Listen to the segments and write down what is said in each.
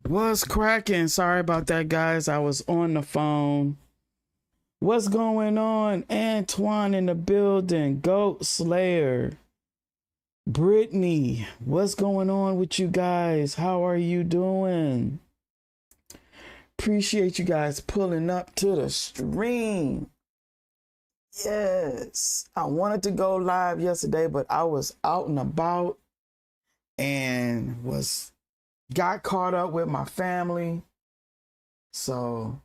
What's cracking? Sorry about that, guys. I was on the phone. What's going on? Antoine in the building. Goat Slayer. Brittany. What's going on with you guys? How are you doing? Appreciate you guys pulling up to the stream. Yes. I wanted to go live yesterday, but I was out and about and got caught up with my family. So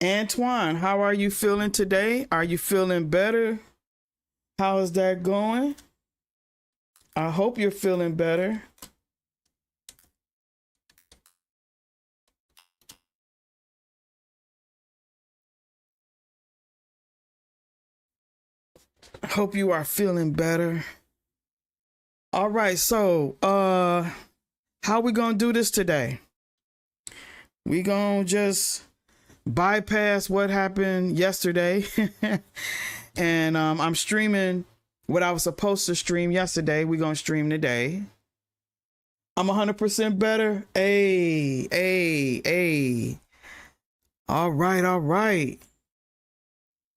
Antoine, how are you feeling today? Are you feeling better? How is that going? I hope you're feeling better. I hope you are feeling better. All right, so how we gonna do this today? We gonna just bypass what happened yesterday. And I'm streaming what I was supposed to stream yesterday. We're gonna stream today. I'm 100% better. Hey. All right.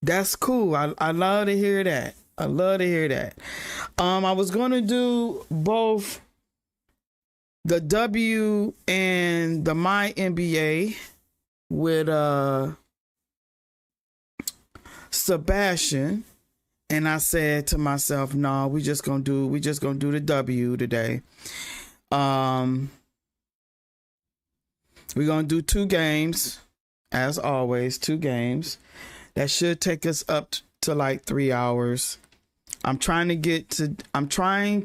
That's cool. I love to hear that. I was gonna do both the W and the My NBA with Sebastian, and I said to myself, no, we just gonna do the W today. We're gonna do 2 games, as always, 2 games. That should take us up to like 3 hours. I'm trying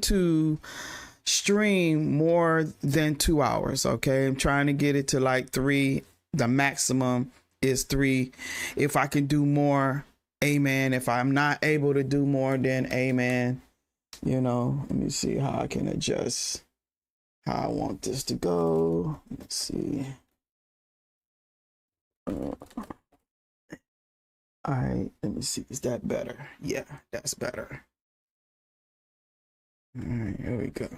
to stream more than 2 hours. Okay. I'm trying to get it to like 3. The maximum is 3. If I can do more, amen. If I'm not able to do more, then amen. You know, let me see how I can adjust how I want this to go. Let's see. All right, let me see. Is that better? Yeah, that's better. All right, here we go.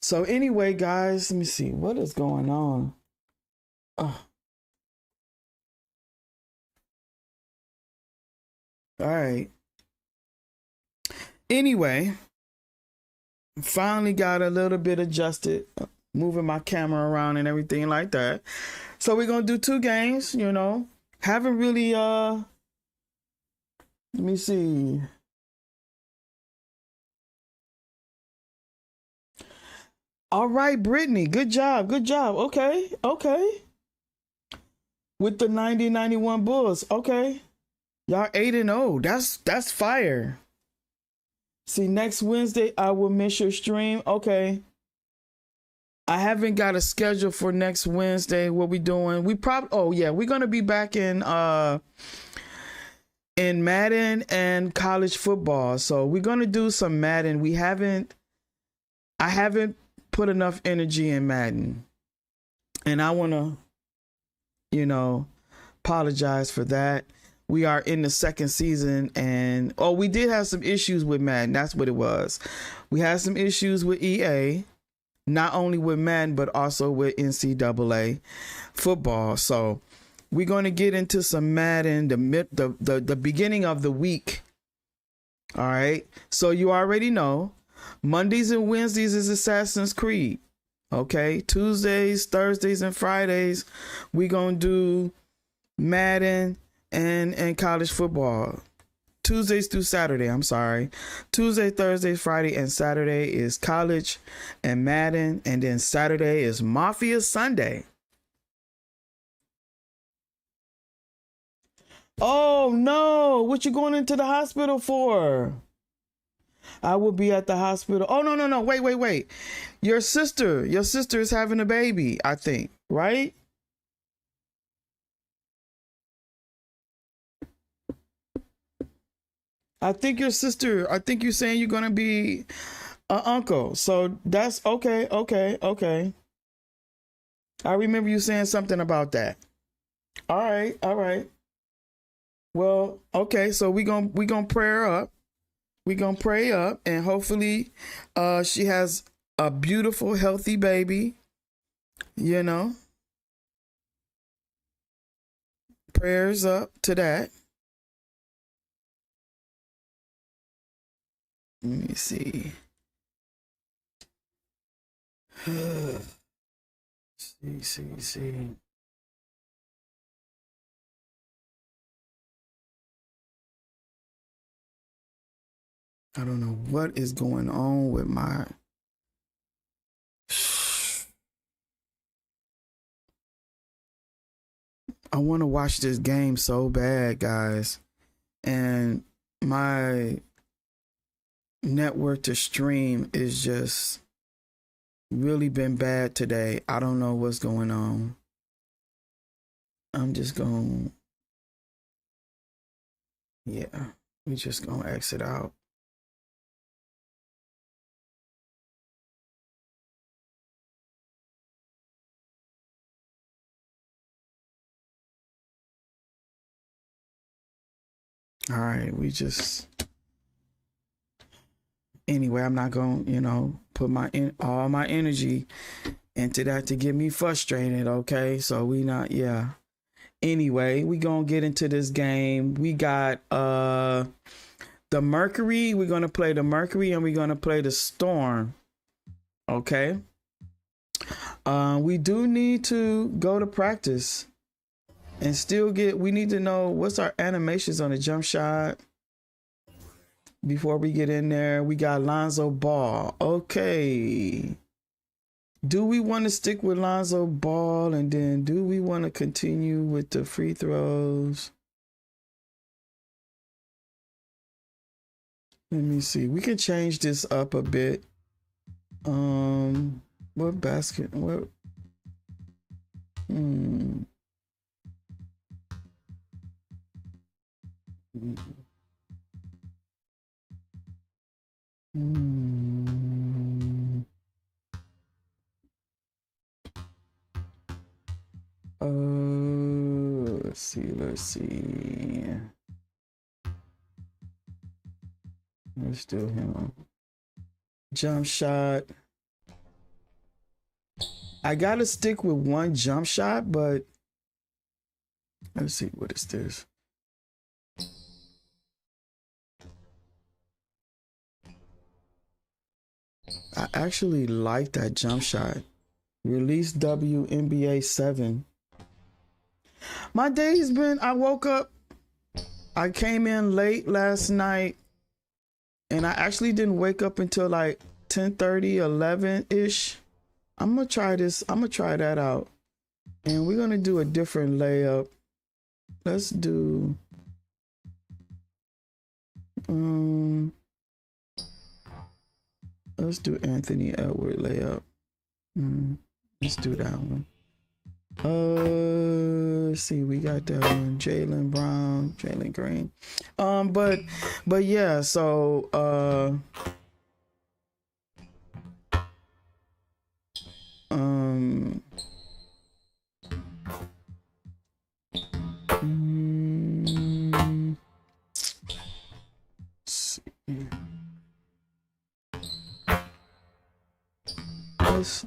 So anyway, guys, let me see what is going on. All right. Anyway, finally got a little bit adjusted, moving my camera around and everything like that. So we're gonna do 2 games, you know. Haven't really let me see. All right, Brittany, good job. Okay. With the 90-91 Bulls. Okay. Y'all 8-0. That's fire. See, next Wednesday I will miss your stream. Okay. I haven't got a schedule for next Wednesday. What we doing? We're gonna be back in Madden and college football. So we're gonna do some Madden. I haven't put enough energy in Madden. And I wanna, apologize for that. We are in the 2nd season, and we did have some issues with Madden. That's what it was. We had some issues with EA. Not only with Madden, but also with NCAA football. So we're going to get into some Madden, the beginning of the week. All right. So you already know Mondays and Wednesdays is Assassin's Creed. Okay. Tuesdays, Thursdays, and Fridays, we're going to do Madden and college football. Tuesdays through Saturday, I'm sorry. Tuesday, Thursday, Friday, and Saturday is college and Madden. And then Saturday is Mafia Sunday. Oh no, what you going into the hospital for? I will be at the hospital. Oh, no. Wait. Your sister is having a baby, I think, right? I think you're saying you're going to be an uncle. So that's okay. I remember you saying something about that. All right. Well, okay, so we gonna pray her up. We gonna pray up, and hopefully, she has a beautiful, healthy baby. You know, prayers up to that. Let me see. see. I don't know what is going on with my. I want to watch this game so bad, guys. And my network to stream is just really been bad today. I don't know what's going on. I'm just going, yeah, we just gonna exit out. All right, anyway, I'm not gonna, put all my energy into that to get me frustrated, okay? So we not, yeah. Anyway, we gonna get into this game. We got the Mercury. We're gonna play the Mercury and we're gonna play the Storm. Okay. We do need to go to practice and still we need to know what's our animations on the jump shot. Before we get in there, we got Lonzo Ball. Okay. Do we want to stick with Lonzo Ball, and then do we want to continue with the free throws? Let me see. We can change this up a bit. What basket? What? Let's see. Let's do him. Jump shot. I gotta stick with one jump shot, but let's see, what is this? I actually like that jump shot. Release W NBA 7. My day's been, I woke up, I came in late last night, and I actually didn't wake up until like 10:30, 11-ish. I'm gonna try this. I'm gonna try that out. And we're gonna do a different layup. Let's do Anthony Edwards layup. Let's do that one. Let's see, we got that one. Jaylen Brown, Jalen Green. But yeah, so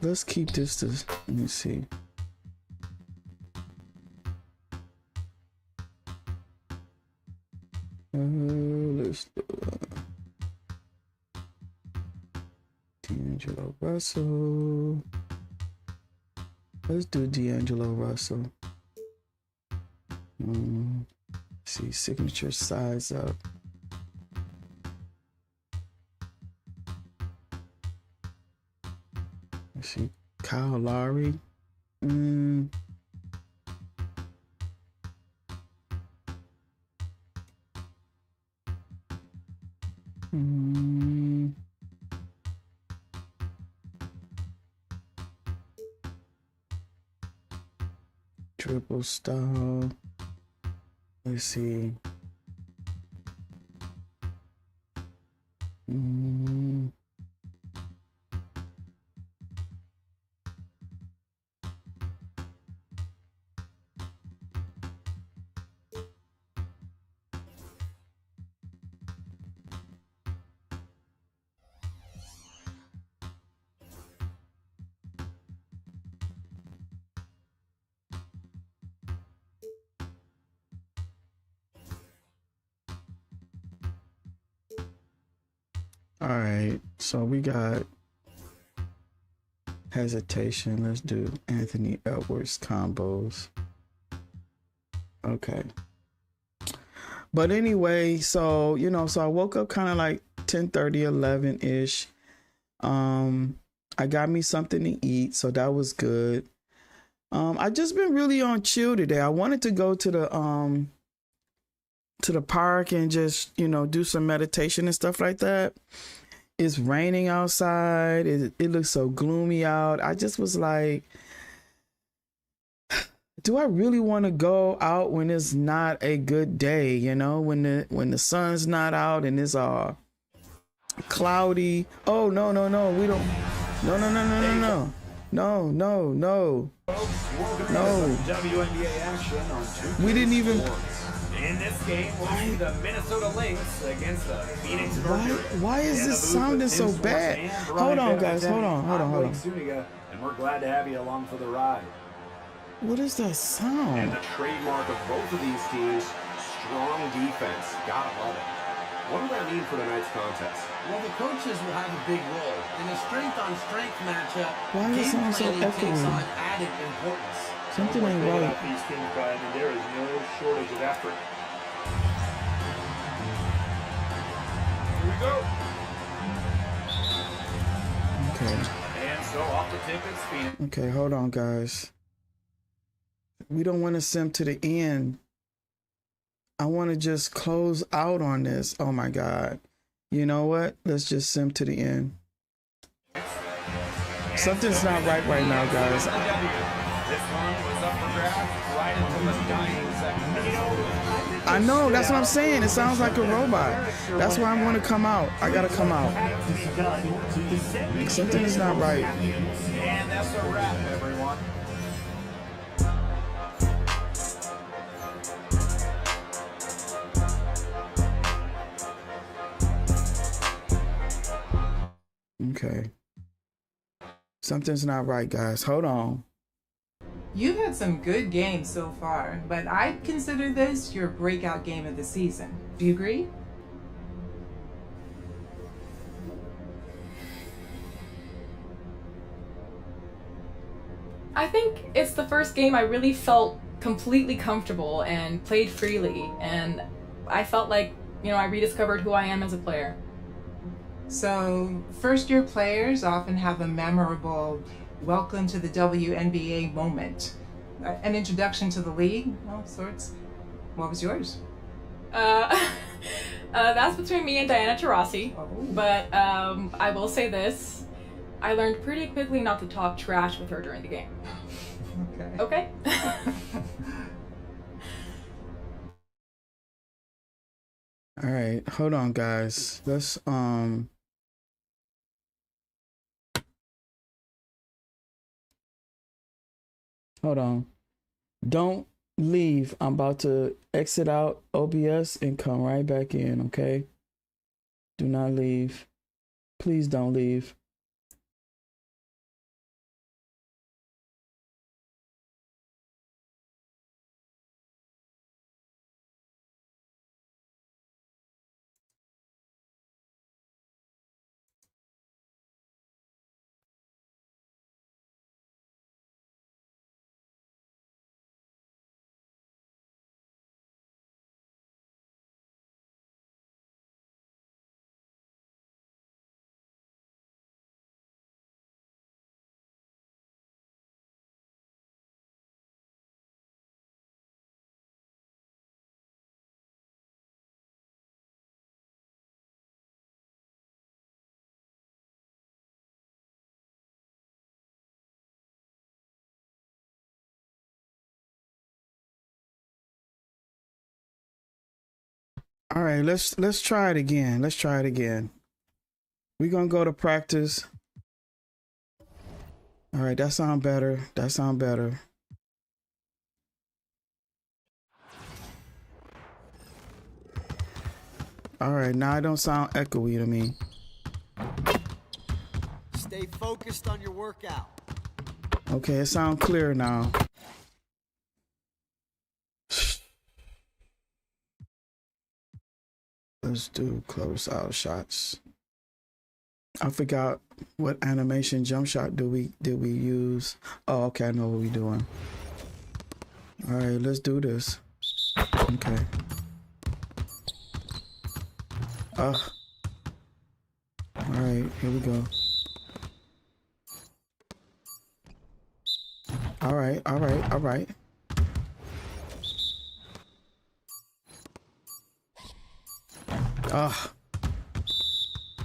let's keep this. Let me see. Let's do D'Angelo Russell. Let's do D'Angelo Russell. See, signature size up. Let's see, Kyle Lowry. Triple style. Let's see. All right, so we got hesitation. Let's do Anthony Edwards combos. Okay. But anyway, so, you know, so I woke up kind of like 10:30, 11-ish. I got me something to eat, so that was good. I just been really on chill today. I wanted to go to the park and just, you know, do some meditation and stuff like that. It's raining outside. It looks so gloomy out. I just was like, do I really want to go out when it's not a good day, you know, when the sun's not out and it's all cloudy? Oh, no, we don't. No. WNBA action on 2K We didn't even. In this game, we'll see the Minnesota Lynx against the Phoenix Mercury. Why is this sounding so bad? Hold on, guys. Hold on. And we're glad to have you along for the ride. What is that And sound? the trademark of both of these teams, strong defense. Gotta love it. What will that mean for tonight's contest? Well, the coaches will have a big role. In a strength-on-strength matchup, Why does it game sound so planning takes echoey? on added importance. Something ain't About right. these teams, but I mean, there is no shortage of effort. Here we go. Okay. And so off the tip, it's Phoenix. Okay, hold on, guys. We don't want to sim to the end. I want to just close out on this. Oh my God. You know what? Let's just sim to the end. Something's not right now, guys. This one was up for grabs right until the dying second. You know, I know, that's what I'm saying. It sounds like a robot. That's why I want to come out. I gotta come out. Something is not right. and that's a wrap, everyone. Okay. Something's not right, guys. Hold on. You've had some good games so far, but I'd consider this your breakout game of the season. Do you agree? I think it's the first game I really felt completely comfortable and played freely, and I felt like, you know, I rediscovered who I am as a player. So, first-year players often have a memorable welcome to the WNBA moment. An introduction to the league, all sorts. What was yours? That's between me and Diana Taurasi, Oh. but I will say this. I learned pretty quickly not to talk trash with her during the game. Okay. Okay? All right, hold on, guys. Let's hold on. Don't leave. I'm about to exit out OBS and come right back in, okay? Do not leave. Please don't leave. All right, let's try it again. Let's try it again. We're gonna go to practice. All right, that sound better. That sound better. All right, now it don't sound echoey to me. Stay focused on your workout. Okay, it sounds clear now. Let's do close out shots. I forgot what animation jump shot did we use. Oh, okay, I know what we're doing. All right, let's do this. Okay. All right, here we go. All right, all right, all right.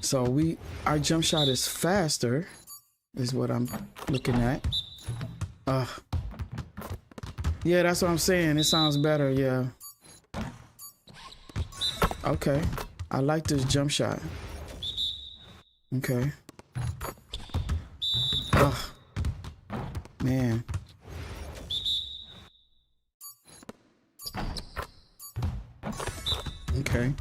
So our jump shot is faster, is what I'm looking at. Yeah, that's what I'm saying. It sounds better, yeah. Okay, I like this jump shot. Okay. Man. Okay.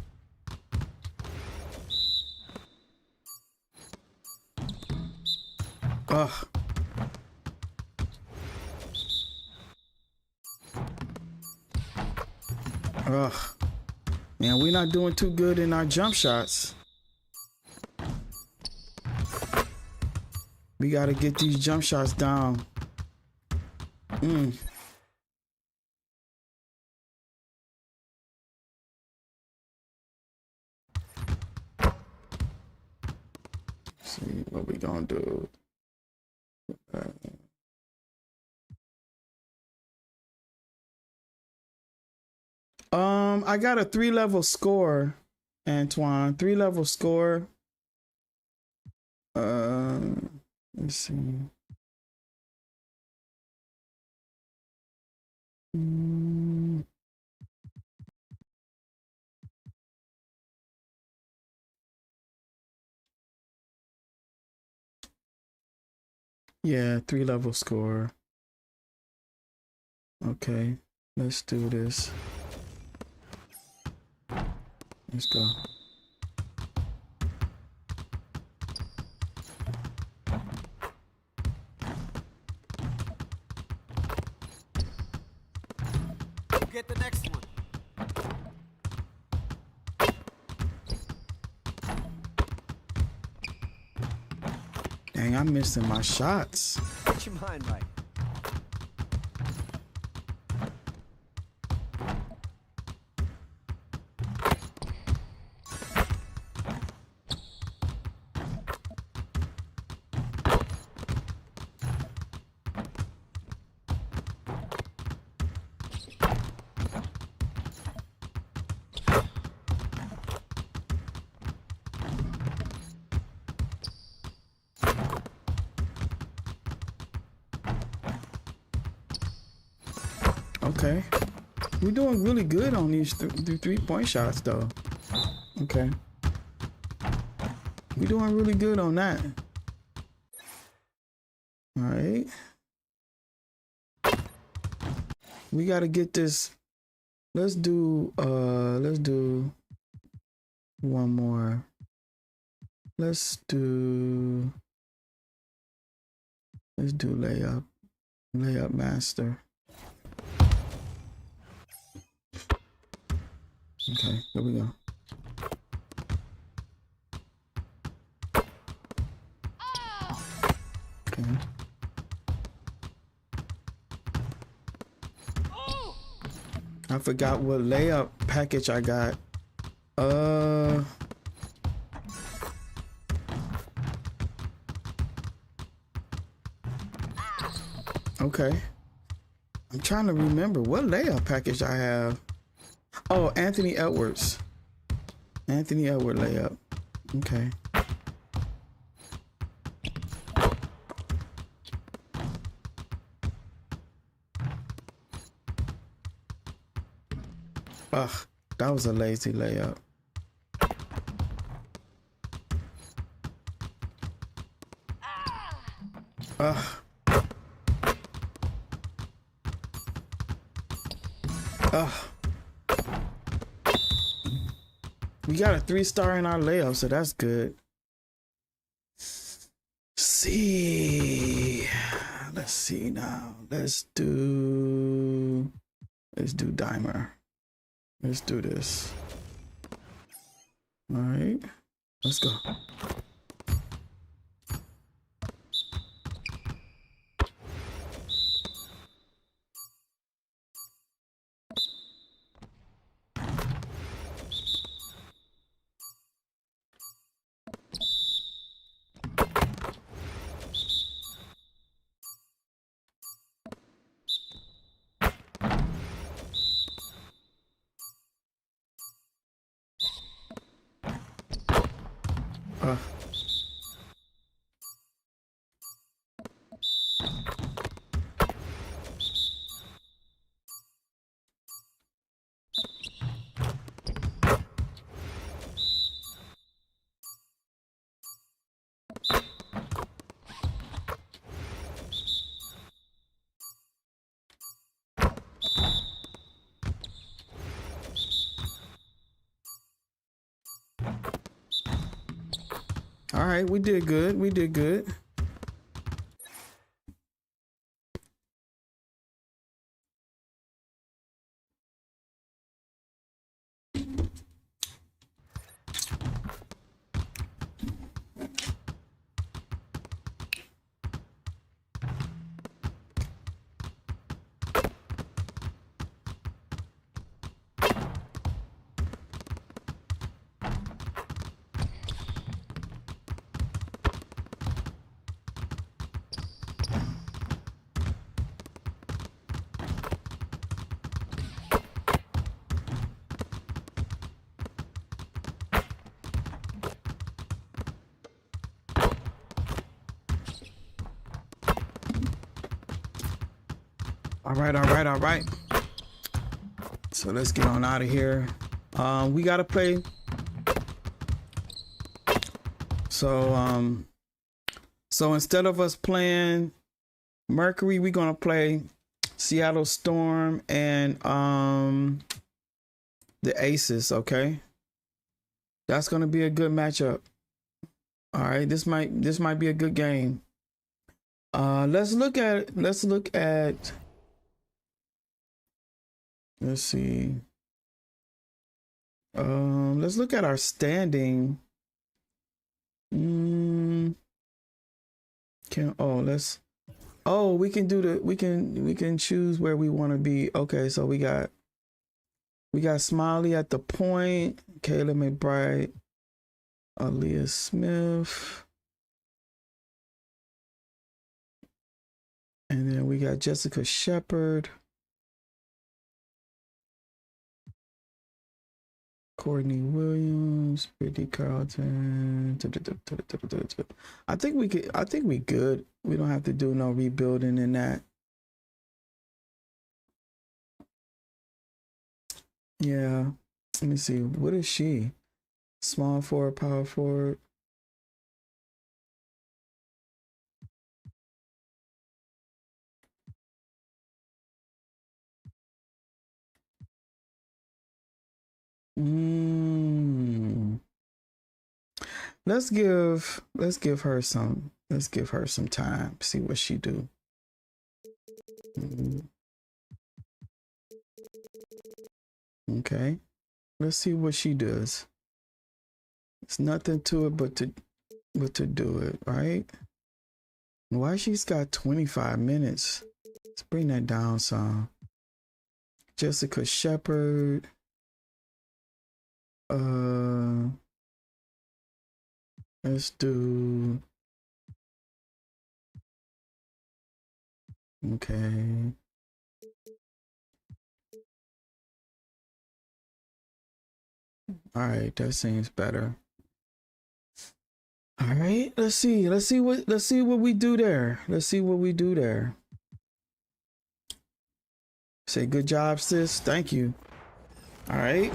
Man, we're not doing too good in our jump shots. We gotta get these jump shots down. See what we gonna do. I got a 3-level score, Antoine. 3-level score. Let's see. Yeah, 3-level score. Okay, let's do this. Let's go. Get the next one. Dang, I'm missing my shots. Get your mind right. Okay. We're doing really good on these three-point shots, though. Okay. We're doing really good on that. All right. We got to get this. Let's do one more. Let's do layup master. Okay, here we go. Okay. I forgot what layup package I got. Okay. I'm trying to remember what layup package I have. Oh, Anthony Edwards. Anthony Edwards layup. Okay. That was a lazy layup. Ugh. Ugh. We got a 3-star in our layup, so that's good. See. Let's see now. Let's do Dimer. Let's do this. All right. Let's go. All right, we did good. We did good. All right. So let's get on out of here. We gotta play. So instead of us playing Mercury, we're gonna play Seattle Storm and the Aces. Okay, that's gonna be a good matchup. All right, this might be a good game. Let's see. Let's look at our standing. We can choose where we want to be. Okay, so we got Smiley at the point, Caleb McBride, Aaliyah Smith, and then we got Jessica Shepard, Courtney Williams, Brittany Carlton. I think we good. We don't have to do no rebuilding in that. Yeah. Let me see. What is she? Small forward, power forward. Let's give her some time. See what she do. Okay. Let's see what she does. It's nothing to it but to do it, right? Why she's got 25 minutes? Let's bring that down some. Jessica Shepard. Let's do. Okay. All right, that seems better. All right, let's see what we do there. Say good job, sis. Thank you. All right.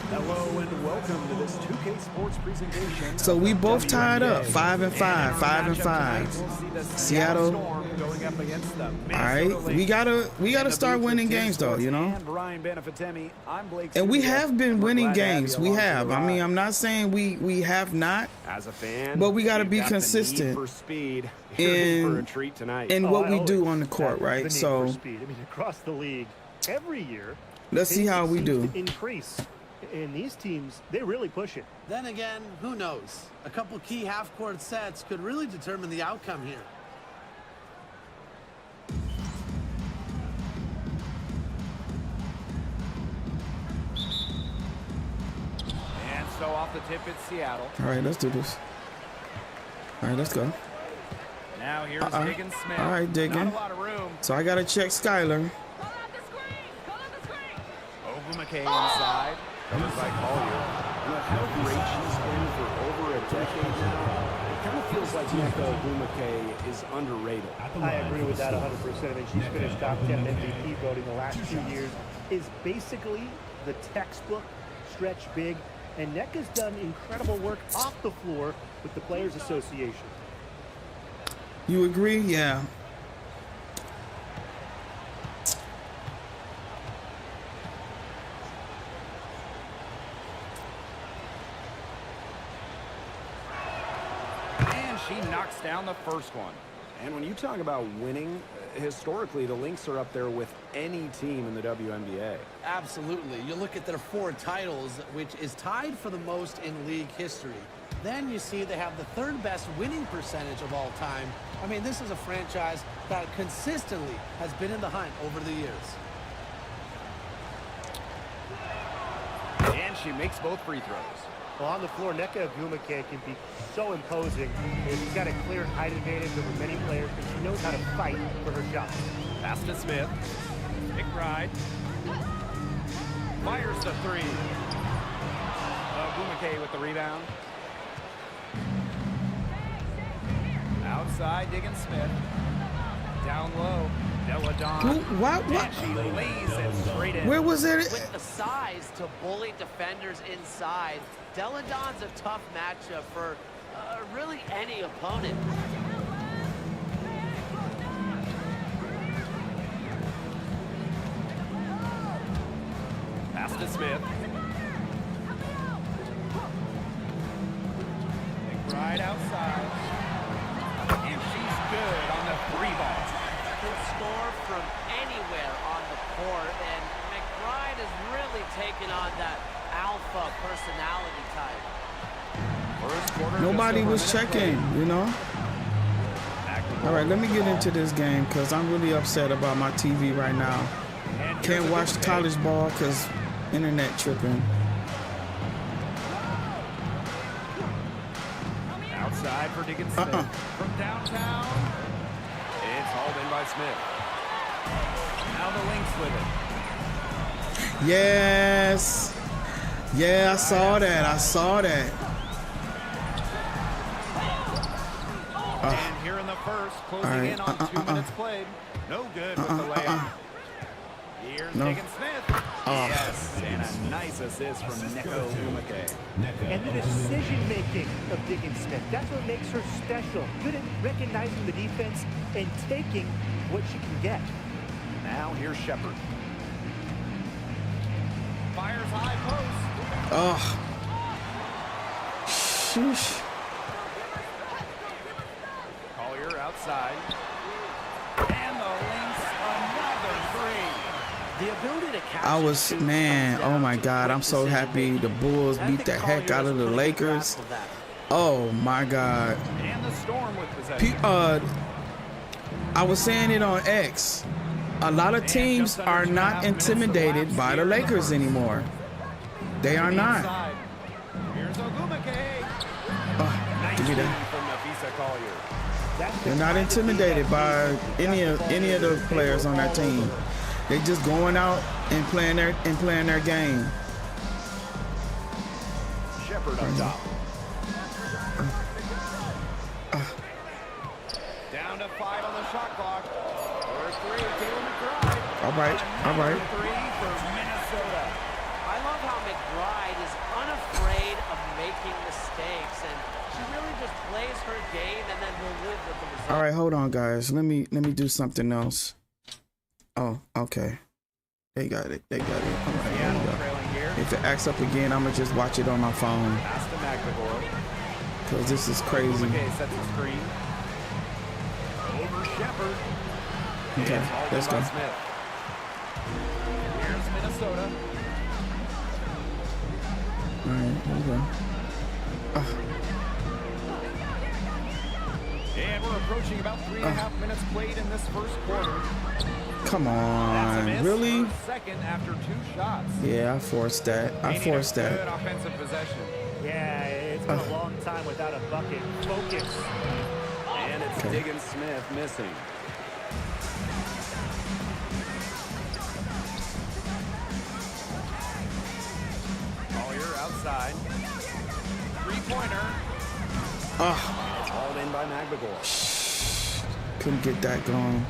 Hello and welcome to this 2K Sports presentation. So we both tied up, WNBA. 5 and 5, 5 and 5. We'll see the Seattle. Storm going up against the All Minnesota right, Lynx. we gotta start winning games though, you know. And Ryan Benefitemi, I'm Blake And we Studio, have been and we're winning glad to have games. you We along for have. the I mean, ride. I'm not saying we have not As a fan, But we gotta you've be got the need consistent for speed. You're in for a in treat tonight. in what I we do always on the court, have the right? need So for speed. I mean, across the league, every year, let's see pace how we seems do. to increase. And these teams, they really push it. Then again, who knows? A couple key half-court sets could really determine the outcome here. And so off the tip, it's Seattle. All right, let's do this. All right, let's go. Now here's Diggin Smith. All right, Diggin. Not a lot of room. So I gotta check Skylar. Ogu McKay inside. Covered by Collier. With how great she's been for over a decade now, it kind of feels like Nneka Ogwumike is underrated. I agree with that 100%. I mean, she's finished top 10 MVP voting the last 2 years. Is basically the textbook stretch big. And Nneka's done incredible work off the floor with the Players Association. You agree? Yeah. And she knocks down the first one. And when you talk about winning, historically, the Lynx are up there with any team in the WNBA. Absolutely. You look at their 4 titles, which is tied for the most in league history. Then you see they have the 3rd best winning percentage of all time. I mean, this is a franchise that consistently has been in the hunt over the years. And she makes both free throws. Well, on the floor, Nneka Ogwumike can be so imposing. And she's got a clear height advantage over many players, and she knows how to fight for her shots. Pass to Smith. McBride. Fires the 3. Ogwumike with the rebound. Outside, Diggin Smith. Down low. Della Don. What? And she lays it straight in. Where was it? With the size to bully defenders inside, Della Don's a tough matchup for really any opponent. Pass to Smith. McBride outside. And she's good on the 3 ball. Can score from anywhere on the court, and McBride has really taken on that alpha personality type. First quarter, Nobody just over was a minute checking, played. you know. Back to All right, let me get ball. into this game because I'm really upset about my TV right now. And here's Can't a watch good college ball because internet tripping. outside for Diggin Smith. From downtown, it's hauled in by Smith. Now the Lynx with it. Yes. Yeah, I saw that. I saw that. And here in the first, closing All right. in on 2 minutes played. No good with the layup. Here's No. Diggin Smith. Yes, and a nice assist from Nneka Ogwumike. And the decision-making of Diggin Smith, that's what makes her special. Good at recognizing the defense and taking what she can get. Now here's Shepard. Fires high post. Oh. Sheesh. Collier outside. And the Lynx another 3. The ability to catch I and was, shoot man, comes oh down my to God, quick I'm so happy decision-making. the Bulls I beat think the heck Collier out of has the a pretty good Lakers. grasp of that. Oh my God. And the Storm with possession. I was saying it on X. A lot of teams are not intimidated by the Lakers anymore. They are not. Inside. Here's Ogwumike. Nice Give me that. lead from Nafisa Collier. They're not intimidated by any of the players on that team. They just going out and playing their game. Shepard up top. Down to 5 on the shot clock. First 3, Taylor McBride. All right. Another 3 for Minnesota. making mistakes, and she really just plays her game and then will live with the result. All right, hold on, guys. Let me do something else. Oh, okay. They got it. They got it. All right, here we go. If it acts up again, I'm gonna just watch it on my phone. Pass to McNamara. Cause this is crazy. Okay, sets the screen. Over Shepard. Okay, let's go. Smith. Here's Minnesota. All right, here we go. And we're approaching about 3.5 minutes played in this first quarter. Come That's a on, miss. really? Second after 2 shots. Yeah, I forced that. I forced Good that. offensive possession. Yeah, it's been a long time without a bucket. Focus. And it's Okay. Diggins Smith missing. Collier outside. 3-pointer. Ah, Hauled in by McNamara. couldn't get that going.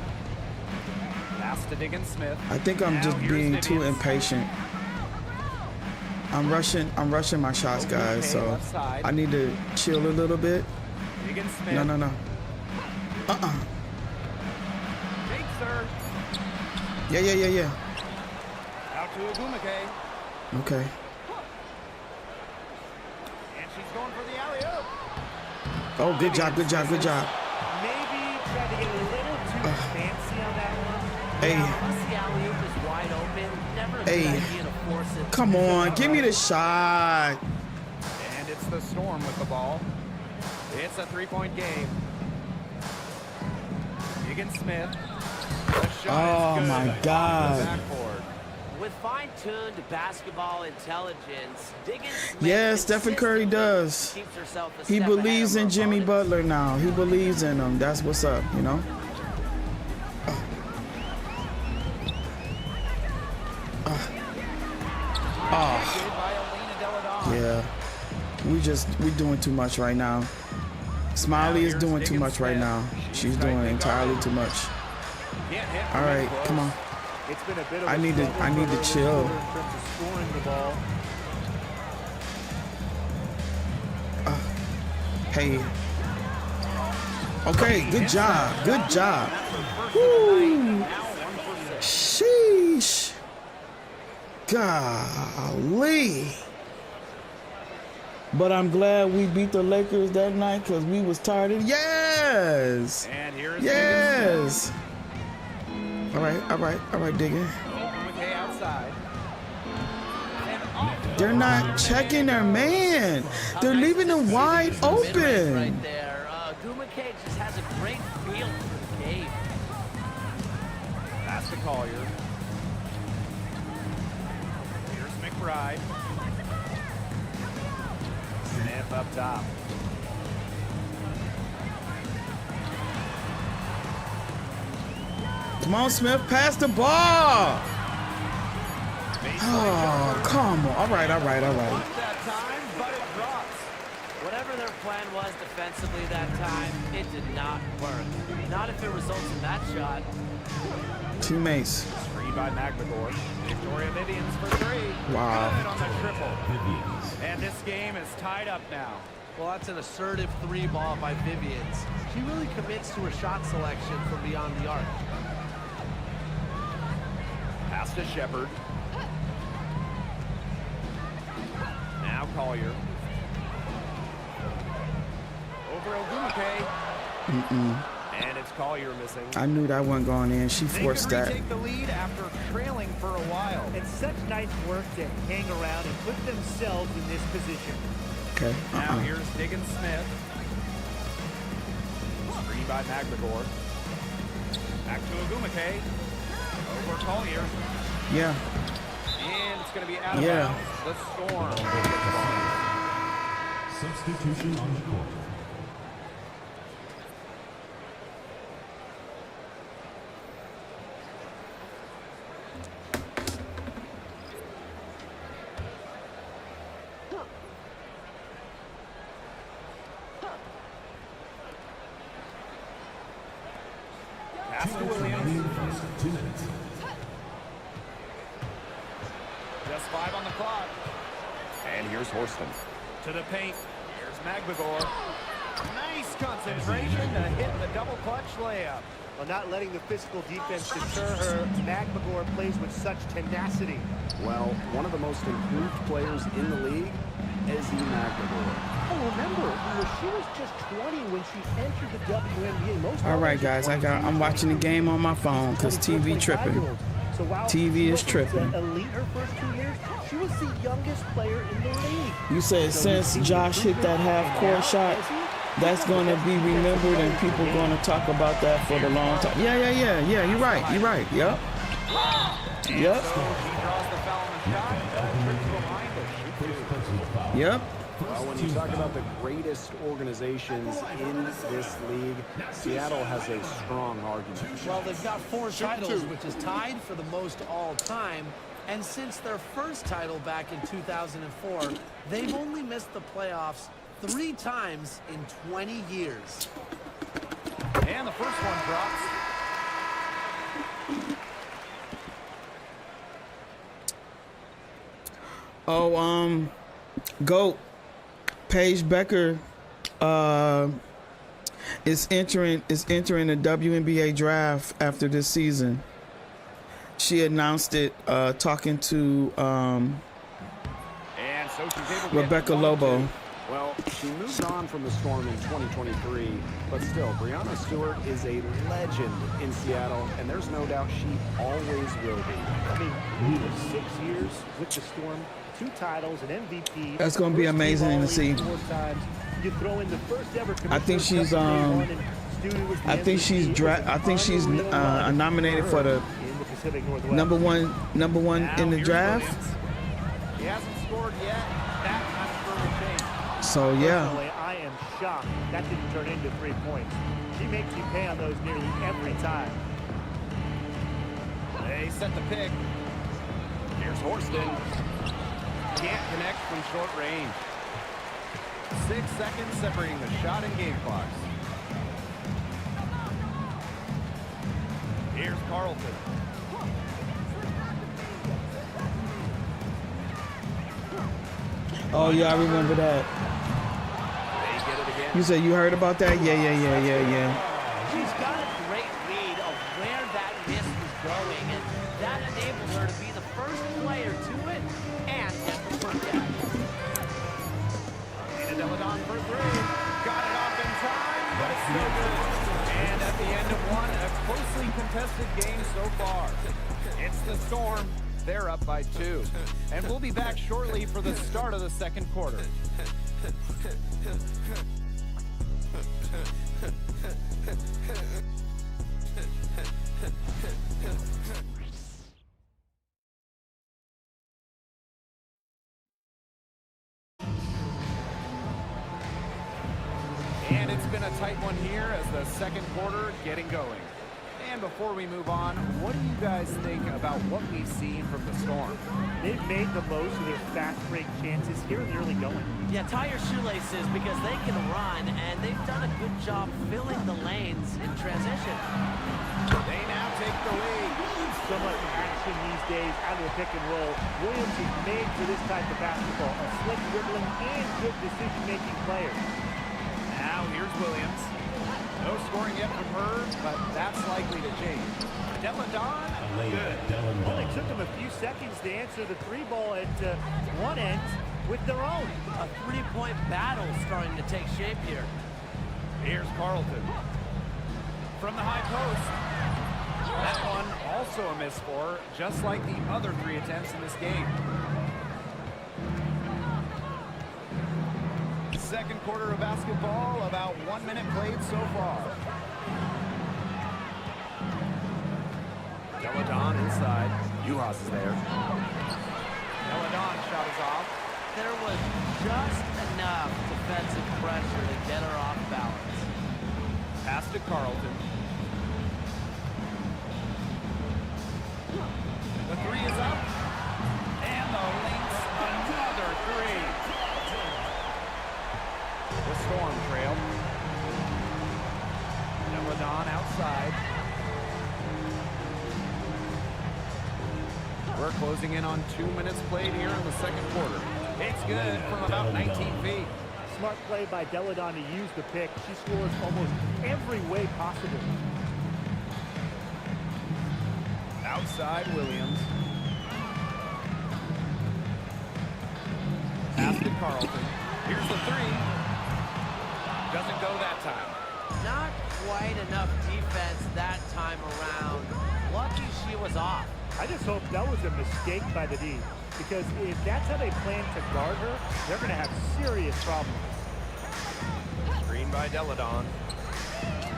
Pass to Diggins Smith. I think I'm just being too impatient. I'm rushing my shots, guys. So I need to chill a little bit. Diggins Smith. No. Takes her. Yeah. Out to Agumake. Okay. And she's going for the alley-oop. Oh, good job. Maybe tried to get a little too fancy on that one. Hey, Unless the alley-oop is wide open, never a good Hey. idea to force it. come on, give me the shot. And it's the Storm with the ball. It's a 3-point game. Diggins Smith. The shot Oh, is good. my Off the God. backboard. With fine-tuned basketball intelligence, Diggins Smith Yeah, Stephen Curry does. keeps herself a He step believes ahead in of her Jimmy opponents. Butler now. He believes in him. That's what's up, you know? Good by Alina Deladon. Yeah. We doing too much right now. Smiley is doing too much right now. She's doing entirely too much. Can't hit All from right, close. come on. It's been a bit of I a need to- struggle I need for to her this chill. quarter in terms of scoring the ball. Hey. Okay, good job. Good job. First of the night, now 1 for 6. Sheesh. Golly. But I'm glad we beat the Lakers that night because we was tired of Yes. And here's Yes. All right, Diggin. Agumake outside. And off. They're not checking their man. They're leaving him wide Mid-range right open. there. Agumake just has a great feel for the game. Pass to Collier. Here's McBride. Smith up top. Come on, Smith, pass the ball. Oh, come on. All right. That time, but it drops. Whatever their plan was defensively that time, it did not work. Not if it results in that shot. Teammates. Screen by McNamara. Victoria Vivians for 3. Wow. Good on the triple. And this game is tied up now. Well, that's an assertive 3 ball by Vivians. She really commits to her shot selection from beyond the arc. Pass to Shepard. Now Collier. Over Ogumake. And it's Collier missing. I knew that wasn't going in. She They forced can that. retake the lead after trailing for a while. It's such nice work to hang around and put themselves in this position. Okay. Now here's Diggins Smith. Screen by McNamara. Back to Ogumake. Over Collier. Yeah. And it's going to be out of Yeah. bounds. The Storm will get the ball. Substitution on the court. Pass to Williams. 2 minutes. Just 5 on the clock. And here's Horston. To the paint. Here's Magbagor. Nice concentration to hit the double clutch layup. Well, not letting the physical defense deter her, Magbagor plays with such tenacity. Well, one of the most improved players in the league is Magbagor. Oh, remember, she was just 20 when she entered the WNBA. All right, guys, I'm watching the game on my phone because TV tripping. So while TV is she tripping. was elite her first 2 years, she was the youngest player in the league. You said since Josh hit that half-court shot, that's going to be remembered and people going to talk about that for the long time. Yeah. You're right. Yep. So she draws the foul on the shot. Yep. Well, when you talk about the greatest organizations in this league, Seattle has a strong argument. Well, they've got 4 titles, which is tied for the most all time. And since their first title back in 2004, they've only missed the playoffs 3 times in 20 years. And the first one drops. Oh, GOAT Paige Becker is entering the WNBA draft after this season. She announced it talking to And so she's able to Rebecca Lobo. Well, she moved on from the Storm in 2023, but still, Breanna Stewart is a legend in Seattle, and there's no doubt she always will be. I mean, 6 years with the Storm, 2 titles, an MVP. That's going to be amazing to see. 4 times. You throw in the first ever I think she's nominated for the number one in the draft. He hasn't scored yet. That kind of will change. So yeah. Personally, I am shocked that didn't turn into 3 points. She makes you pay on those nearly every time. They set the pick. Here's Horston. Can't connect from short range. 6 seconds separating the shot and game clocks. Here's Carlton. Oh yeah, I remember that. They get it again. You said you heard about that? Yeah. She's got a great read of where that miss was going, and that enables her to be the first player to it and get the work out. Deladon for 3. Got it off in time, but it's no good. And at the end of one, a closely contested game so far. It's the Storm. They're up by 2. And we'll be back shortly for the start of the second quarter. And it's been a tight one here as the second quarter getting going. And before we move on, what do you guys think about what we've seen from the Storm? They've made the most of their fast break chances here in the early going. Yeah, tie your shoelaces because they can run, and they've done a good job filling the lanes in transition. They now take the lead. So much action these days out of the pick and roll. Williams is made for this type of basketball. A slick dribbling and good decision-making player. Now here's Williams. No scoring yet from her, but that's likely to change. Deladon, good. Well, it took them a few seconds to answer the 3 ball at one end with their own. A 3-point battle starting to take shape here. Here's Carlton. From the high post. That one also a miss for her, just like the other 3 attempts in this game. Second quarter of basketball, about 1 minute played so far. Deladon inside. Uhas is there. Deladon shot is off. There was just enough defensive pressure to get her off balance. Pass to Carlton. The 3 is up. And the Lynx another 3. The Storm trail. Deladon outside. We're closing in on 2 minutes played here in the second quarter. It's good from about 19 feet. Smart play by Deladon to use the pick. She scores almost every way possible. Outside Williams. Pass to Carlton. Here's the three. Doesn't go that time. Not quite enough defense that time around. Lucky she was off. I just hope that was a mistake by the D, because if that's how they plan to guard her, they're going to have serious problems. Screen by Deladon.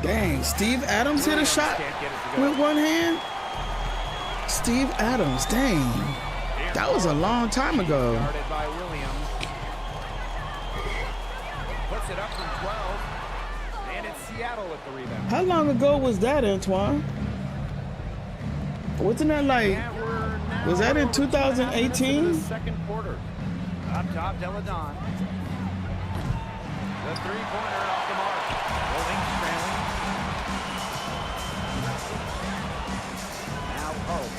Dang, Steve Adams hit a shot with one hand. Steve Adams, dang. That was a long time ago. Guarded by Williams. Puts it up from 12. And it's Seattle with the rebound. How long ago was that, Antoine? Wasn't that like, was that in 2018? Second quarter. Up top, Deladon. The three-pointer off the mark. The Lynx trailing. Now Pope.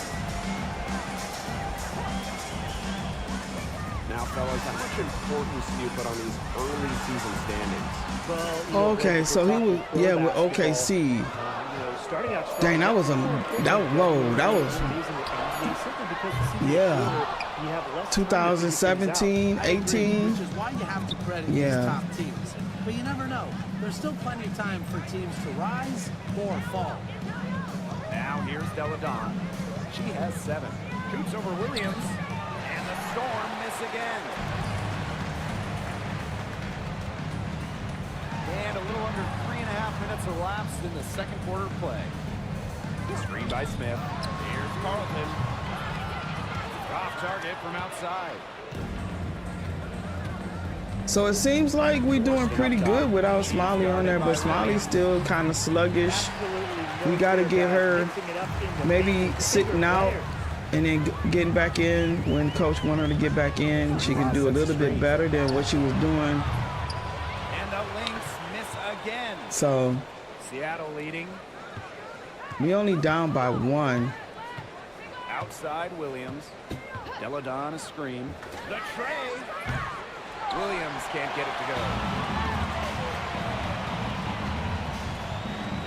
Now, fellas, how much importance do you put on these early season standings? Well, Okay, so he was, yeah, with OKC. starting out strong. Dang, that was yeah. 2017, 18. Which is why you have to credit Yeah. these top teams. But you never know. There's still plenty of time for teams to rise or fall. Now here's Deladon. She has 7. Shoots over Williams. And the Storm miss again. And a little under 3.5 minutes elapsed in the second quarter play. Screen by Smith. Here's Carlton. Off target from outside. So it seems like we're doing pretty good without Smiley on there, but Smiley's still kind of sluggish. We got to get her maybe sitting out and then getting back in. When coach wanted her to get back in, she can do a little bit better than what she was doing. And the Lynx miss again. So Seattle leading. we only down by 1. Outside Williams. Deladon a screen. The tray. Williams can't get it to go.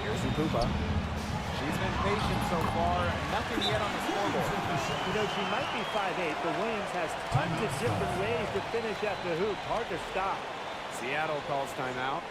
Here's Upupa. She's been patient so far. Nothing yet on the scoreboard. You know, she might be 5'8", but Williams has tons of different ways to finish at the hoop. Hard to stop. Seattle calls timeout.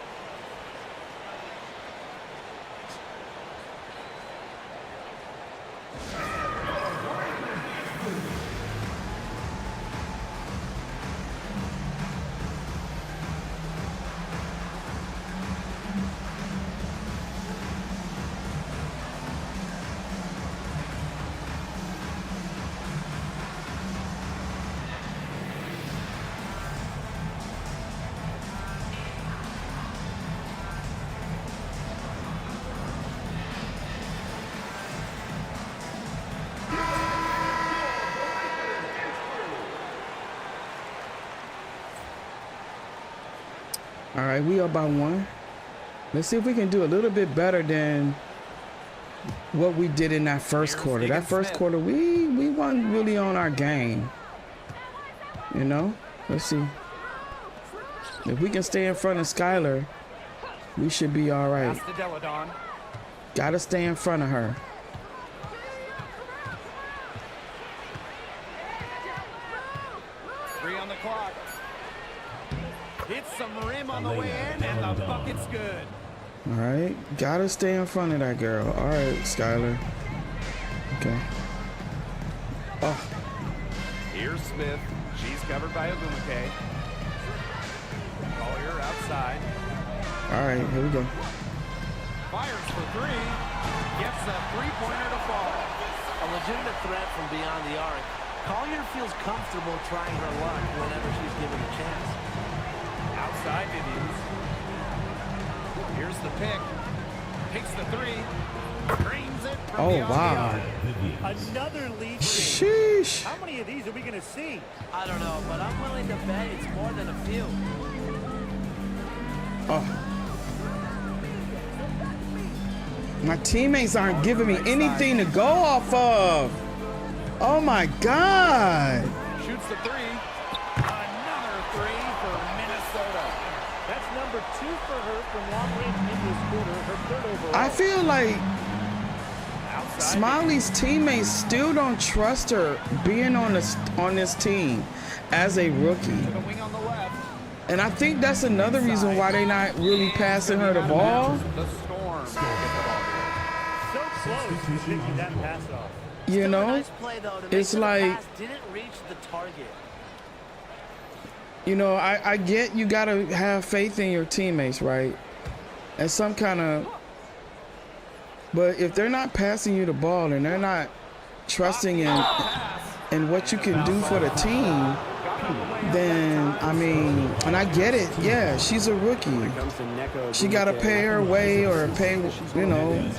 All right, we up by 1. Let's see if we can do a little bit better than what we did in that first quarter. That first quarter, we weren't really on our game. You know, let's see. If we can stay in front of Skylar, we should be all right. Pass to Deladon. Gotta stay in front of her. Three on the clock. Hits some rim on the way in, and the bucket's good. All right, gotta stay in front of that girl. All right, Skylar. Okay. Oh, Here's Smith. She's covered by Ogumake. Collier outside. all right, here we go. Fires for 3. Gets a three-pointer to fall. A legitimate threat from beyond the arc. Collier feels comfortable trying her luck whenever she's given a chance. Outside Vivians. Here's the pick. Takes the 3. Drains it from Oh, beyond wow. the arc. Another lead game. Sheesh. How many of these are we going to see? I don't know, but I'm willing to bet it's more than a few. Oh. My teammates aren't giving me anything to go off of. Oh my God. Shoots the 3. Another 2 for her from long range in this quarter, her 3rd overall. I feel like Outside. Smiley's teammates still don't trust her being on this team as a rookie. To the wing on the left. And I think that's another reason why they're not really passing her the ball. The Storm get the ball here. So close to picking that pass off. You Still a know, nice play, though, to make it's sure the like, pass didn't reach the target. you know, I get you gotta have faith in your teammates, right? And some kind of, but if they're not passing you the ball and they're not trusting in what you can do for the team, then I mean, and I get it. Yeah, she's a rookie. She gotta pay her way or pay, you know,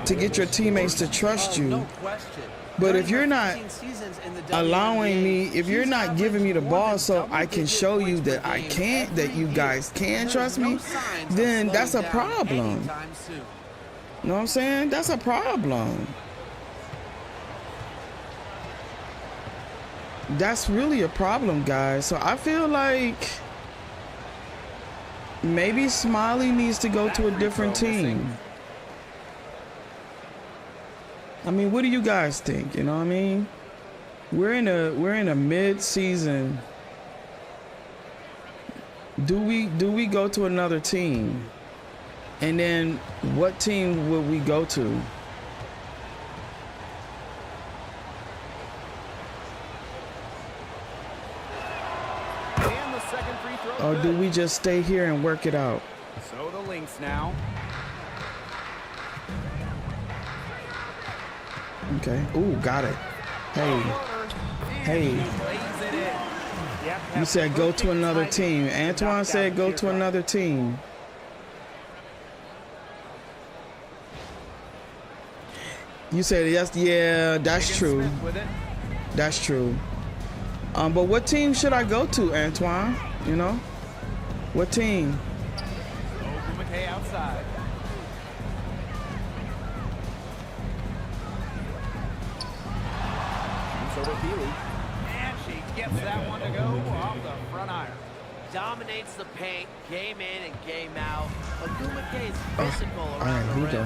to get your teammates to trust you. No question. But if you're not 15 seasons in the allowing me, WNBA, if you're she's not giving me the averaged more ball than so I can double-digit show you points per that I game can't, that you every guys year. can There's trust no me, signs of then that's a slowing down problem. anytime soon. You know what I'm saying? That's a problem. That's really a problem, guys. So I feel like maybe Smiley needs to go to a different team. I mean, what do you guys think? You know what I mean? We're in a mid-season. Do we go to another team? And then what team would we go to? And the second free throw. Or do good. we just stay here and work it out? So the Lynx now. Okay. Ooh, got it. Hey. Hey. Lays it in. You said go to another team. Antoine said go to another team. You said yes, yeah, that's Higgins true. Smith with it. That's true. But what team should I go to, Antoine? You know? What team? McKay outside. Shoots over Healy. And she gets that one to go off the front iron. Dominates the paint, game in and game out. Ogumake is physical All around right, the here we rim. go.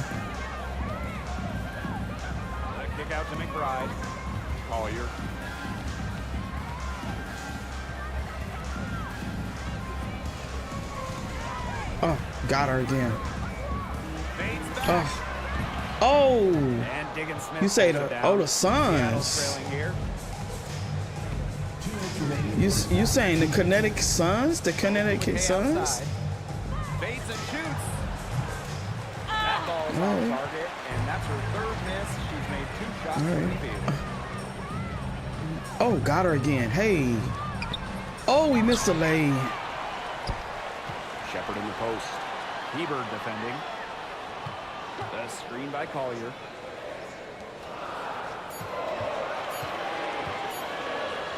The kick out to McBride. Collier. Oh, got her again. Fades back. Oh. And Diggins Smith You say pulls it the down. the Suns. Seattle's trailing here. You saying the Connecticut Suns? The Connecticut McKay Suns? outside. Fades and shoots. That ball's All on right. target, and that's her 3rd miss. She's made 2 shots All from the right. field. Oh, got her again. Hey. Oh, we missed the lay. Shepard in the post. Hebert defending. The screen by Collier.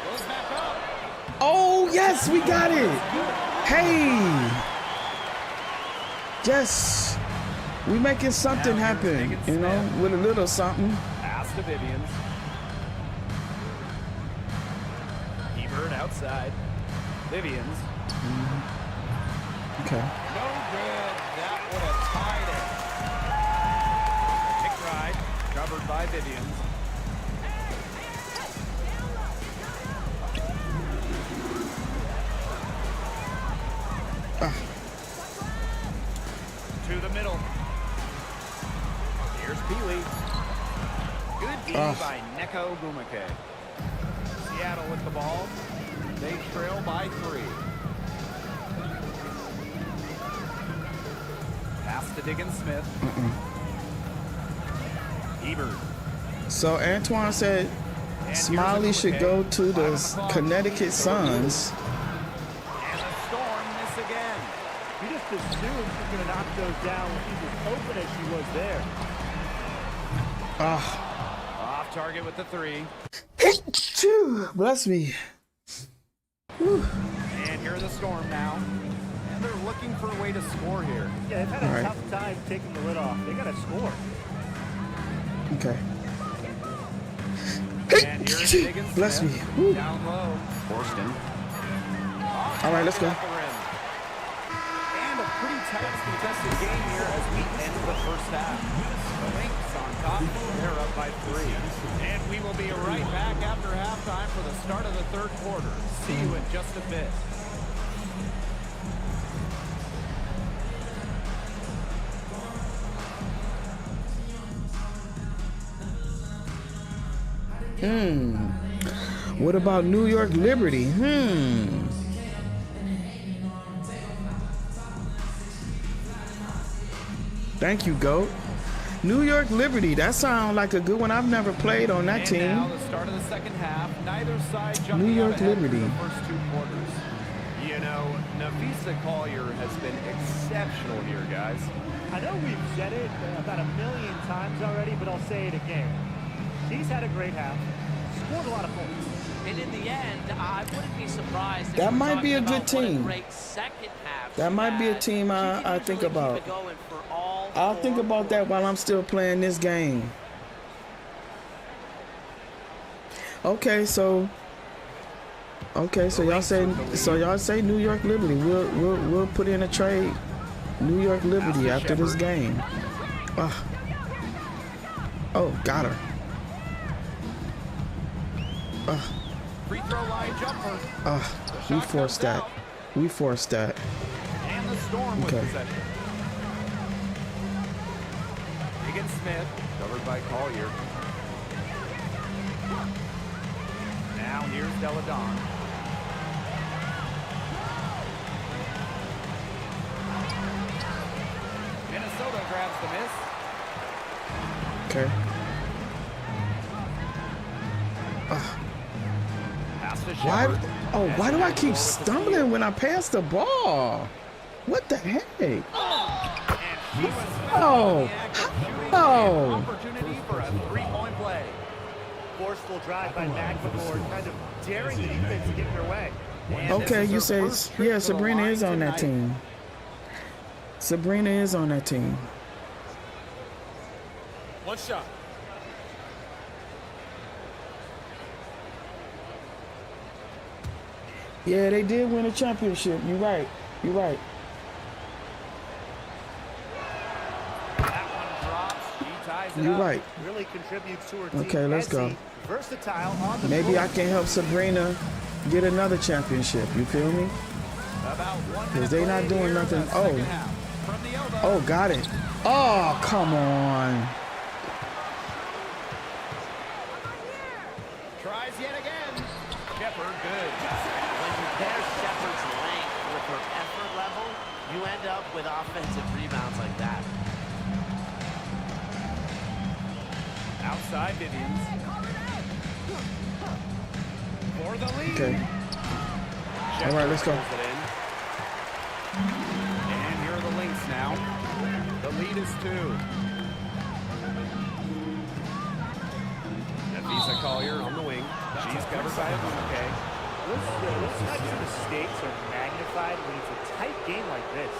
Goes back up. Oh, yes, we got it. Hey. Yes. We making something happen, you know, with a little something. Pass to Vivians. Hebert outside. Vivians. Okay. No good. That would have tied it. Kick ride. Covered by Vivians. To the middle. Here's Peely. Good D by Neko Gumake. Seattle with the ball. They trail by 3. Pass to Diggins Smith. Hebert. So Antoine said Smiley should go to the Connecticut Suns. And the Storm miss again. You just assumed she's going to knock those down when she's as open as she was there. Off target with the 3. Phew, bless me. Whew. And here are the Storm now. And they're looking for a way to score here. Yeah, they've had a All right. tough time taking the lid off. They got to score. Okay. And here is Diggins Bless me. Smith. Whew. Down low. Forston. All right, let's go. Off the rim. And a pretty tight, contested game here as we end the first half. The Lynx on top. They're up by 3. And we will be right back after halftime for the start of the third quarter. See you in just a bit. What about New York Liberty? Thank you, GOAT. New York Liberty, that sounds like a good one. I've never played on that team. Now the start of the second half. Neither side jumping New York out ahead Liberty. for the first 2 quarters. You know, Nafisa Collier has been exceptional here, guys. I know we've said it about 1,000,000 times already, but I'll say it again. She's had a great half, scored a lot of points. And in the end, I wouldn't be surprised if That we're might be a talking good about what team. great second half That she might be a had. team She I can think usually about. keep it going for all I'll 4 think about that while I'm still playing this game. Okay, so y'all say New York Liberty. We'll put in a trade. New York Liberty after this game. Oh, got her. Free throw line jumper. We forced that. We forced that. And the Storm with Okay. possession. Higgins Smith, covered by Collier. Now here's Deladon. Minnesota grabs the miss. Okay. Pass to Why? Shepard. Oh, why do I keep With the stumbling when I pass the ball? What the heck? And she was Oh, oh. opportunity for a 3-point play. Forceful drive by McLemore, kind of daring the defense to get in their way. And Okay, this you is her say, first trip yeah, to the Sabrina line is on that tonight. team. Sabrina is on that team. One shot. Yeah, they did win a championship. You're right. You're right. That one drops. She ties it You're up. right. Really contributes to her team. Okay, let's go. Essie, versatile on the Maybe floor. I can help Sabrina get another championship. You feel me? About 1 Because minute they not play doing here in the nothing. second Oh. half. From the elbow. Oh, got it. Oh, come on. Tries yet again. Shepard, good. When you pair Shepard's length with her effort level, you end up with offensive rebounds like that. Outside Vivians. For the lead. Okay. Shepard All right, let's go. pulls it in. And here are the Lynx now. The lead is 2. Nafisa Collier on the wing. She's covered by a bouquet. Those types of mistakes are magnified when it's a tight game like this.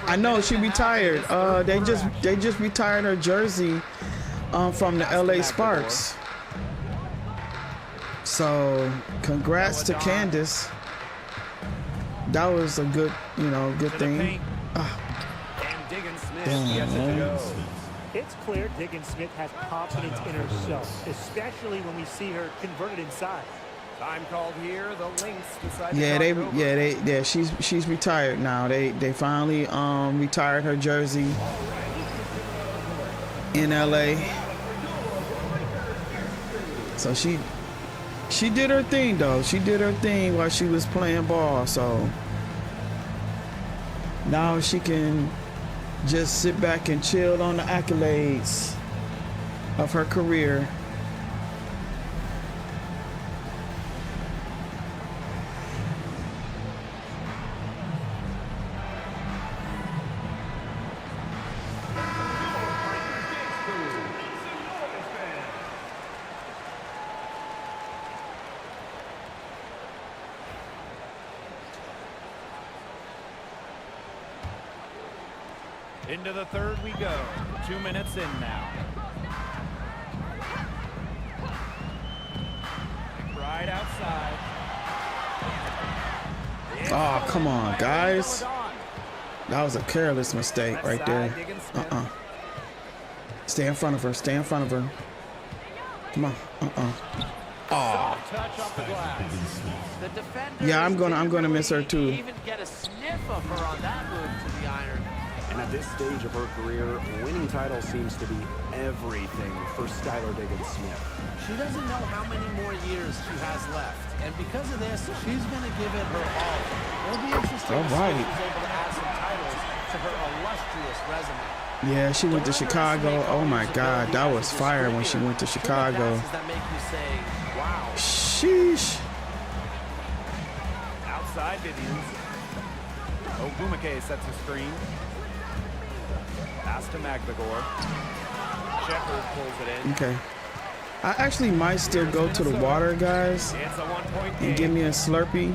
I know she retired. They just retired her jersey from the LA Sparks. So congrats to Candace. That was a good, good To the thing. paint. And Diggins Smith Damn, gets it to man. go. It's clear Diggins Smith has confidence in herself, especially when we see her converted inside. Time called here. The Lynx decide Yeah, to talk it over. she's retired now. They finally retired her jersey in LA. So she did her thing though. She did her thing while she was playing ball. So now she can just sit back and chill on the accolades of her career. Into the third we go. 2 minutes in now. McBride right outside. Oh, come on, guys. That was a careless mistake right there. Stay in front of her. Stay in front of her. Come on. Oh. Touch off the glass. The defender Yeah, I'm gonna miss her too. even get a sniff of her on that move to the iron. And at this stage of her career, winning titles seems to be everything for Skylar Diggins-Smith. She doesn't know how many more years she has left. And because of this, she's going to give it her all. It'll be interesting to see if she's able to add some titles to her illustrious resume. Yeah, she went to Chicago. Oh my God, that was fire when she went to Chicago. That make you say, wow. Sheesh. Outside Vivians. Ogumake sets a screen. Pass to Magdagor. Shepard pulls it in. Okay. I actually might still go to the water, guys, It's a 1-point game. and give me a Slurpee.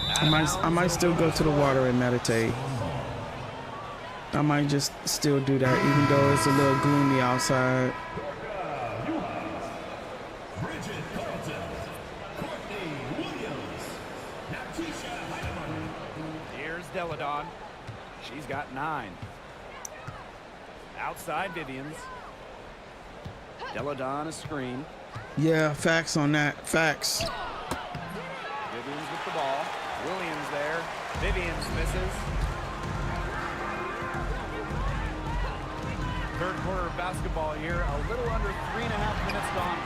I might still go to the water and meditate. I might just still do that, even though it's a little gloomy outside. Here's Deladon. She's got 9. Outside Vivians. Deladon a screen. Yeah, facts on that. Facts. Vivians with the ball. Williams there. Vivians misses. Third quarter of basketball here. A little under 3.5 minutes gone.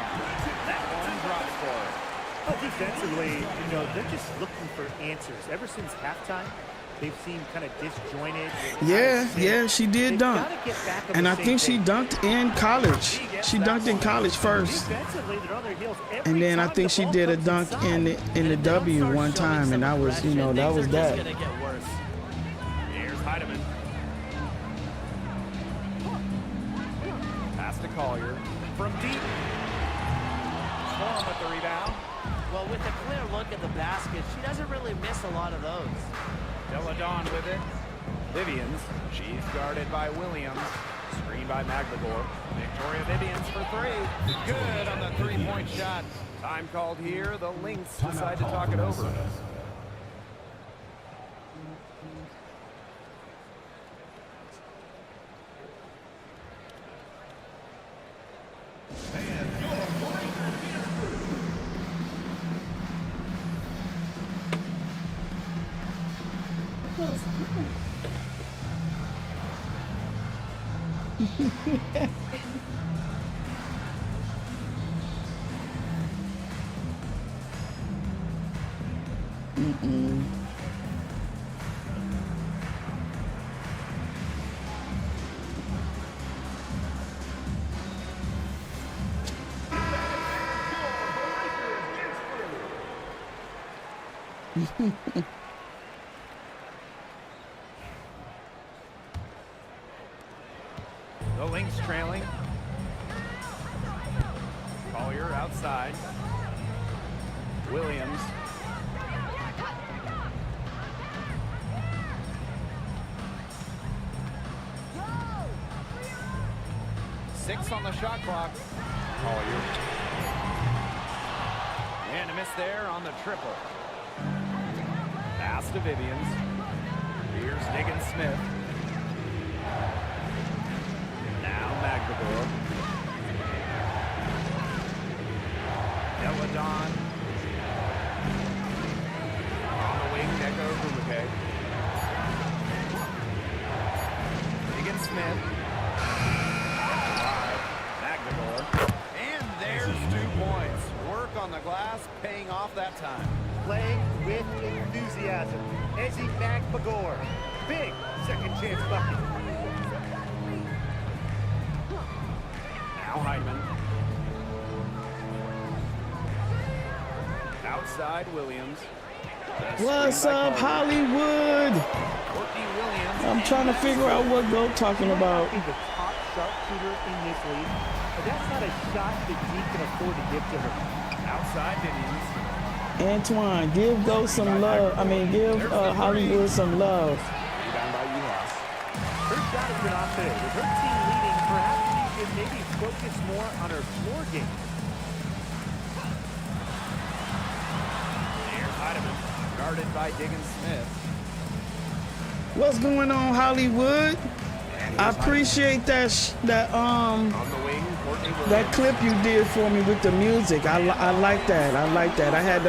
That one drops for her. But defensively, you know, they're just looking for answers. Ever since halftime, they've seemed kind of disjointed. Yeah, she did dunk. And I think she dunked in college. She dunked in college first. And then I think she did a dunk in the W one time, and that was, you know, that was that. Here's Heidemann. Pass to Collier. From deep. Storm with the rebound. Well, with a clear look at the basket, she doesn't really miss a lot of those. Deladon with it. Vivians. She's guarded by Williams. Screen by Magdagor. Victoria Vivians for 3. Good on the 3-point shot. Time called here. The Lynx decide to talk it over. The Lynx trailing. Collier outside. Williams. Six on the shot clock. Collier. And a miss there on the triple. Pass to Vivians. Here's Diggins-Smith. Now Magdagor. Deladon. On the wing, Neko Bumake. Diggins-Smith. Magdagor. And there's 2 points. Work on the glass, paying off that time. Playing with enthusiasm. Ezzy Magdagor. Big second chance bucket. Now Heidemann. Outside Williams. What's up, Hollywood? Courtney Williams. I'm trying to figure out what GOAT talking about. He's the top sharpshooter in this league, but that's not a shot that he can afford to give to her. Outside Vivians. Antoine, give GOAT some love. I mean, give Hollywood some love. Rebound by Ulas. Her shot has been off today. With her team leading, perhaps she should maybe focus more on her floor game. Heidemann, guarded by Diggins Smith. What's going on, Hollywood? I appreciate that On the wing, Courtney Williams. that clip you did for me with the music. I like that. I like that. I had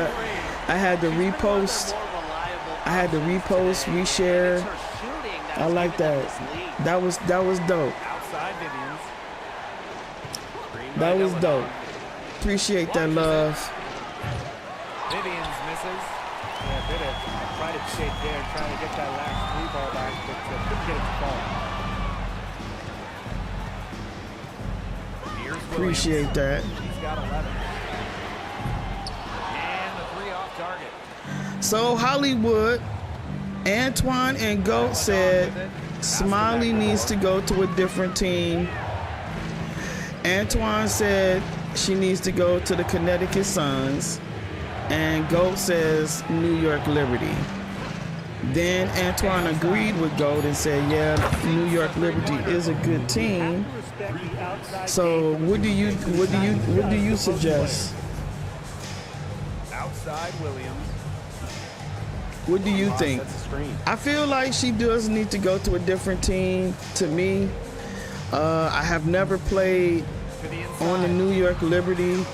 to repost. I had to repost, reshare. I like that. That was dope. Outside Vivians. That was dope. Appreciate that love. Vivians misses. Yeah, a bit of trying to shake there, trying to get that last three ball back, but couldn't get it to fall. Here's Williams. Appreciate that. He's got 11. And the three off target. So Hollywood, Antoine and Goat said Smiley needs to go to a different team. Antoine said she needs to go to the Connecticut Suns. And Goat says New York Liberty. Then Antoine agreed with Goat and said, yeah, New York Liberty is a good team. So what do you suggest? Outside Williams. What do you think? That's a screen. I feel like she does need to go to a different team. To me, I have never played To the inside. on the New York Liberty Here's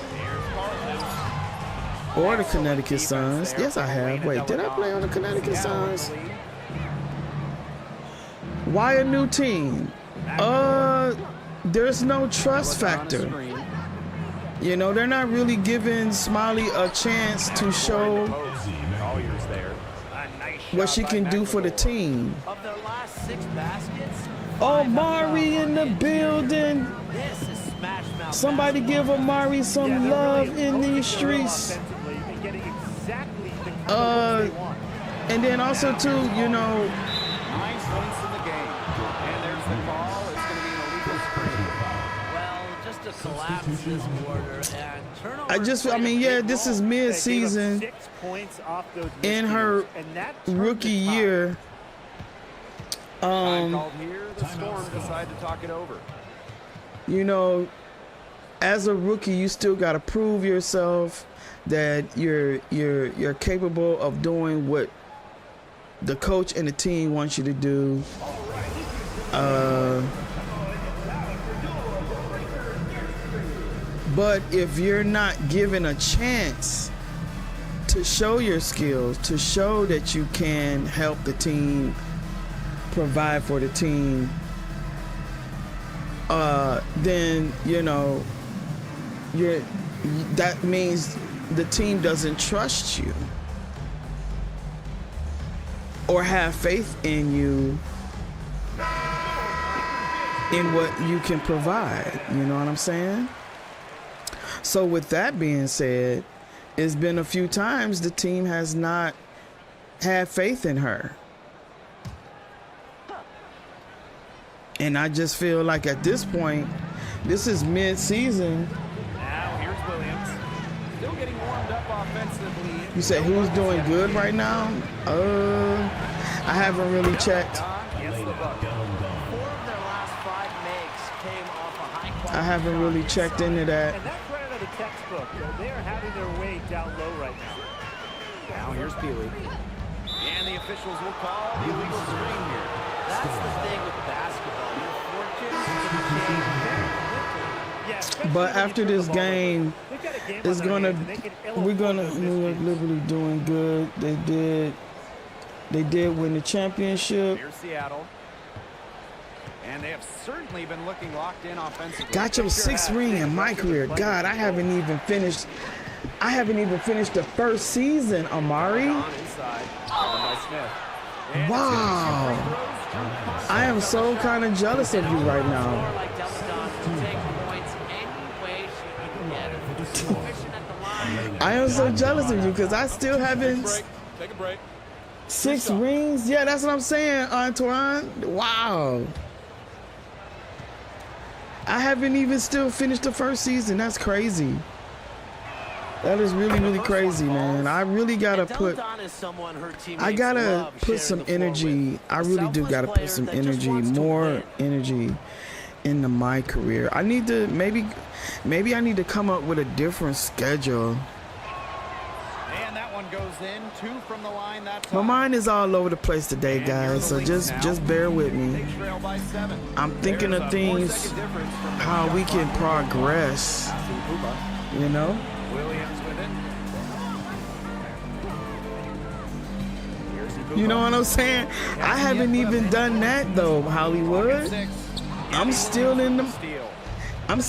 Carlos. or the Connecticut Suns. Yes, I have. Wait, did I play on the Connecticut Suns? Why a new team? There's no trust factor. You know, they're not really giving Smiley a chance to show Collier's there. what she can do for the team. Of their last 6 baskets, Oh, Mari in the building. this is smash mouth. Somebody give Amari some love in these streets. And then also too, you know, 9 points in the game. And there's the call. It's going to be an illegal screen. Well, just to collapse this border and turnover. I mean, yeah, this is mid-season 6 points off those in her misdeals, and that turned rookie the tide. year. Time called here. The Storm decide to talk it over. You know, as a rookie, you still got to prove yourself that you're capable of doing what the coach and the team wants you to do. But if you're not given a chance to show your skills, to show that you can help the team, provide for the team, then, you know, that means the team doesn't trust you or have faith in you in what you can provide. You know what I'm saying? So with that being said, it's been a few times the team has not had faith in her. And I just feel like at this point, this is mid-season. Now here's Williams. Still getting warmed up offensively. You say who's doing good right now? I haven't really checked. Gets the bucket. 4 of their last 5 makes came off a high quality. I haven't really checked into that. And that's right out of the textbook. They are having their way down low right now. Now here's Peely. And the officials will call the illegal screen here. That's the thing with basketball. Your fortunes can change very quickly. Yeah, especially But when you after turn the this ball over. game, They've got a game it's on their gonna hands, and they can ill we're afford gonna those New York miscues. Liberty doing good. They did win the championship. Here's Seattle. And they have certainly been looking locked in offensively. Got your 6th ring in my career. God, I haven't even finished the first season, Amari. On inside. By Smith. And Wow. I am so kind of jealous of you right now. Like Delton to take points any way she can get it. Efficient at the line. I am so jealous of you because I still haven't Take a break. 6 rings. Yeah, that's what I'm saying, Antoine. Wow. I haven't even still finished the first season. That's crazy. That is really, really crazy, man. I really gotta put. I gotta put some energy. I really do gotta put some energy, more energy into my career. I need to maybe I need to come up with a different schedule. And that one one goes in, 2 from the line that time. My mind is all over the place today, guys, so just bear with me. They trail by 7. I'm thinking of things, how we can progress, you know? Williams with it. You know what I'm saying? I haven't even done that though, Hollywood. I'm still in I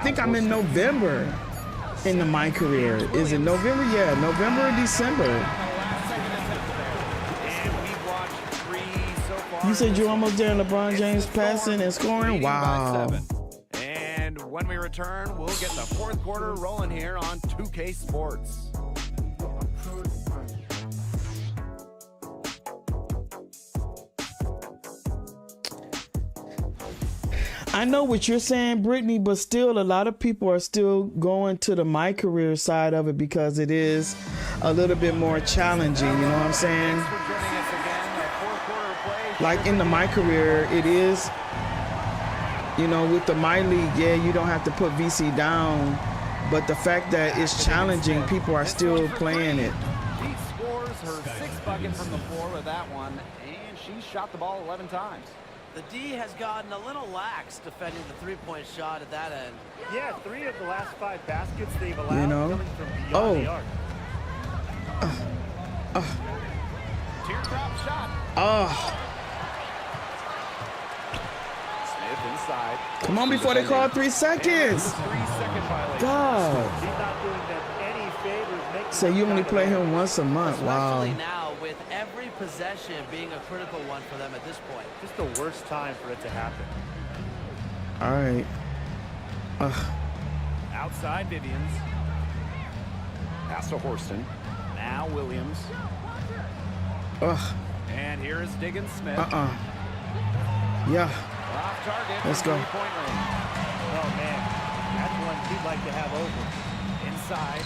think I'm in November in the My Career. Is it November? Yeah, November or December. You said you're almost there in LeBron James passing and scoring? Wow. And when we return, we'll get the 4th quarter rolling here on 2K Sports. I know what you're saying, Brittany, but still a lot of people are still going to the My Career side of it because it is a little bit more challenging, you know what I'm saying? Like in the My Career, it is, you know, with the My League, yeah, you don't have to put VC down, but the fact that it's challenging, people are still playing it. She scores her 6th bucket from the floor with that one, and she shot the ball 11 times. The D has gotten a little lax defending the three-point shot at that end. Yeah, 3 of the last 5 baskets they've allowed coming from beyond the arc. Teardrop shot. Smith inside. Come on before they call 3 seconds. 3-second violation. God. He's not doing them any favors. So you only play him once a month. Wow. Especially now with every possession being a critical one for them at this point. Just the worst time for it to happen. All right. Outside Vivians. Pass to Horston. Now Williams. And here is Diggins Smith. Yeah. Off target. Let's go. Three-point range. Oh, man. That's one he'd like to have over. Inside.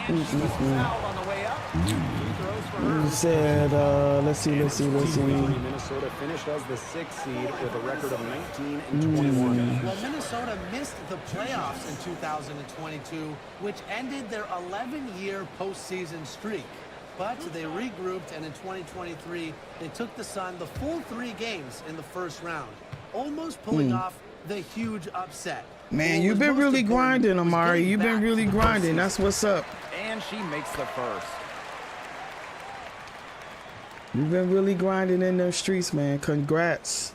And she's fouled on the way up. Throws for her. You said, let's see. Minnesota finished as the 6th seed with a record of 19-21. Well, Minnesota missed the playoffs in 2022, which ended their 11-year postseason streak. But they regrouped, and in 2023, they took the Sun the full 3 games in the first round, almost pulling off the huge upset. Man, you've been really grinding, Amari. You've been really grinding. That's what's up. And she makes the first. You've been really grinding in them streets, man. Congrats.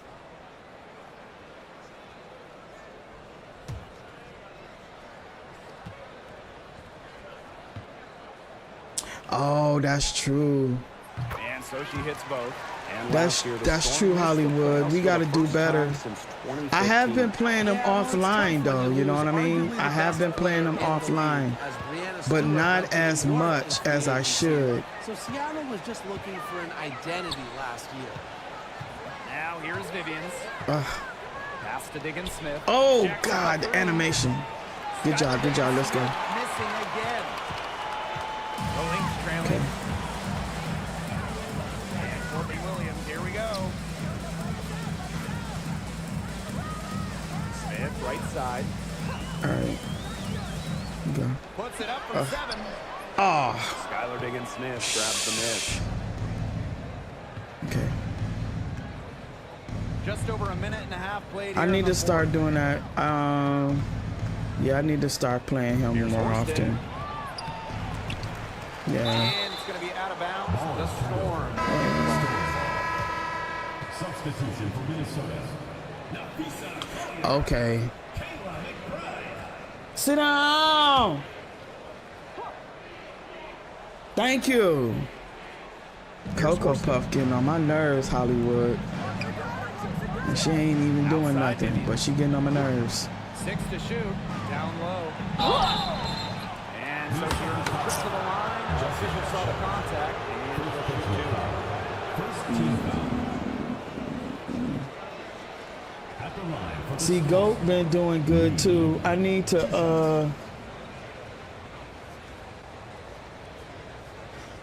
Oh, that's true. And so she hits both. And That's true, Hollywood. We got to do better. I have been playing them offline, though. You know what I mean? I have been playing them offline, but not as much as I should. So Seattle was just looking for an identity last year. Now here's Vivians. Pass to Diggins Smith. Oh, God, the animation. Good job. Let's go. Missing again. The Lynx trailing. And Courtney Williams, here we go. Smith, right side. All right. Go. Puts it up from 7. Skylar Diggins Smith grabs the miss. Okay. Just over a minute and a half played. I need to start doing that. Yeah, I need to start playing him more often. Yeah. And it's going to be out of bounds. The Storm. Substitution for Minnesota. Okay. Sit down. Thank you. Cocoa Puff getting on my nerves, Hollywood. And she ain't even doing nothing, but she getting on my nerves. 6 to shoot. Down low. And so she runs the trip to the line. The official saw the contact. And See, Goat been doing good too. I need to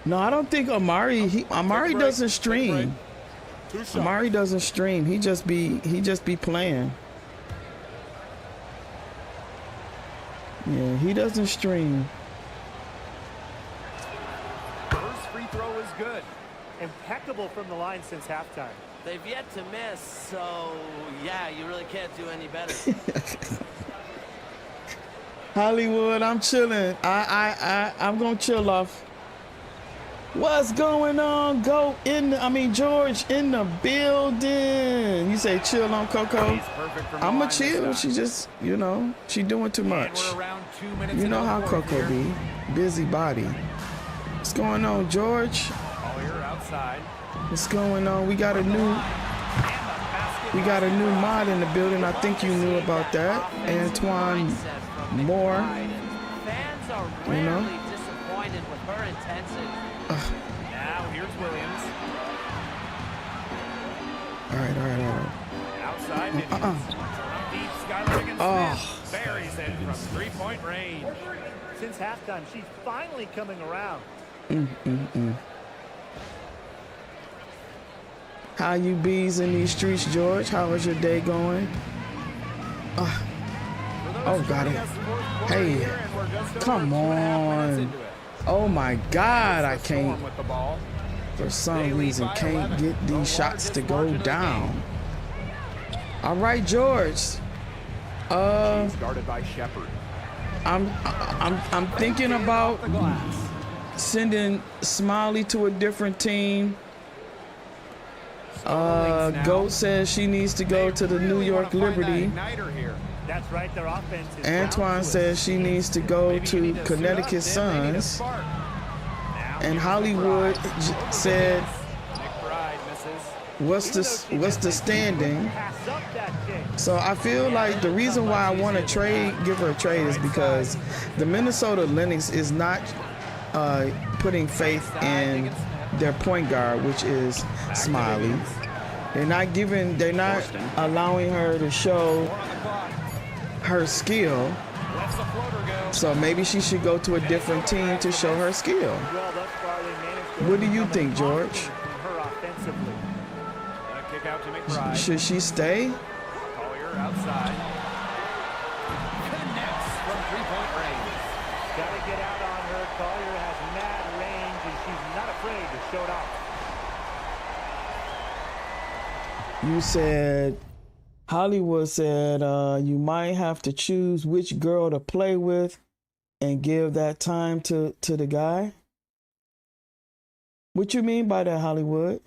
no, I don't think Amari Amari doesn't stream. Amari doesn't stream. He just be playing. Yeah, he doesn't stream. First free throw is good. Impeccable from the line since halftime. They've yet to miss, so yeah, you really can't do any better. Hollywood, I'm chilling. I'm gonna chill off. What's going on? George in the building. You say chill on Coco. I'ma chill. She just, she doing too much. You know how Coco be. Busy body. What's going on, George? Outside. What's going on? We got a new mod in the building. I think you knew about that. Antoine Moore. Fans are rarely disappointed with her intensity. Now here's Williams. All right. Outside deep, Skylar Higgins buries it from three-point range. Since halftime, she's finally coming around. How you bees in these streets, George? How is your day going? Oh, got it. Hey, come on. Oh my God, I can't, for some reason, can't get these shots to go down. All right, George. Guarded by Shepard. I'm thinking about sending Smiley to a different team. Goat says she needs to go to the New York Liberty. That's right, their offense is Antoine says she needs to go to Connecticut Suns. And Hollywood said, what's the standing? So I feel like the reason why I want to give her a trade is because the Minnesota Lynx is not putting faith in their point guard, which is Smiley. They're not allowing her to show her skill. So maybe she should go to a different team to show her skill. What do you think, George? Should she stay? Outside. Connects from three-point range. Gotta get out on her. Collier has mad range, and she's not afraid to show it off. You said, Hollywood said, you might have to choose which girl to play with and give that time to the guy. What you mean by that, Hollywood?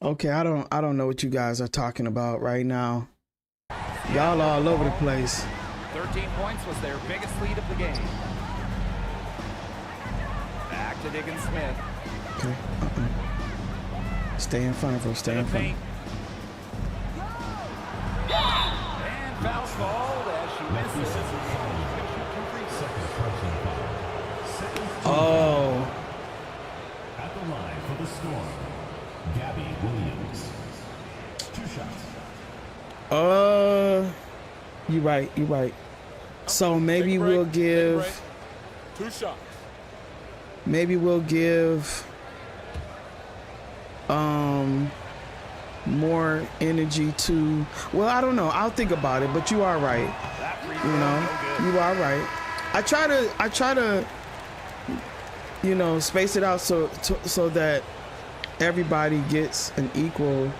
Okay, I don't know what you guys are talking about right now. Y'all all over the place. 13 points was their biggest lead of the game. Back to Diggins Smith. Okay. Stay in front of her. Stay in front. And foul called as she misses. Oh. At the line for the Storm, Gabby Williams. 2 shots. You're right. So maybe we'll give 2 shots. Maybe we'll give more energy to, well, I don't know. I'll think about it, but you are right. You are right. I try to space it out so that everybody gets an equal,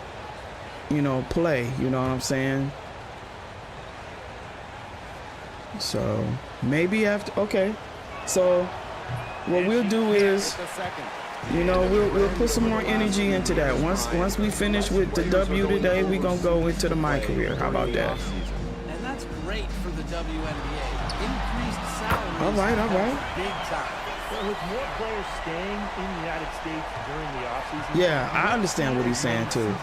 play, you know what I'm saying? So maybe okay. So what we'll do is, we'll put some more energy into that. Once we finish with the W today, we're gonna go into the MyCareer. How about that? And that's great for the WNBA. Increased salary. All right. Big time. Well, with more players staying in the United States during the offseason. Yeah, I understand what he's saying too.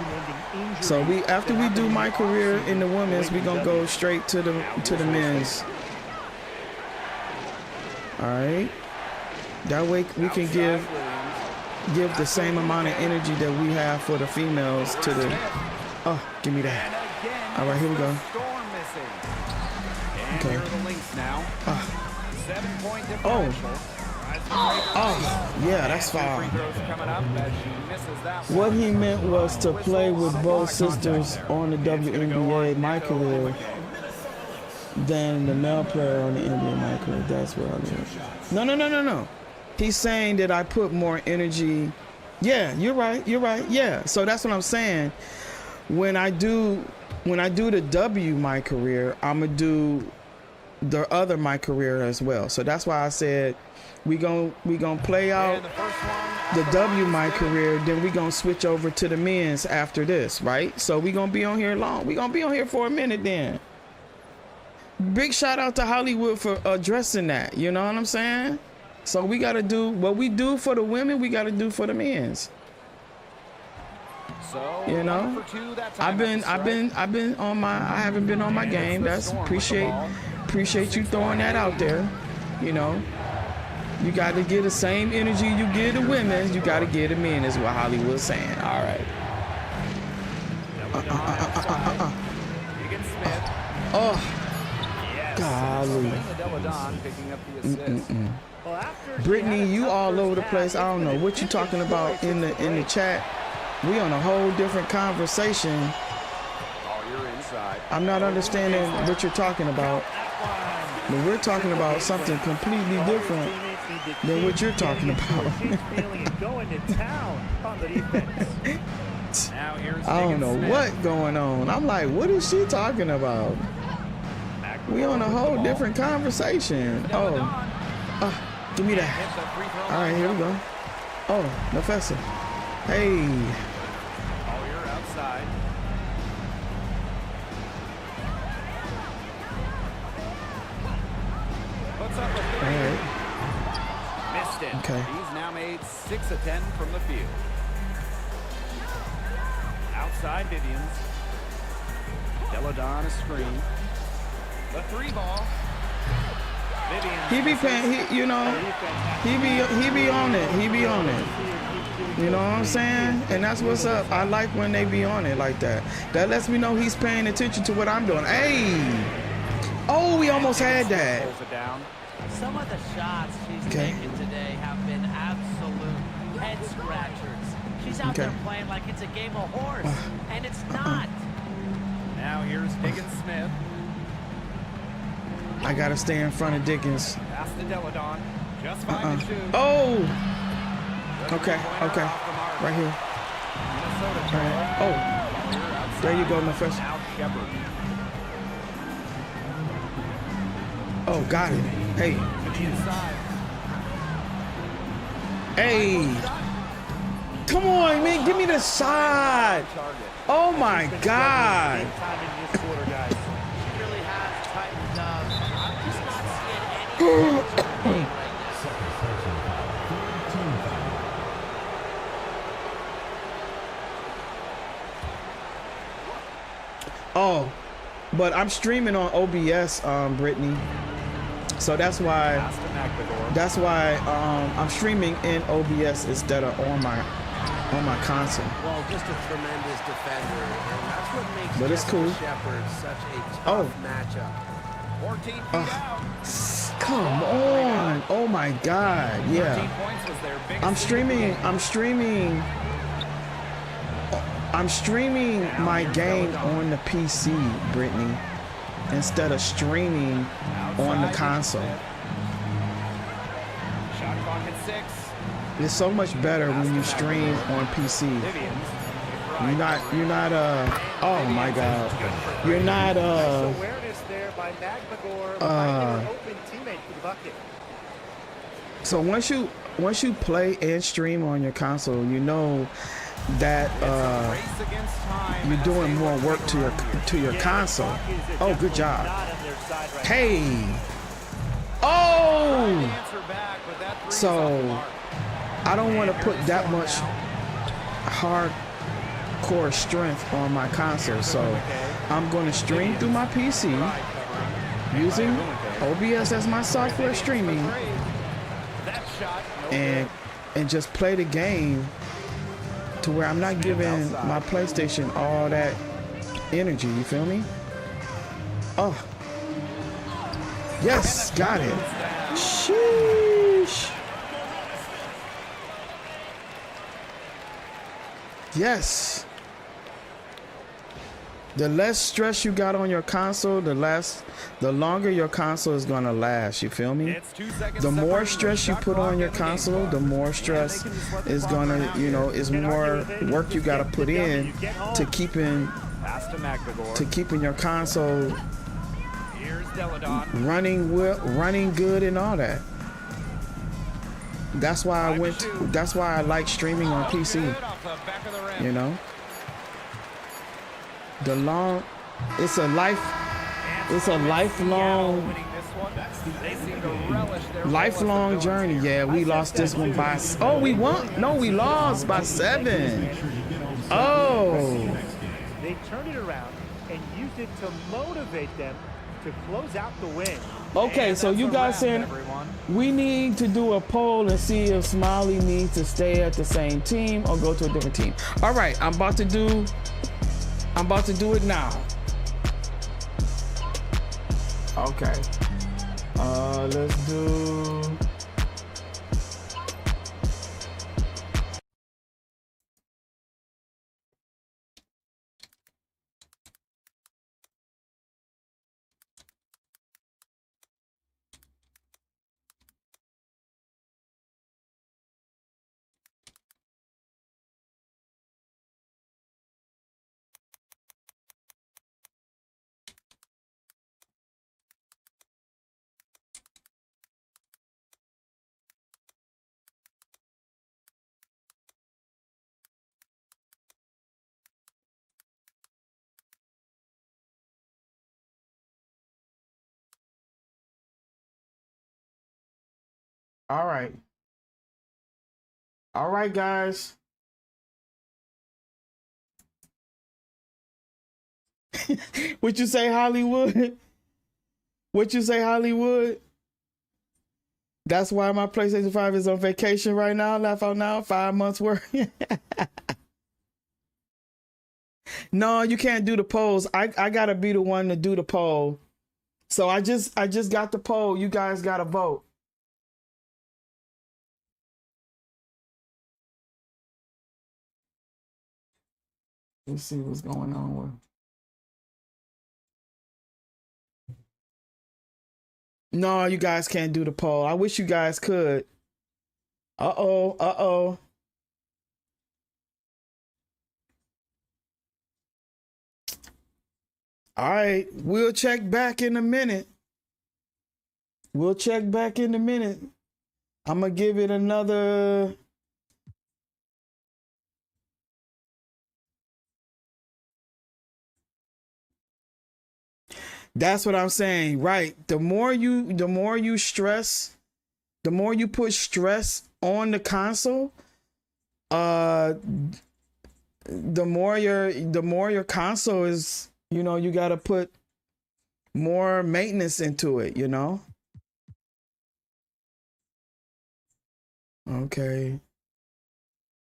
So after we do my career in the women's, we're gonna go straight to the men's. All right. That way we can give the same amount of energy that we have for the females to the. Oh, give me that. All right, here we go. Okay. Oh. Oh, yeah, that's foul. What he meant was to play with both sisters on the WNBA MyCareer than the male player on the NBA MyCareer. That's what I mean. No. He's saying that I put more energy. Yeah, you're right. Yeah. So that's what I'm saying. When I do the W MyCareer, I'm gonna do the other MyCareer as well. So that's why I said we gonna play out the W MyCareer, then we gonna switch over to the men's after this, right? So we gonna be on here long. We gonna be on here for a minute then. Big shout out to Hollywood for addressing that. You know what I'm saying? So we gotta do what we do for the women. We gotta do for the men's. You know, I haven't been on my game. That's appreciate you throwing that out there. You know, you got to get the same energy you give the women, you got to give the men, is what Hollywood's saying. All right. Oh, golly. Brittany, you all over the place. I don't know what you talking about in the chat. We on a whole different conversation. I'm not understanding what you're talking about. But we're talking about something completely different than what you're talking about. I don't know what's going on. I'm like, what is she talking about? We on a whole different conversation. Oh, give me that. All right, here we go. Oh, Professor. Hey. Right. Missed it. Okay. He's now made 6 of 10 from the field. Outside Vivians. Deladon a screen. The 3 ball. Vivians. He be paying. He be on it. He be on it. You know what I'm saying? And that's what's up. I like when they be on it like that. That lets me know he's paying attention to what I'm doing. Hey. Oh, we almost had that. Some of the shots she's taken today have been absolute head scratchers. She's out there playing like it's a game of horse, and it's not. Now here's Diggins Smith. I gotta stay in front of Diggins. Pass to Deladon. Just fine to shoot. Oh. Okay. Right here. Right. Oh. There you go, my first. Oh, got it. Hey. Hey. Come on, man. Give me the shot. Oh, my God. She really has tightened up. I'm just not seeing any Oh, but I'm streaming on OBS, Brittany. So that's why I'm streaming in OBS instead of on my console. Well, just a tremendous defender, and that's what makes it's cool. Shepard such a tough matchup. 14 feet out. Come on. Oh my God. Yeah. I'm streaming my game on the PC, Brittany, instead of streaming on the console. Shot clock at 6. It's so much better when you stream on PC. You're not oh my God. You're not awareness there by Magmagor, finding an open teammate for the bucket. So once you play and stream on your console, you know that you're doing more work to your console. Oh, good job. Hey. Oh! answer back, but that three is So off the mark. I don't want to And put here's that Storm much now. hardcore strength on my console. So I'm going to stream through my PC using OBS as my software streaming That shot, no and just play the game to where I'm not giving my PlayStation all that energy. You feel me? Oh. Yes, got it. Sheesh. Yes. The less stress you got on your console, the longer your console is gonna last. You feel me? It's 2 seconds The more separating the stress you shot put clock on your and the game console, clock. the more stress is gonna, you know, is more work you gotta put in to keeping Pass to McNagor. your console Here's Deladon. running good and all that. That's why that's why I like streaming on PC. Good off the back of the rim. You know, it's a lifelong Winning this one. They seem to relish their lifelong journey. Yeah, we lost this one by. Oh, we won. No, we lost by 7. Oh. They turned it around and used it to motivate them to close out the win. Okay, so you guys saying we need to do a poll and see if Smiley needs to stay at the same team or go to a different team. All right, I'm about to do it now. Okay. Let's do. All right. All right, guys. What you say, Hollywood? What you say, Hollywood? That's why my PlayStation 5 is on vacation right now. Laugh out now. 5 months worth. No, you can't do the polls. I gotta be the one to do the poll. So I just got the poll. You guys gotta vote. Let's see what's going on with. No, you guys can't do the poll. I wish you guys could. Uh-oh. All right, we'll check back in a minute. I'm gonna give it another. That's what I'm saying, right? The more you stress, the more you put stress on the console, the more your console is, you know, you got to put more maintenance into it, you know? Okay.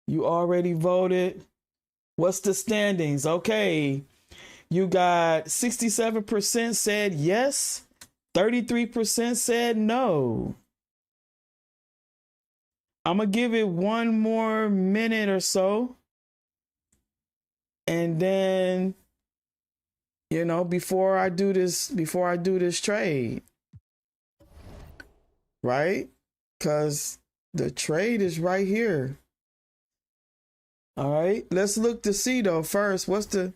You already voted. What's the standings? Okay. You got 67% said yes, 33% said no. I'm going to give it one more minute or so. And then, you know, before I do this trade, right? Because the trade is right here. All right, let's look to see though. First, what's the,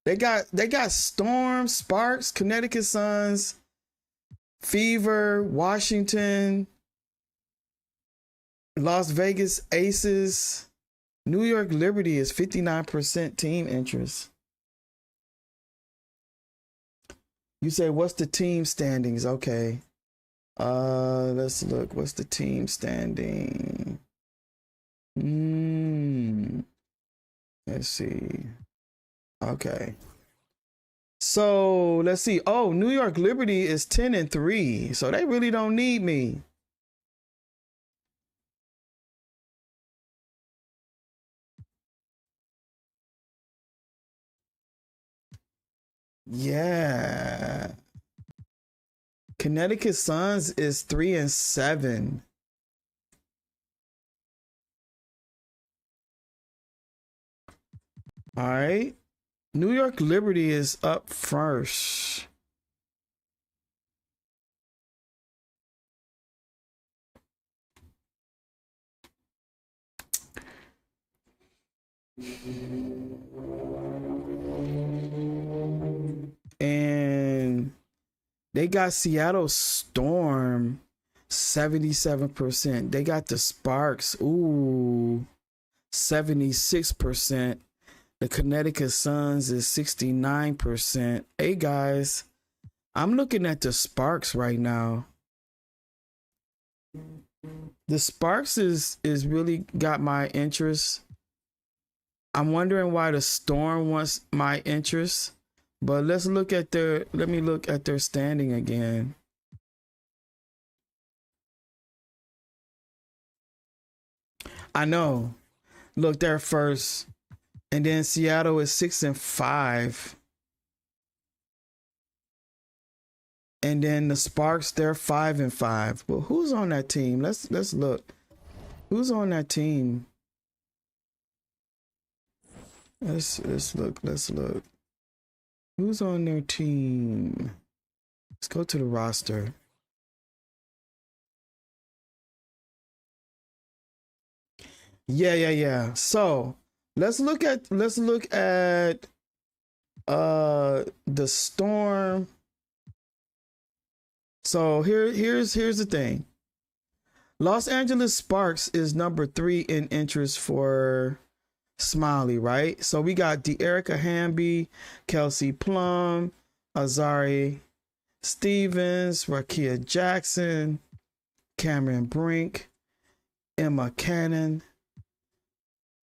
they got Storm, Sparks, Connecticut Suns, Fever, Washington, Las Vegas Aces, New York Liberty is 59% team interest. You say, what's the team standings? Okay. Let's look. What's the team standing? Let's see. Okay. So let's see. Oh, New York Liberty is 10-3. So they really don't need me. Yeah. Connecticut Suns is 3-7. All right. New York Liberty is up first. And they got Seattle Storm 77%. They got the Sparks, 76%. The Connecticut Suns is 69%. Hey guys, I'm looking at the Sparks right now. The Sparks is really got my interest. I'm wondering why the Storm wants my interest. But let me look at their standing again. I know. Look, they're first. And then Seattle is 6-5. And then the Sparks, they're 5-5. Well, who's on that team? Let's look. Who's on that team? Let's look. Who's on their team? Let's go to the roster. Yeah. So let's look at the Storm. So here's the thing. Los Angeles Sparks is number 3 in interest for Smiley, right? So we got De'Erica Hamby, Kelsey Plum, Azari Stevens, Rakia Jackson, Cameron Brink, Emma Cannon,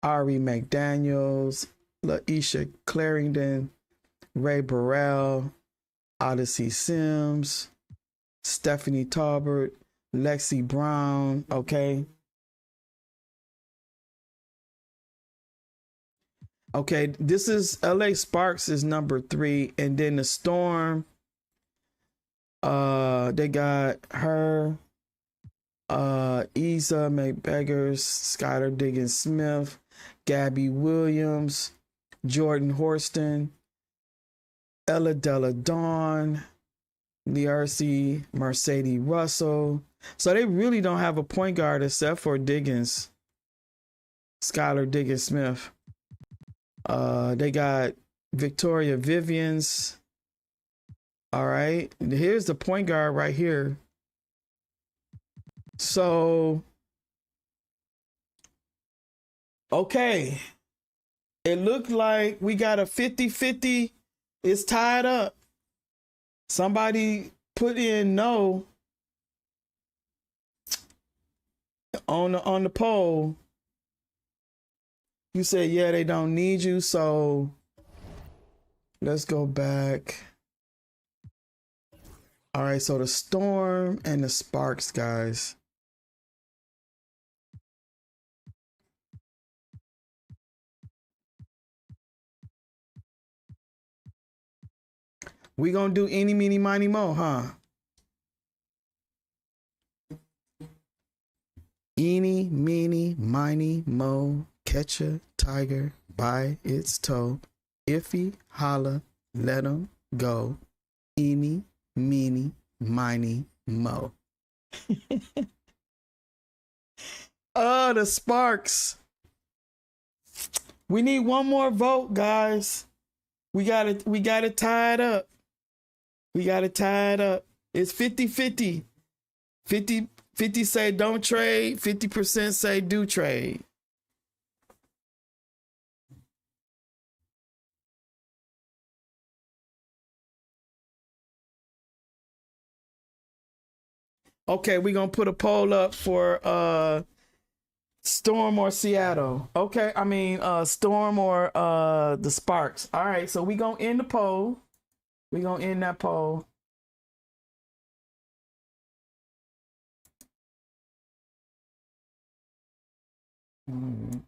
Ari McDaniels, Laisha Clarendon, Ray Burrell, Odyssey Sims, Stephanie Talbert, Lexi Brown, okay? Okay, this is LA Sparks is number 3, and then the Storm, they got her, Isa McBeggars, Skylar Diggins Smith, Gabby Williams, Jordan Horston, Ella Della Dawn, Liarcy Mercedes Russell. So they really don't have a point guard except for Diggins, Skylar Diggins Smith. They got Victoria Vivians. All right. And here's the point guard right here. So, okay. It looked like we got a 50-50. It's tied up. Somebody put in no on the poll. You said, yeah, they don't need you. So let's go back. All right. So the Storm and the Sparks, guys. We gonna do any, meeny, miny, mo, huh? Eeny, meeny, miny, mo, catch a tiger by its toe. Iffy, holla, let 'em go. Eeny, meeny, miny, mo. Oh, the Sparks. We need one more vote, guys. We got it tied up. We got it tied up. It's 50-50. 50 say don't trade. 50% say do trade. Okay, we're gonna put a poll up for Storm or Seattle. Okay, I mean Storm or the Sparks. All right, so we gonna end the poll. We gonna end that poll. Mm.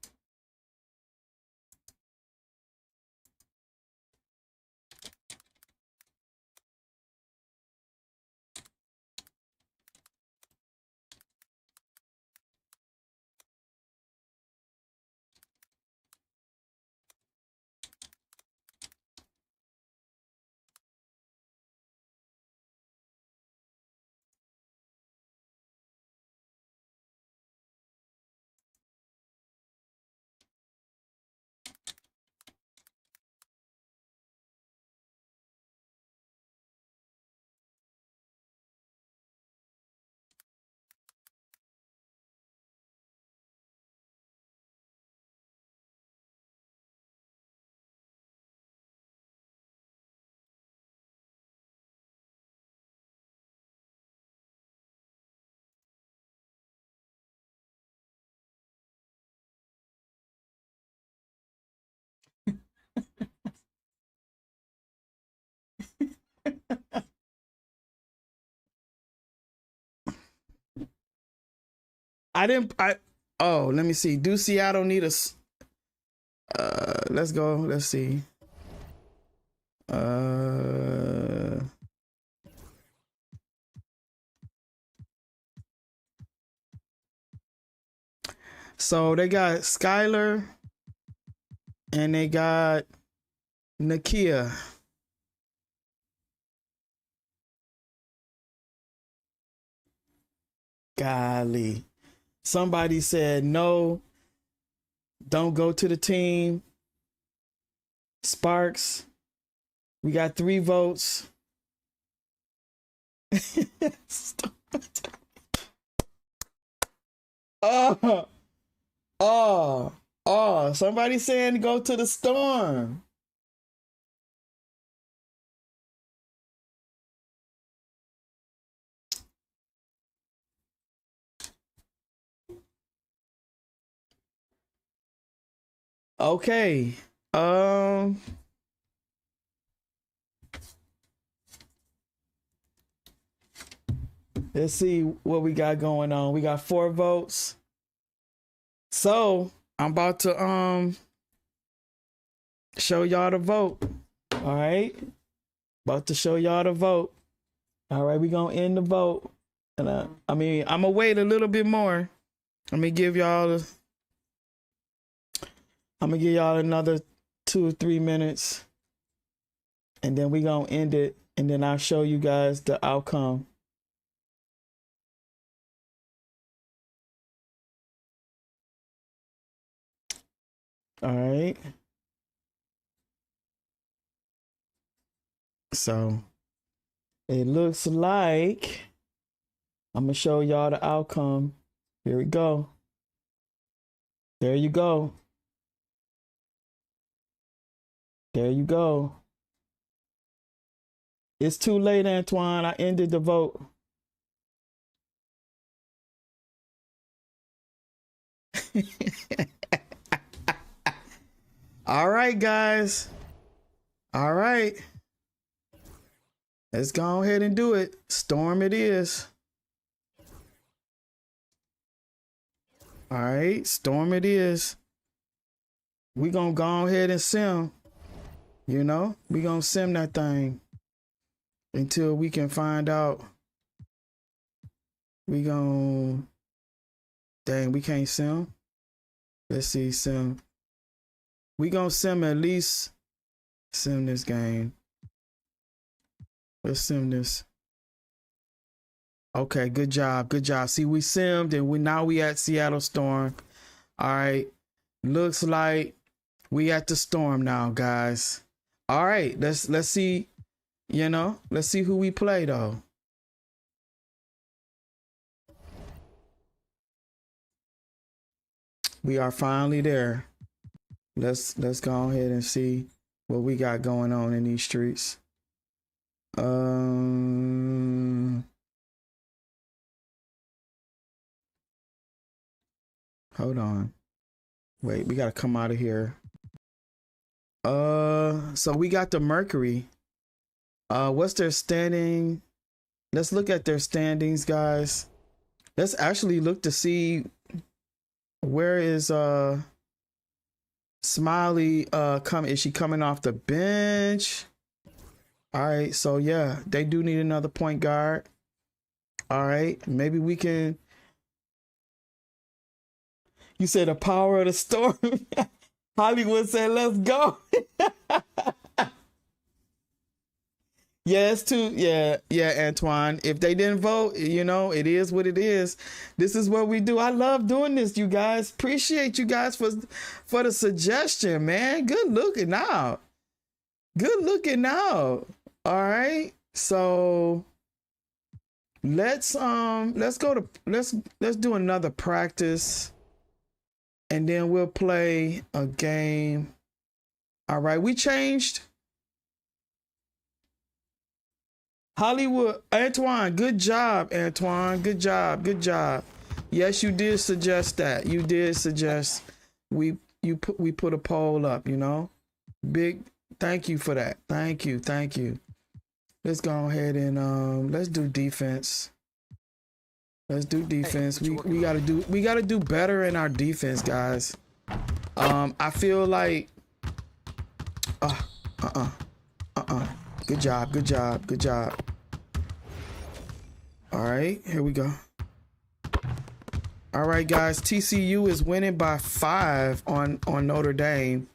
Oh, let me see. Do Seattle need a let's go. Let's see. So they got Skylar and they got Nakia. Golly. Somebody said no, don't go to the team. Sparks, we got 3 votes. Somebody saying go to the Storm. Okay. Let's see what we got going on. We got 4 votes. So I'm about to show y'all the vote. All right. About to show y'all the vote. All right, we gonna end the vote. And I mean, I'm gonna wait a little bit more. Let me give y'all I'm gonna give y'all another 2 or 3 minutes. And then we gonna end it. And then I'll show you guys the outcome. All right. So it looks like I'm gonna show y'all the outcome. Here we go. There you go. There you go. It's too late, Antoine. I ended the vote. All right, guys. All right. Let's go ahead and do it. Storm it is. All right, Storm it is. We gonna go ahead and sim. You know, we gonna sim that thing until we can find out. We gonna, dang, we can't sim. Let's see, sim. We gonna sim at least sim this game. Let's sim this. Okay, good job, good job. See, we simmed and now we at Seattle Storm. All right, looks like we at the Storm now, guys. All right, let's see. You know, let's see who we play though. We are finally there. Let's go ahead and see what we got going on in these streets. Hold on. Wait, we gotta come out of here. So we got the Mercury. What's their standing? Let's look at their standings, guys. Let's actually look to see where is Smiley is she coming off the bench? All right, so yeah, they do need another point guard. All right, maybe we can. You said the power of the storm. Hollywood said, let's go. Yes, too. Yeah, Antoine. If they didn't vote, you know, it is what it is. This is what we do. I love doing this, you guys. Appreciate you guys for the suggestion, man. Good looking out. Good looking out. All right. So let's do another practice. And then we'll play a game. All right, we changed. Hollywood, Antoine, good job, Antoine. Good job, good job. Yes, you did suggest that. You did suggest we put a poll up, you know. Big thank you for that. Thank you. Let's go ahead and let's do defense. Let's do defense. Hey, we gotta do better in our defense, guys. I feel like Good job. All right, here we go. All right, guys, TCU is winning by 5 on Notre Dame.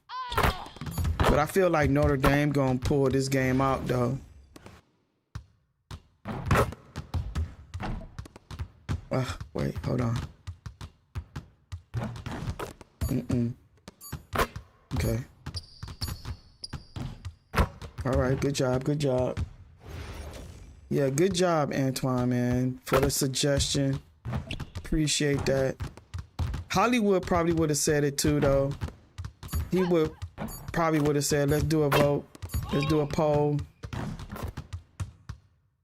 But I feel like Notre Dame gonna pull this game out though. Wait, hold on. Okay. All right, good job. Yeah, good job, Antoine, man, for the suggestion. Appreciate that. Hollywood probably would have said it too, though. He would have said, let's do a vote. Let's do a poll.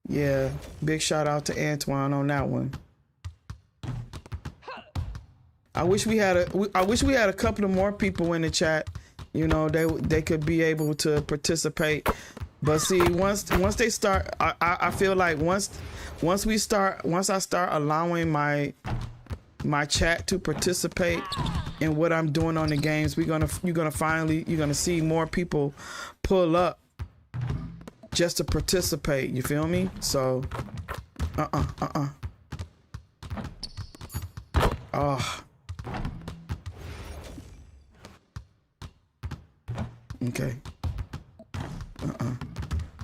Yeah, big shout out to Antoine on that one. I wish we had a couple of more people in the chat. You know, they could be able to participate. But see, once they start, I feel like once I start allowing my chat to participate in what I'm doing on the games, you're gonna see more people pull up just to participate. You feel me? So, Oh. Okay.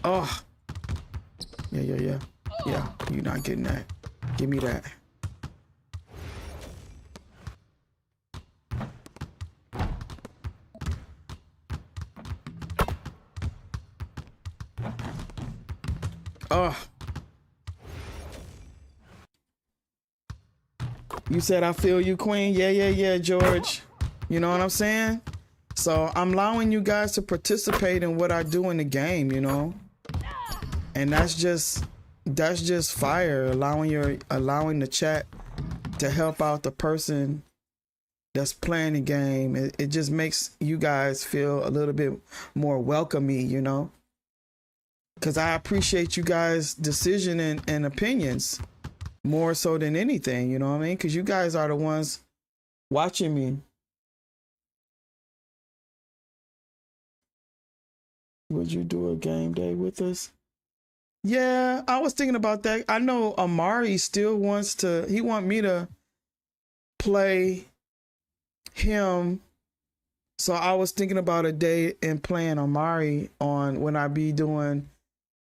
Oh. Yeah. Yeah, you're not getting that. Give me that. Oh. You said I feel you, Queen. Yeah, George. You know what I'm saying? So I'm allowing you guys to participate in what I do in the game, you know? And that's just fire, allowing the chat to help out the person that's playing the game. It just makes you guys feel a little bit more welcoming, you know? Because I appreciate you guys' decision and opinions more so than anything, you know what I mean? Because you guys are the ones watching me. Would you do a game day with us? Yeah, I was thinking about that. I know Amari still want me to play him. So I was thinking about a day and playing Amari on when I be doing,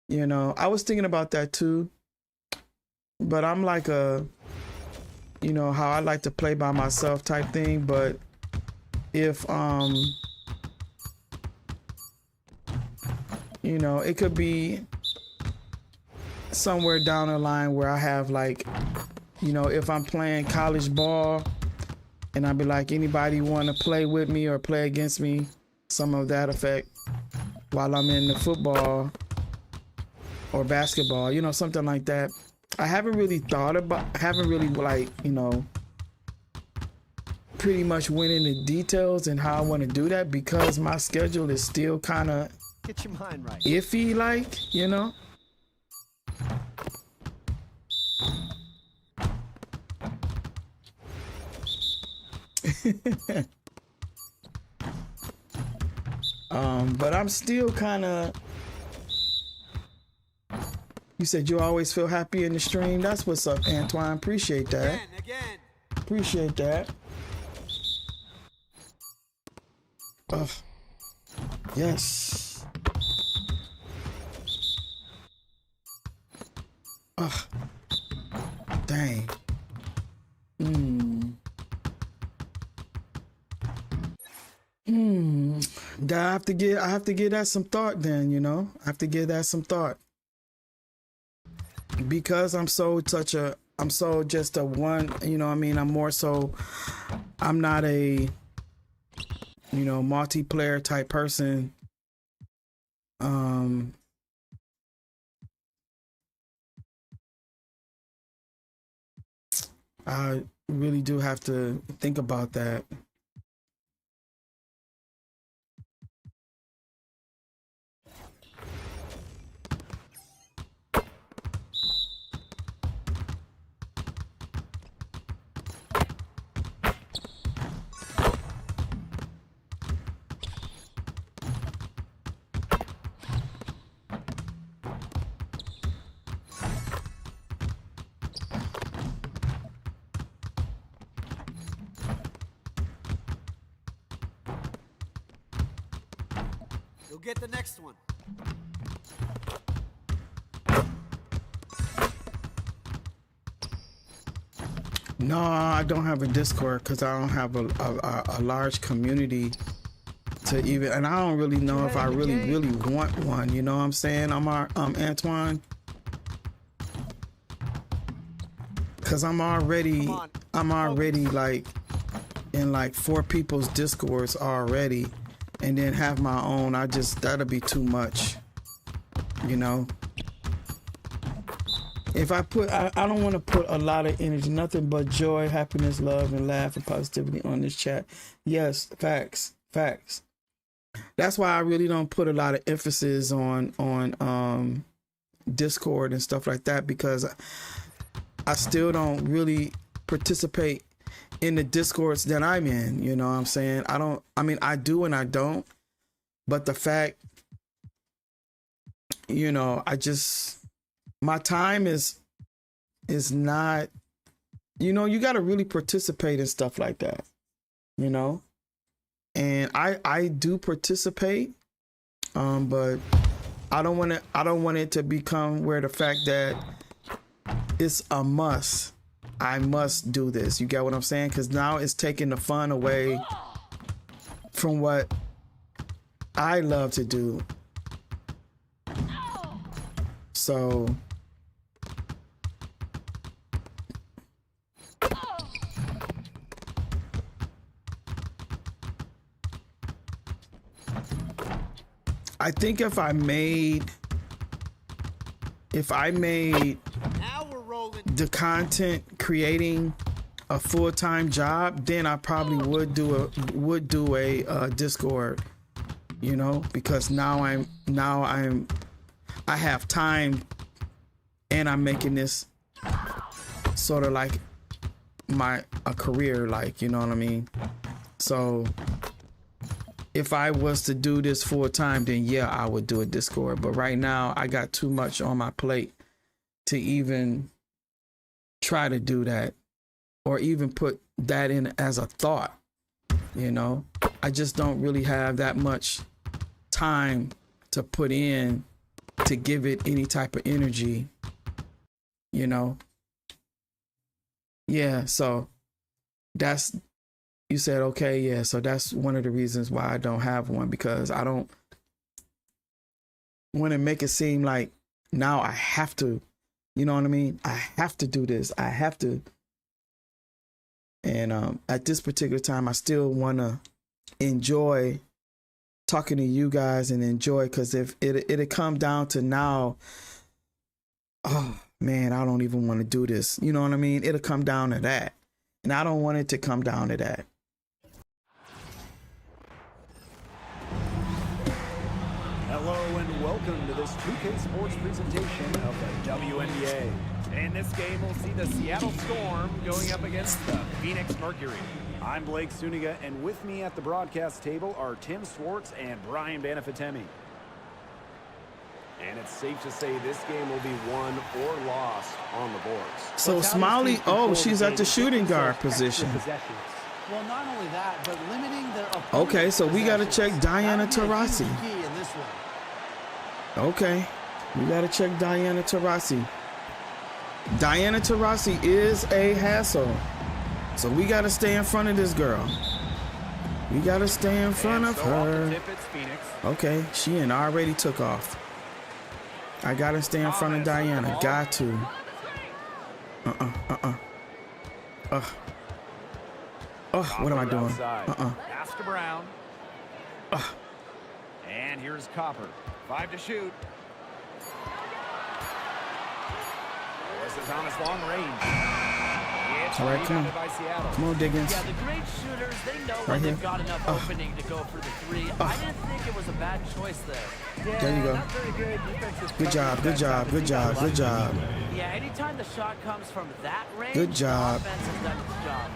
you know, I was thinking about that too. But I'm like how I like to play by myself type thing. But if, you know, it could be somewhere down the line where I have like, you know, if I'm playing college ball and I'd be like, anybody want to play with me or play against me, some of that effect while I'm in the football or basketball, you know, something like that. I haven't really like, you know, pretty much went into details and how I want to do that because my schedule is still kind of Get your mind right. iffy, like, you know. But I'm still kind of. You said you always feel happy in the stream. That's what's up, Antoine. Appreciate that. Again. Appreciate that. Yes. Dang. I have to give that some thought then, you know. I have to give that some thought. Because I'm so just a one, you know what I mean? I'm not a, you know, multiplayer type person. I really do have to think about that. You'll get the next one. No, I don't have a Discord because I don't have a large community to even, and I don't really know if I really want one. You know what I'm saying? Antoine, because I'm already like in like 4 people's Discords already, and then have my own. That'll be too much, you know. If I don't want to put a lot of energy, nothing but joy, happiness, love, and laugh and positivity on this chat. Yes, facts. That's why I really don't put a lot of emphasis on Discord and stuff like that, because I still don't really participate in the Discords that I'm in. You know what I'm saying? I do and I don't. But the fact, you know, my time is not, you know, you got to really participate in stuff like that, you know, and I do participate, but I don't want it to become where the fact that it's a must. I must do this. You get what I'm saying? Because now it's taking the fun away from what I love to do. So I think if I made Now we're rolling. the content creating a full-time job, then I probably would do a Discord, you know, because now I have time and I'm making this sort of like a career, like, you know what I mean? So if I was to do this full time, then yeah, I would do a Discord. But right now I got too much on my plate to even try to do that or even put that in as a thought, you know? I just don't really have that much time to put in to give it any type of energy, you know? Yeah, so you said, okay, yeah, so that's one of the reasons why I don't have one, because I don't want to make it seem like now I have to, you know what I mean? I have to do this. I have to. And at this particular time, I still want to enjoy talking to you guys and enjoy, because if it'll come down to now, oh man, I don't even want to do this. You know what I mean? It'll come down to that. And I don't want it to come down to that. Hello and welcome to this 2K Sports presentation of the WNBA. In this game, we'll see the Seattle Storm going up against the Phoenix Mercury. I'm Blake Suniga, and with me at the broadcast table are Tim Swartz and Brian Banafitemi. And it's safe to say this game will be won or lost on the boards. So Smiley, oh, she's at the shooting guard position. Well, not only that, but limiting their opponent's Okay, so we got to check Diana possessions. That would be a Taurasi. huge key in this one. Okay, we got to check Diana Taurasi. Diana Taurasi is a hassle. So we got to stay in front of this girl. We got to stay in front of her. Okay, she already took off. I got to stay in front of Diana. Got to. What am I doing? Pass to Brown. And here's Copper. 5 to shoot. This is Thomas long range. All right, come on. Come on, Diggins. Yeah, the great shooters, they know Right when here. they've got enough opening to go for the three. I didn't think it was a bad choice there. Yeah, There you go. not very good. Defensive Good job, good job, good job, good job. Yeah, anytime the shot comes from that range, Good job. the offense has done its job.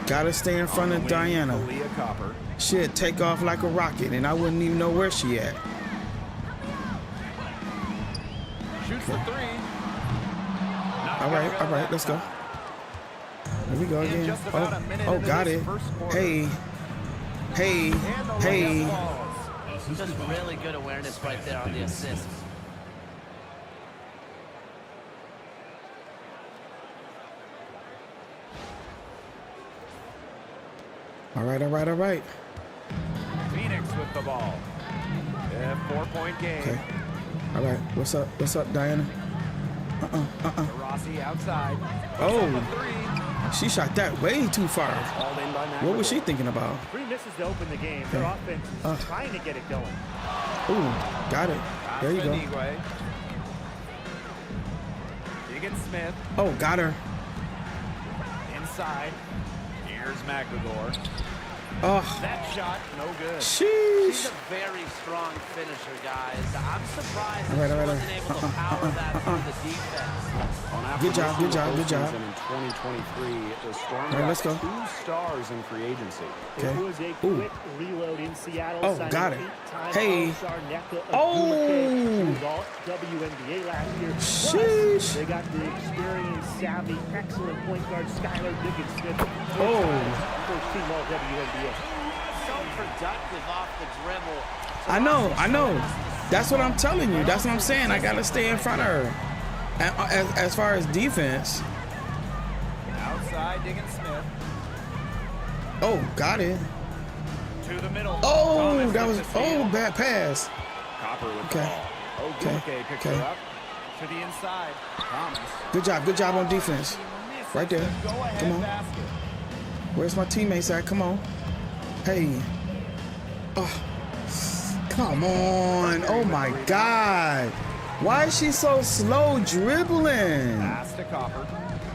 Gotta stay in front of Diana. Aaliyah Copper. She'd take off like a rocket, and I wouldn't even know where she at. Shoots the three. All right, let's go. Here we go again. Oh, got it. Hey. Just really good awareness right there on the assist. All right. Phoenix with the ball. 4-point game. Okay. All right. What's up, Diana? Rossi outside. Oh, she shot that way too far. What was she thinking about? 3 misses to open the game. Their offense is trying to get it going. Ooh, got it. There you go. Higgins Smith Oh, got her. inside. Here's McGregor. Oh, That shot, no good. She's sheesh. a very strong finisher, guys. I'm surprised All right, that all she right, wasn't able to power that through the defense. Good job. In 2023, the Storm All right, let's go. 2 stars in free agency. Okay. It was a Ooh. quick reload in Seattle. Oh, signing got it. 8-time Hey. All-Star Nneka Oh. Ogwumike, who was all WNBA last year. Plus, Sheesh. they got the experienced, savvy, excellent point guard Skylar Diggins-Smith. Oh. First team all WNBA. So productive off the dribble. I know. That's what I'm telling you. That's what I'm saying. I gotta stay in front of her. As far as defense. Outside, Higgins Smith. Oh, got it. To the middle. Oh, Thomas that with was the steal. bad pass. Copper with Okay. the ball. Ogwumike picks Okay. her up. To the inside. Thomas. Good job on defense. Right there. Come on. Basket. Where's my teammates at? Come on. Hey. Oh. Come on. Oh my God. Why is she so slow dribbling? Pass to Copper.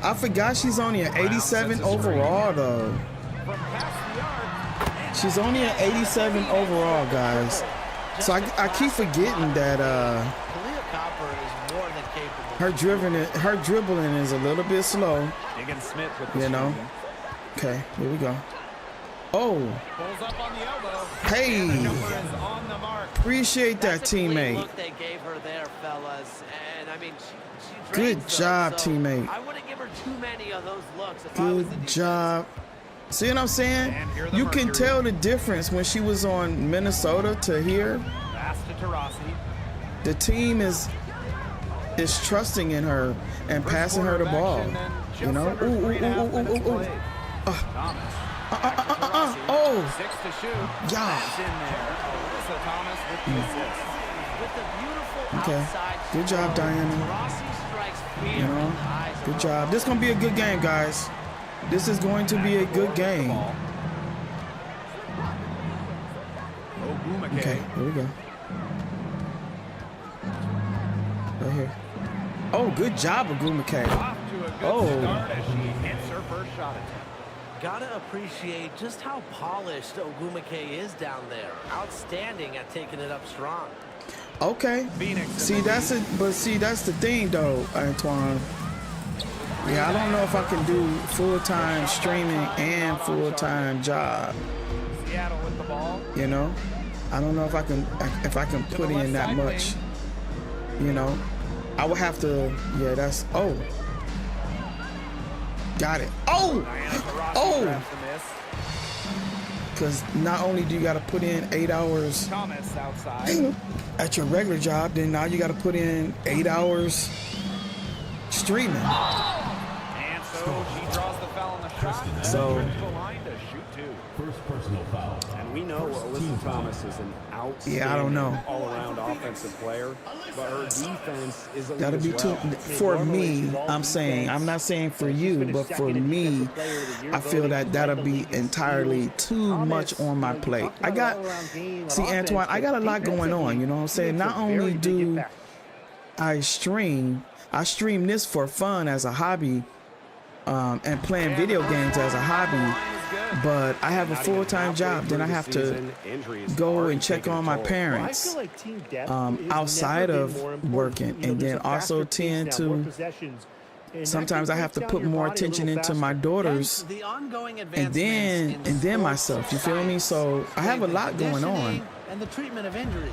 I forgot she's only an 87 overall though. From past the arc. She's only an 87 overall, guys. So I keep forgetting that Aaliyah Copper is more than capable. her dribbling is a little bit slow. Higgins Smith with the You know. screen. Okay, here we go. Oh, Pulls up on the elbow. hey. And the number is on the mark. Appreciate that, That's a clean teammate. look they gave her there, fellas. And I mean, she Good drains job, those, so teammate. I wouldn't give her too many of those looks if I was the Good defense. job. See what I'm saying? And here the You can Mercury. tell the difference when she was on Minnesota to here. Pass to Taurasi. The team is trusting in her and passing her the ball. You know? Ooh. Oh. 6 to shoot. Yeah. That's in there. Alyssa Thomas with the assist. With the beautiful Okay. outside Good job, throw, Diana. Taurasi strikes fear You in know? the eyes of Good her job. This is going to be a good game, guys. This is going to be a good game. Ogwumike. Okay, here we go. Right here. Oh, good job, Ogwumike. Off to a good Oh. start as she hits her first shot attempt. Gotta appreciate just how polished Ogumake is down there. Outstanding at taking it up strong. Okay. See, that's it. But see, that's the thing, though, Antoine. Yeah, I don't know if I can do full-time streaming and full-time job. Seattle with the ball. You know, I don't know if I can put in that much. You know, I would have to. Yeah, that's. Oh, got it. Oh. Because not only do you got to put in 8 hours Thomas outside at your regular job, then now you got to put in 8 hours streaming. And so she draws the foul on the shot. So The line to shoot two. First personal foul. And we know Alyssa Thomas is an outstanding all-around offensive player, but her defense is elite that'll be as too well. for me. I'm not saying for you, but for me, I feel that that'll be entirely too much on my plate. See, Antoine, I got a lot going on. You know what I'm saying? Not only do I stream this for fun as a hobby, and playing video games as a hobby, but I have a full-time job. Then I have to go and check on my parents outside of working, and then also tend to. Sometimes I have to put more attention into my daughters, and then myself. You feel me? So I have a lot going on. And the treatment of injuries.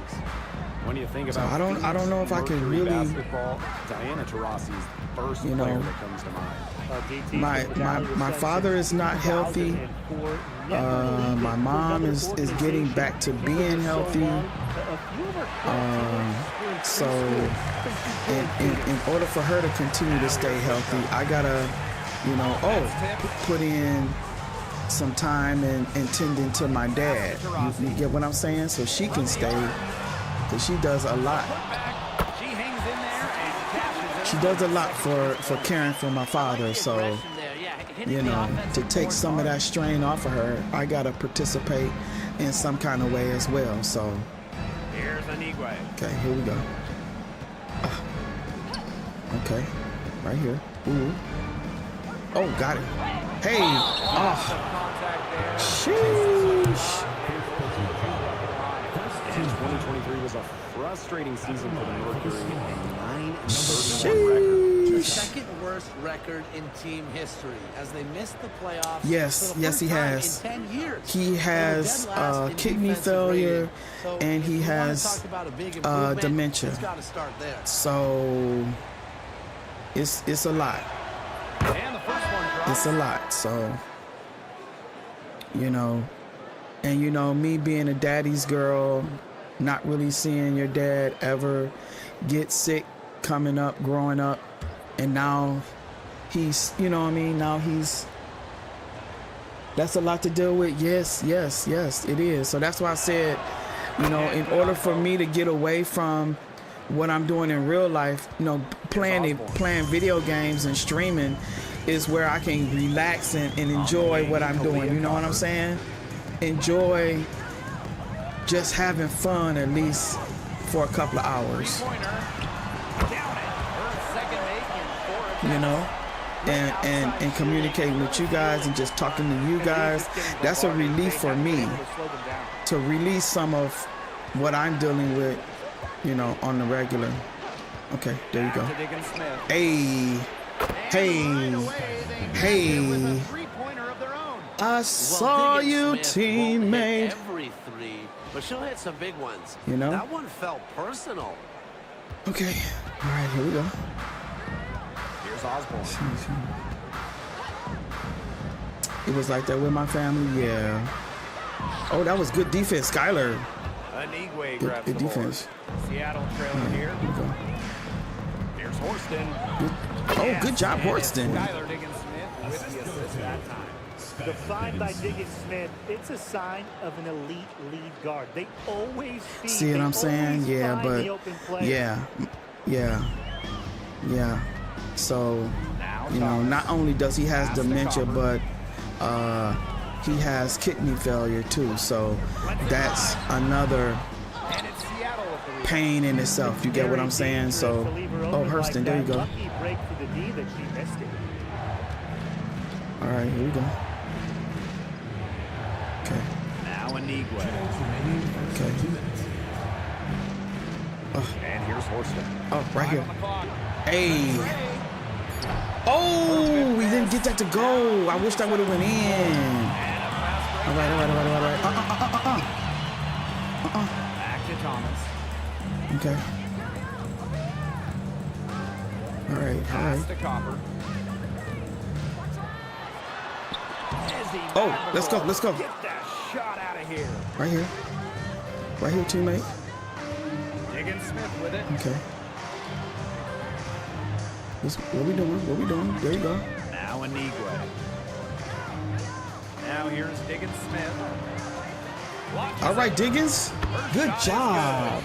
When you think So about I don't know if I can Mercury really, basketball, Diana Taurasi's first you know, player that comes to mind. my father is not healthy. My mom is getting back to being healthy. So in order for her to continue to stay healthy, I gotta, you know, put in some time and tending to my dad. You get what I'm saying? So she can stay, because she does a lot. She does a lot for caring for my father. So, you know, to take some of that strain off of her, I gotta participate in some kind of way as well. So, okay, here we go. Okay, right here. Ooh. Oh, got it. Hey. Oh. Sheesh. And 2023 was a frustrating season for the Mercury. A 9-31 record. The second worst record in team history as they missed the playoffs. Yes, yes, he has. In 10 years. He has kidney failure, and he has dementia. It's got to start there. So it's a lot. It's a lot. So, you know, and you know, me being a daddy's girl, not really seeing your dad ever get sick coming up, growing up, and now he's, you know what I mean, now he's, that's a lot to deal with. Yes, it is. So that's why I said, you know, in order for me to get away from what I'm doing in real life, you know, playing video games and streaming is where I can relax and enjoy what I'm doing. You know what I'm saying? Enjoy just having fun, at least for a couple of hours. You know, and communicating with you guys and just talking to you guys. That's a relief for me to release some of what I'm dealing with, you know, on the regular. Okay, there you go. Hey. I saw you, teammate. Every three, but she'll hit some big ones. You know? That one felt personal. Okay. All right, here we go. Here's Osborne. It was like that with my family, yeah. Oh, that was good defense, Skylar. Good defense. Seattle trailing here. Here we go. Here's Horston. Oh, good job, Horston. Skylar Diggins-Smith with the assist that time. The find by Diggins-Smith, it's a sign of an elite lead guard. They always feed, see what I'm saying? Yeah, but yeah. So, you know, not only does he has dementia, but he has kidney failure too. So that's another pain in itself. You get what I'm saying? So, oh, Hurston, there you go. All right, here we go. Okay. Now Anigwe. Okay. And here's Horston. Oh, right here. Hey. Oh, we didn't get that to go. I wish that would have went in. All right. Back to Thomas. Okay. All right. Pass to Copper. Oh, let's go. Get that shot out of here. Right here, teammate. Diggins Smith with it. Okay. What we doing? There you go. Now Anigwe. Now here's Diggins Smith. All right, Diggins. Good job.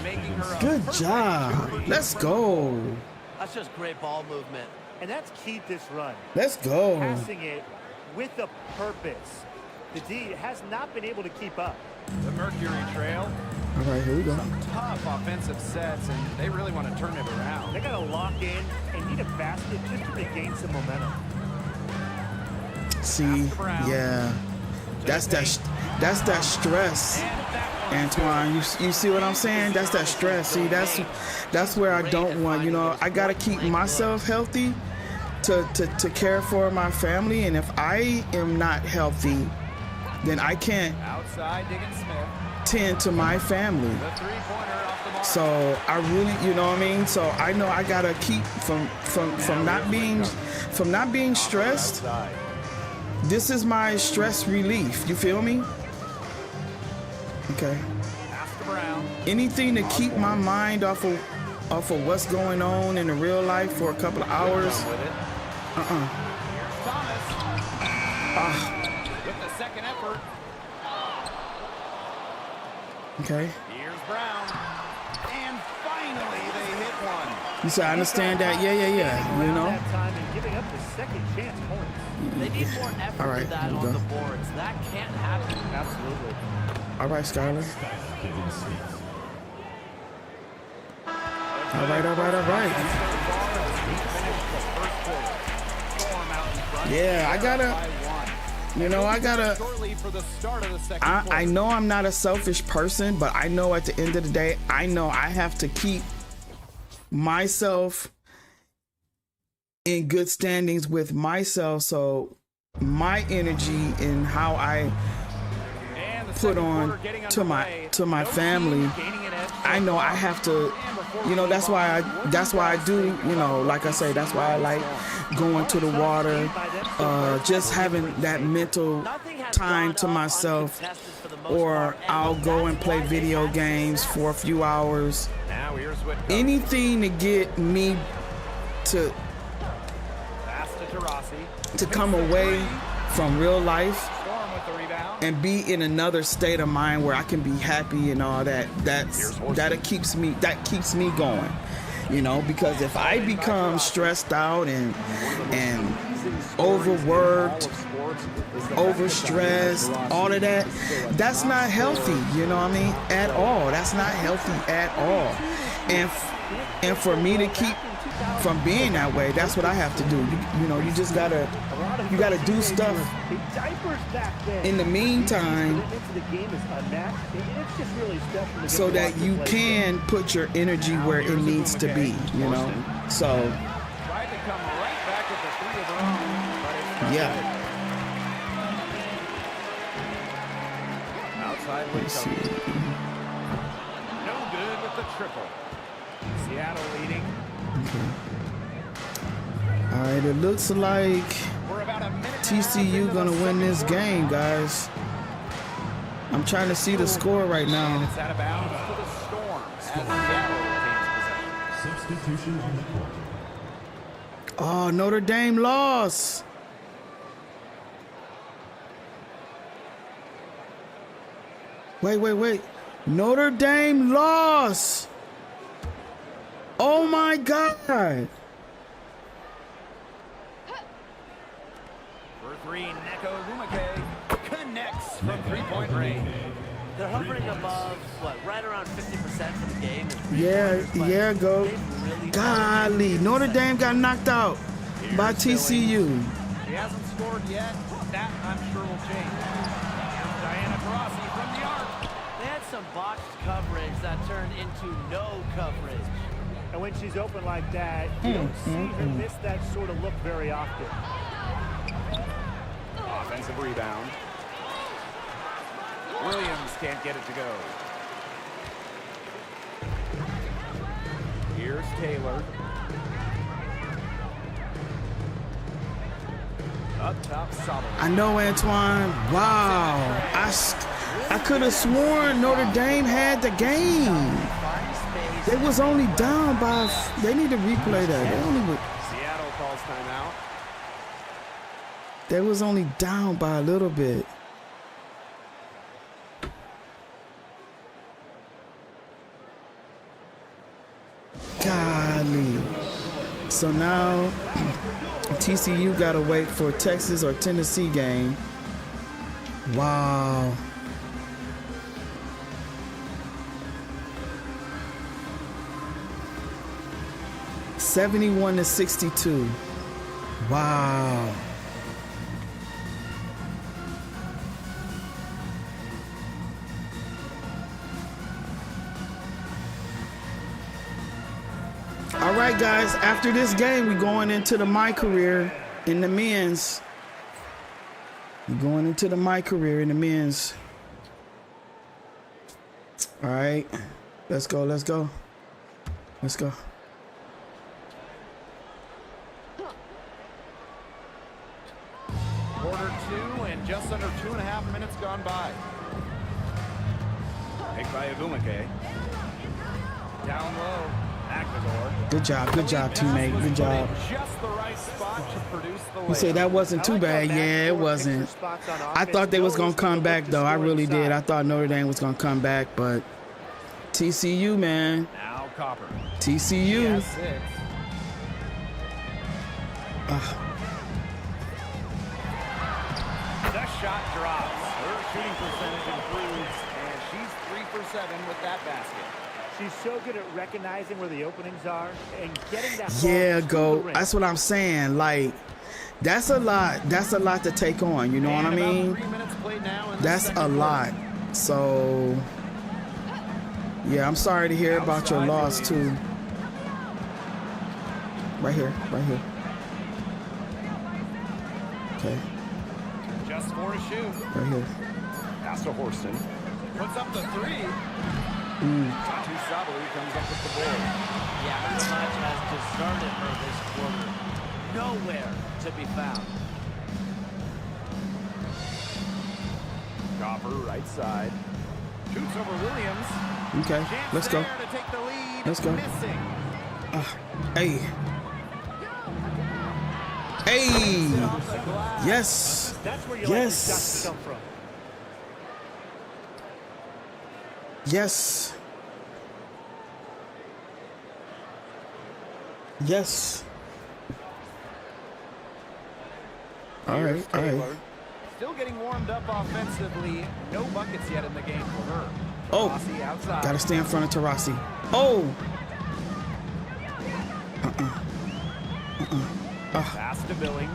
Good job. Let's go. That's just great ball movement. And that's key this run. Let's go. Passing it with a purpose. The D has not been able to keep up. The Mercury Trail. All right, here we go. Some tough offensive sets, and they really want to turn it around. They got to lock in and need a basket just to regain some momentum. See, yeah, that's that stress, Antoine. You see what I'm saying? That's that stress. See, that's where I don't want. You know, I gotta keep myself healthy to care for my family, and if I am not healthy, then I can't tend to my family. So I really, you know what I mean? So I know I gotta keep from not being stressed. This is my stress relief. You feel me? Okay. Anything to keep my mind off of what's going on in the real life for a couple of hours. With the second effort. Okay. Here's Brown. And finally they hit one. You say I understand that? Yeah. You know. That time and giving up the second chance points. They need more effort All right, than that here we on go. the boards. That can't happen. Absolutely. All right, Skylar. All right. Yeah, I know I'm not a selfish person, but I know at the end of the day, I know I have to keep myself in good standings with myself, so my energy and how I put on to my family, I know I have to, you know, that's why I do, you know, like I say, that's why I like going to the water, just having that mental time to myself, or I'll go and play video games for a few hours, anything to get me to come away from real life and be in another state of mind where I can be happy and all that. That keeps me going, you know, because if I become stressed out and overworked, overstressed, all of that, that's not healthy, you know what I mean, at all. That's not healthy at all. And for me to keep from being that way, that's what I have to do. You know, you just gotta do stuff in the meantime so that you can put your energy where it needs to be, you know. So yeah. Let's see. No good with the triple. Seattle leading. Okay. All right, it looks like TCU gonna win this game, guys. I'm trying to see the score right now. It's out of bounds to the Storm as Seattle retains possession. Substitutions in the court. Oh, Notre Dame lost. Wait. Notre Dame lost. Oh my God. For three, Neko Lumake connects from three-point range. They're hovering above, right around 50% for the game. Yeah, go. Golly, Notre Dame got knocked out by TCU. He hasn't scored yet, But that, I'm sure, will change. Here's Diana Taurasi from the arc. They had some botched coverage that turned into no coverage. And when she's open like that, you don't see her miss that sort of look very often. Offensive rebound. Williams can't get it to go. Here's Taylor. Up top, solid. I know, Antoine. Wow. I could have sworn Notre Dame had the game. They was only down by. They need to replay that. Seattle calls timeout. They was only down by a little bit. Golly. So now TCU got to wait for Texas or Tennessee game. Wow. $71-62. Wow. All right, guys, after this game, we're going into the MyCareer in the men's. We're going into the MyCareer in the men's. All right, let's go, let's go. Let's go. Quarter 2 and just under 2.5 minutes gone by. Picked by Agumake. Down low. Aguilar. Good job, teammate. Good job. Just the right spot to produce the You say that wasn't too bad. Yeah, it wasn't. I thought they was going to come back, though. I really did. I thought Notre Dame was going to come back, but TCU, man. Now Copper. TCU. The shot drops. Her shooting percentage improves, and she's 3 for 7 with that basket. She's so good at recognizing where the openings are and getting that ball Yeah, to go. the rim. That's what I'm saying. Like, that's a lot. That's a lot to take on. You know what I mean? That's a lot. So, yeah, I'm sorry to hear about your loss too. Right here. Okay. Just 4 to shoot. Right here. Pass to Horston. Puts up the 3. Tatu Sabali comes up with the board. Yeah, the match has deserted her this quarter. Nowhere to be found. Copper, right side. Shoots over Williams. Okay. Chance Let's go. there to take the lead. Let's go. Missing. Hey. Hey. Off the glass. Yes. That's where you like your shots to come from. Yes. Yes. All right. Still getting warmed up offensively. No buckets yet in the game for her. Oh, Taurasi outside. gotta stay in front of Taurasi. Oh. Pass to Billings.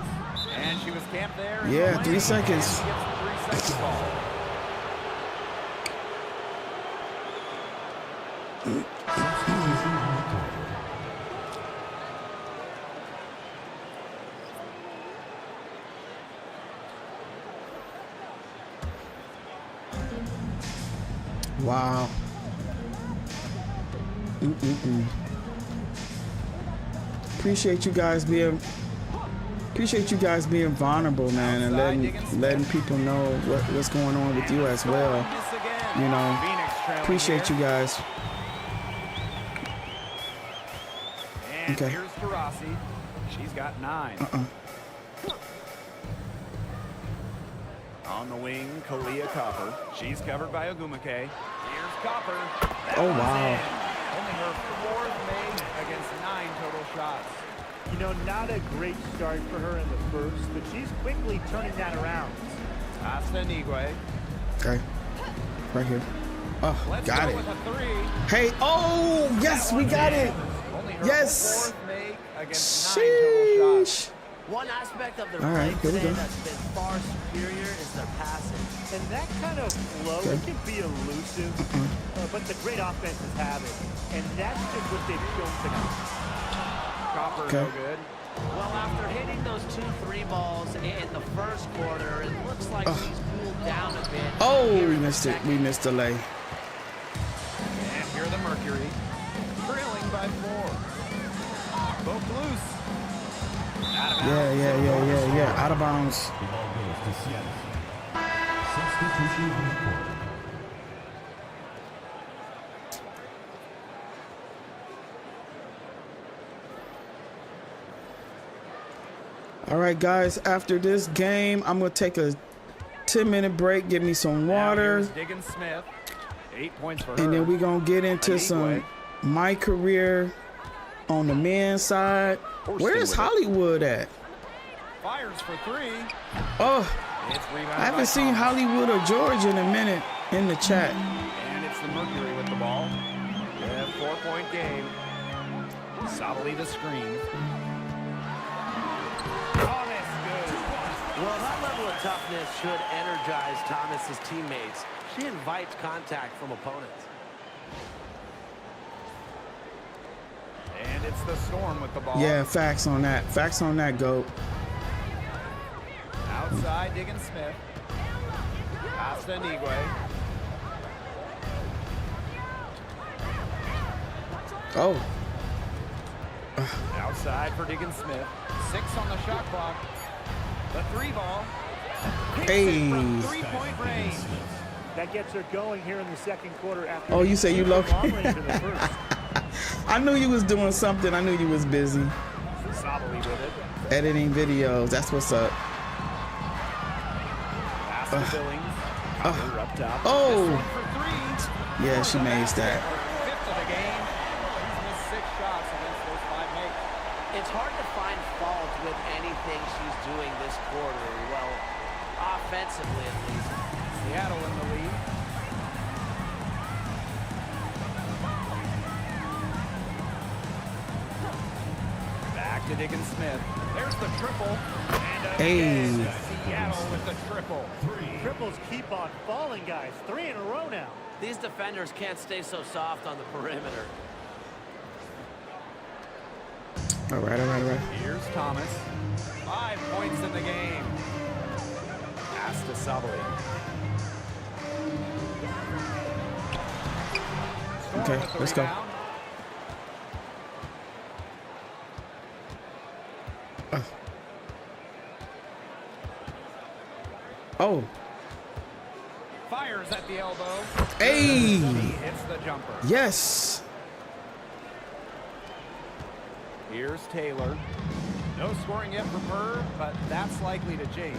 And she was camped there. Yeah, in the 3 lane. seconds. And she gets the 3-second ball. Wow. Appreciate you guys being vulnerable, man, and letting people know what's going on with you as well. You know, appreciate you guys. And Okay. here's Taurasi. She's got 9. On the wing, Kalia Copper. She's covered by Ogumake. Here's Copper. Oh, wow. Only her 4th made against 9 total shots. You know, not a great start for her in the first, but she's quickly turning that around. Asta Nigwe. Okay. Right here. Oh, Let's got go it. with a 3. Hey, oh, yes, we got it. Only her Yes. 4th make against 9 total shots. Sheesh. One aspect of their All play right, here we today go. that's been far superior is their passing. And that kind of flow, it can be elusive, but the great offenses have it. And that's just what they've shown tonight. Copper, Okay. no good. Well, after hitting those 2 3 balls in the first quarter, it looks like he's cooled down a bit. Oh, here we in the missed it. second. We missed the lay. And here the Mercury. Trailing by 4. Both loose. Out of bounds. Yeah. Out of bounds. The ball goes to Seattle. Substitution report. All right, guys. After this game, I'm gonna take a 10-minute break. Get me some Now water, here's Diggins Smith. 8 points for her. and then we gonna get into some my career on the men's side. Where's Hollywood at? Fires for 3. Oh, It's rebounded I by haven't seen Thomas. Hollywood or George in a minute in the chat. And it's the Mercury with the ball. Yeah, 4-point game. Solidly the screen. Thomas, good. Well, that level of toughness should energize Thomas's teammates. She invites contact from opponents. And it's the Storm with the ball. Yeah, facts on that. Facts on that, GOAT. Outside, Diggins Smith. Pass to Nigwe. Oh, Outside for Diggins Smith. 6 on the shot clock. The 3 ball. Hits Hey. it from 3-point range. That gets her going here in the second quarter after. Oh, you say you low- long range in the first. I knew you was doing something. I knew you was busy Solidly with it. editing videos. That's what's up. Pass to Billings. Copper up top. Oh. This one for 3. Yeah, she made that. 5th of the game. He's missed 6 shots against those 5 makes. It's hard to find fault with anything she's doing this quarter. Well, offensively at least. Seattle in the lead. Back to Diggins Smith. There's the triple. And again, Seattle with the triple. Triples keep on falling, guys. 3 in a row now. These defenders can't stay so soft on the perimeter. All right. Here's Thomas. 5 points in the game. Pass to Sabali. Okay, let's go. Oh, Fires at the elbow. hey, He hits the jumper. yes. Here's Taylor. No scoring yet from her, but that's likely to change.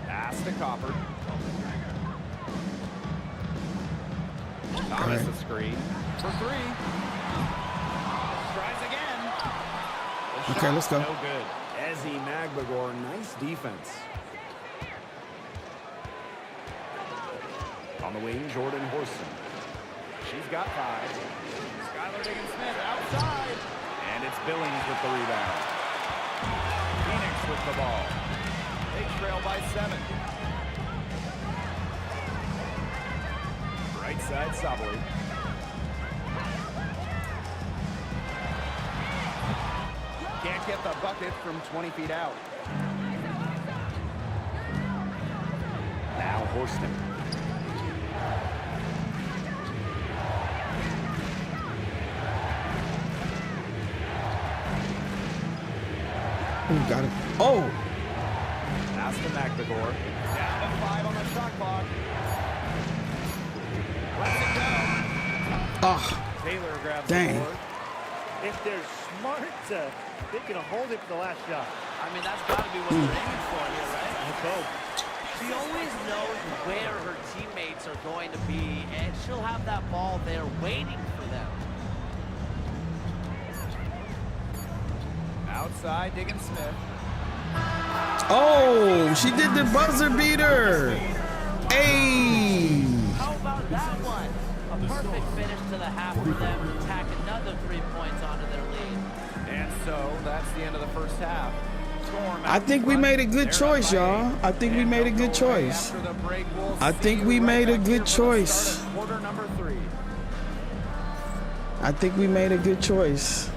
Pass to Copper. Thomas right. the screen for 3. Tries again. The Okay, shot, let's go. No good. Ezzy Magbagor, nice defense. On the wing, Jordan Horston. She's got 5. Skylar Diggins-Smith outside. And it's Billings with the rebound. Phoenix with the ball. They trail by 7. Right side, Sabali. Can't get the bucket from 20 feet out. Now Horston. Oh, got it. Oh, Pass to Magbagor. Down to 5 on the shot clock. Lets it go. ah, Taylor grabs Dang. the board. If they're smart, they can hold it for the last shot. I mean, that's got to be what they're aiming for here, right? Let's hope. She always knows where her teammates are going to be, and she'll have that ball there waiting for them. Outside, Diggins-Smith. oh, she did the buzzer beater. Hey, How about that one? A perfect finish to the half for them to tack another 3 points onto their lead. And So that's the end of the first half. I think we made a good choice, y'all. I think we made a good choice. I think we made a good choice. Quarter number 3. I think we made a good choice.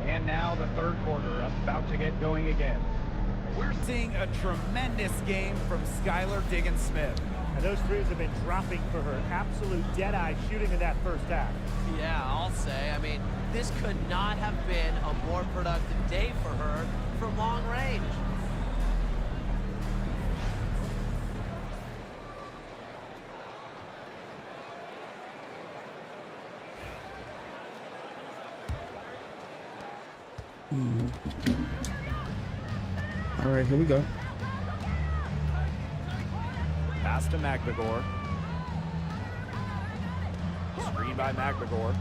And now the third quarter, about to get going again. We're seeing a tremendous game from Skylar Diggins-Smith. And those threes have been dropping for her. Absolute dead-eye shooting in that first half. Yeah, I'll say. I mean, this could not have been a more productive day for her from long range. All right, here we go. Pass to McNagor. Screen by McNagor.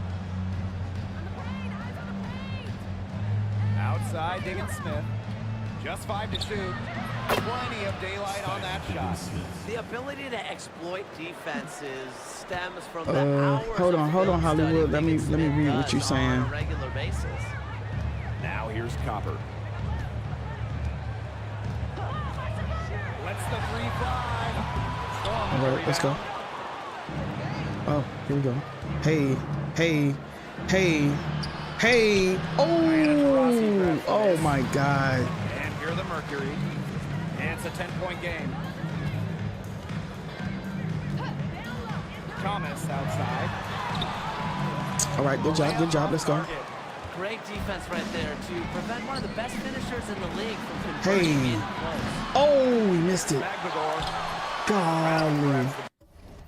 Outside, Diggins-Smith. Just 5 to shoot. Plenty of daylight on that shot. The ability to exploit defenses stems from the hours hold on, Hollywood. Let me read what you're on saying. a regular basis. Now here's Copper. Lets the 3 fly. All right, let's go. Oh, here we go. Hey. Oh my God. And here are the Mercury. And it's a 10-point game. Thomas outside. All right, good job. Let's go. Great defense right there to prevent one of the best finishers in the league from converting in close. Oh, we missed it. Golly.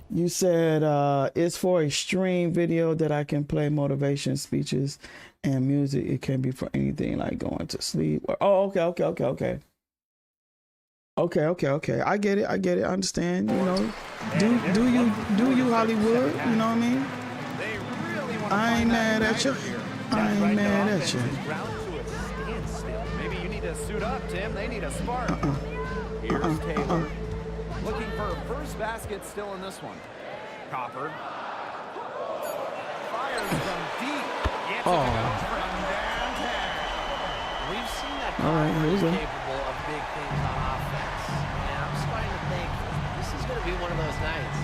You said it's for a stream video that I can play motivation speeches and music. It can be for anything like going to sleep. Oh, okay. Okay. I get it. I understand. You know, do you Hollywood? You know what I mean? I ain't mad at you. Maybe you need to suit up, Tim. They need a spark. Here's Taylor. Looking for a first basket still in this one. Copper. Fires from deep. Gets it from downtown. We've seen that All right, here we go. capable of big things on offense. And I'm starting to think this is going to be one of those nights.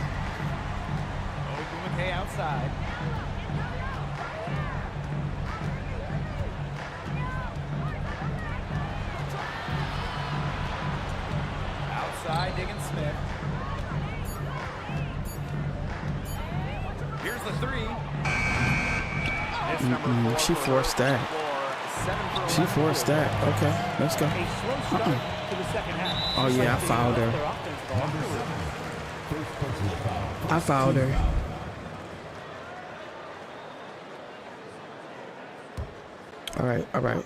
McKay outside. Outside, Diggins-Smith. Here's the 3. She forced that. Okay, let's go. A slow start to the second half. Oh yeah, I fouled her. All right.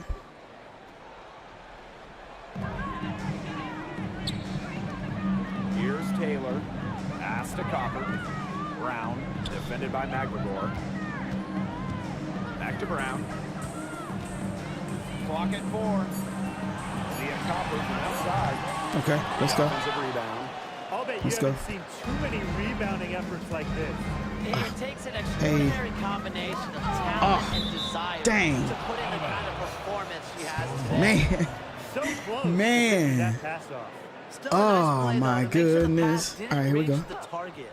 Here's Taylor. Pass to Copper. Brown, defended by McNagor. Back to Brown. Clock at 4. Leah Copper from outside. Okay, let's go. Offensive rebound. I'll bet you Let's haven't go. seen too many rebounding efforts like this. It takes an extraordinary combination of talent and desire dang. to put in the kind of performance she has today. Man. So close. Man. That pass off. Still a nice Oh, play, my though, to make sure the goodness. pass didn't All right, here we reach go. the target.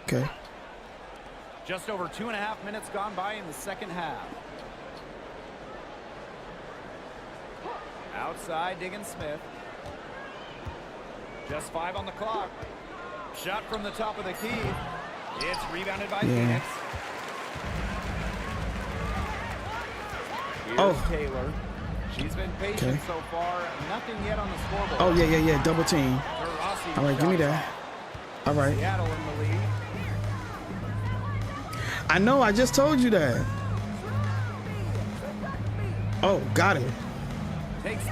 Okay. Just over 2.5 minutes gone by in the second half. Outside, Diggins-Smith. Just 5 on the clock. Shot from the top of the key. It's rebounded by Phoenix. Here's Taylor. She's been patient so far. Nothing yet on the scoreboard. Oh, yeah. Double team. All right, give me that. All right. Seattle in the lead. I know, I just told you that. Oh, got it.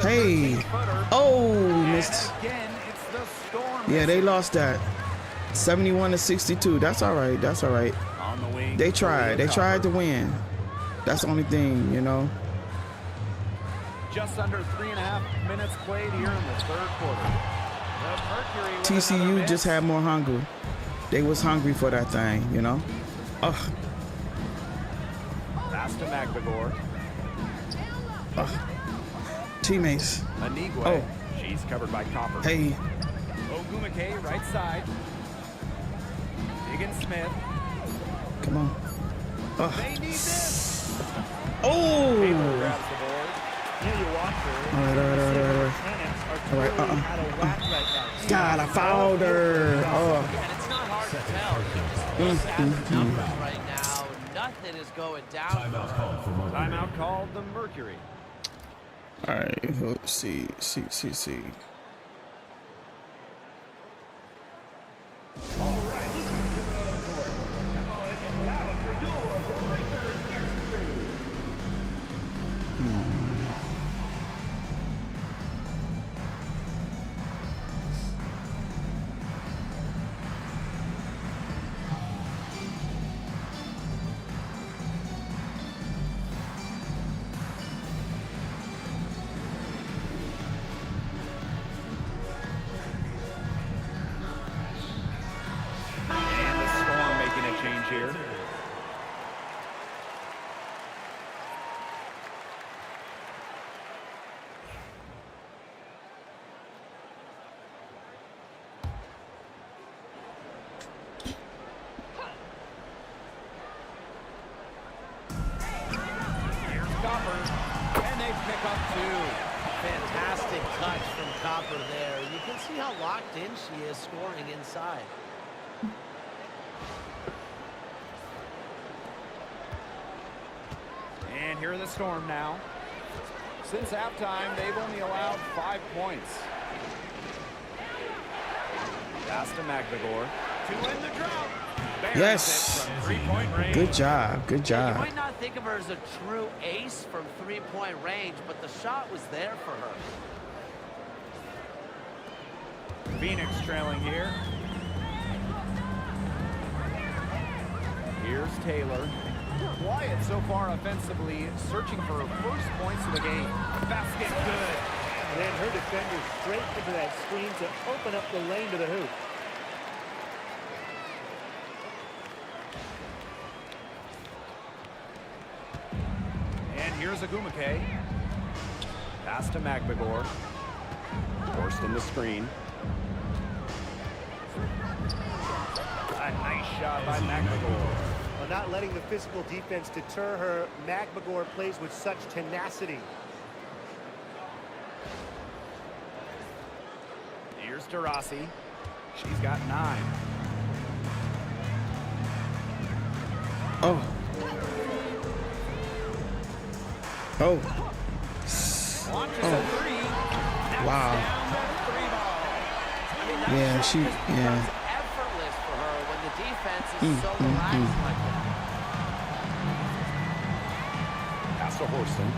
Hey. Oh, we missed. Again, it's the Storm. Yeah, they lost that. 71-62. That's all right. That's all right. On the wing. They tried. They tried to win. That's the only thing, you know. Just under 3.5 minutes played here in the third quarter. The Mercury with another TCU miss. just had more hunger. They was hungry for that thing, you know. Ugh. Pass to McBagor. Teammates. Anigwe. Oh. She's covered by Copper. Hey. Ogumake, right side. Diggins Smith. Come on. Ugh. They need this. Oh. Taylor grabs the board. You watch her. All right. Tenants are All right, totally out of whack right now. God, I fouled her. Oh. And it's not hard to tell. You just look at the numbers right now. Nothing is going down. Timeout called for Mercury. Timeout called the Mercury. All right. Let's see. And the Storm making a change here. Here's Copper. And they pick up two. Fantastic touch from Copper there. You can see how locked in she is scoring inside. And here are the Storm now. Since halftime, they've only allowed 5 points. Pass to McBagor. To end the drought. Buries Yes. it from three-point range. Good job. Good You job. might not think of her as a true ace from three-point range, but the shot was there for her. Phoenix trailing here. Here's Taylor. Quiet so far offensively, searching for her first points of the game. Basket good. Then her defender straight into that screen to open up the lane to the hoop. And here's Ogumake. Pass to McBagor. Forced in the screen. A nice shot by McBagor. Well, not letting the physical defense deter her, McBagor plays with such tenacity. Here's Tarasi. She's got 9. Oh. Oh. Launches a three. Knocks Wow. down the three ball. I mean, that Yeah, shot she- just becomes yeah. effortless for her when the defense is so relaxed like that. Pass to Horston.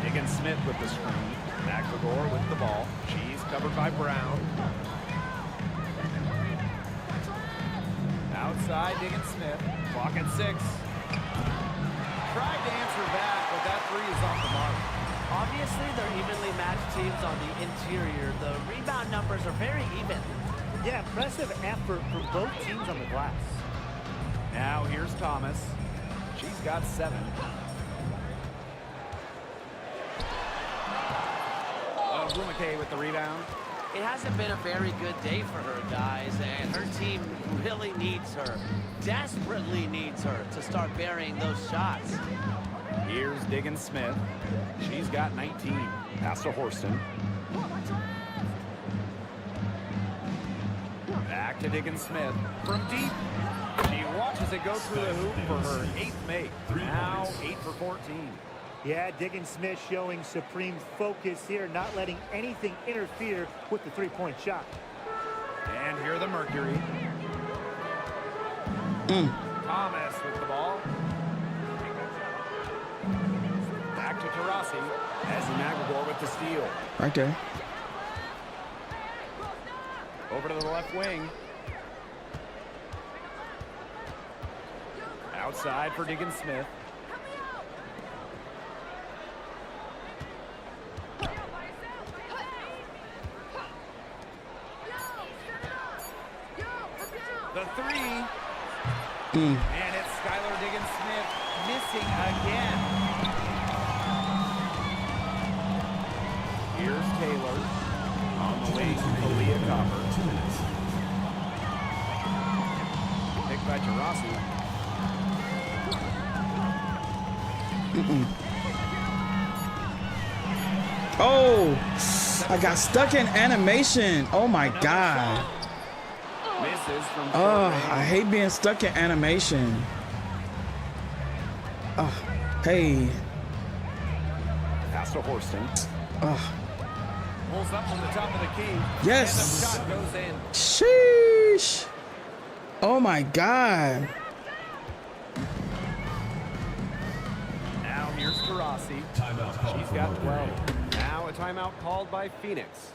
Diggins Smith with the screen. McBagor with the ball. She's covered by Brown. Outside, Diggins Smith. Clock at 6. Tried to answer back, but that three is off the mark. Obviously, they're evenly matched teams on the interior. The rebound numbers are very even. Yeah, impressive effort from both teams on the glass. Now here's Thomas. She's got 7. Ogumake with the rebound. It hasn't been a very good day for her, guys, and her team really needs her, desperately needs her to start burying those shots. Here's Diggins Smith. She's got 19. Pass to Horston. Back to Diggins Smith. From deep. She watches it go through the hoop for her 8th make. Now 8 for 14. Yeah, Diggins Smith showing supreme focus here, not letting anything interfere with the three-point shot. And here the Mercury. Thomas with the ball. Back to Tarasi. As McBagor with the steal. Right there. Over to the left wing. Outside for Diggins Smith. The three. And it's Skylar Diggins Smith missing again. Here's Taylor. On the wing, Aaliyah Copper. Picked by Gerasi. Oh, I got stuck in animation. Oh my God. Misses from Oh, I hate being stuck in animation. Oh, hey. Pass to Horston. Oh, Pulls up from the top of the key. yes. And the shot goes in. Sheesh. Oh my God. Now here's Gerasi. Timeout called She's for got Monterey. 12. Now a timeout called by Phoenix.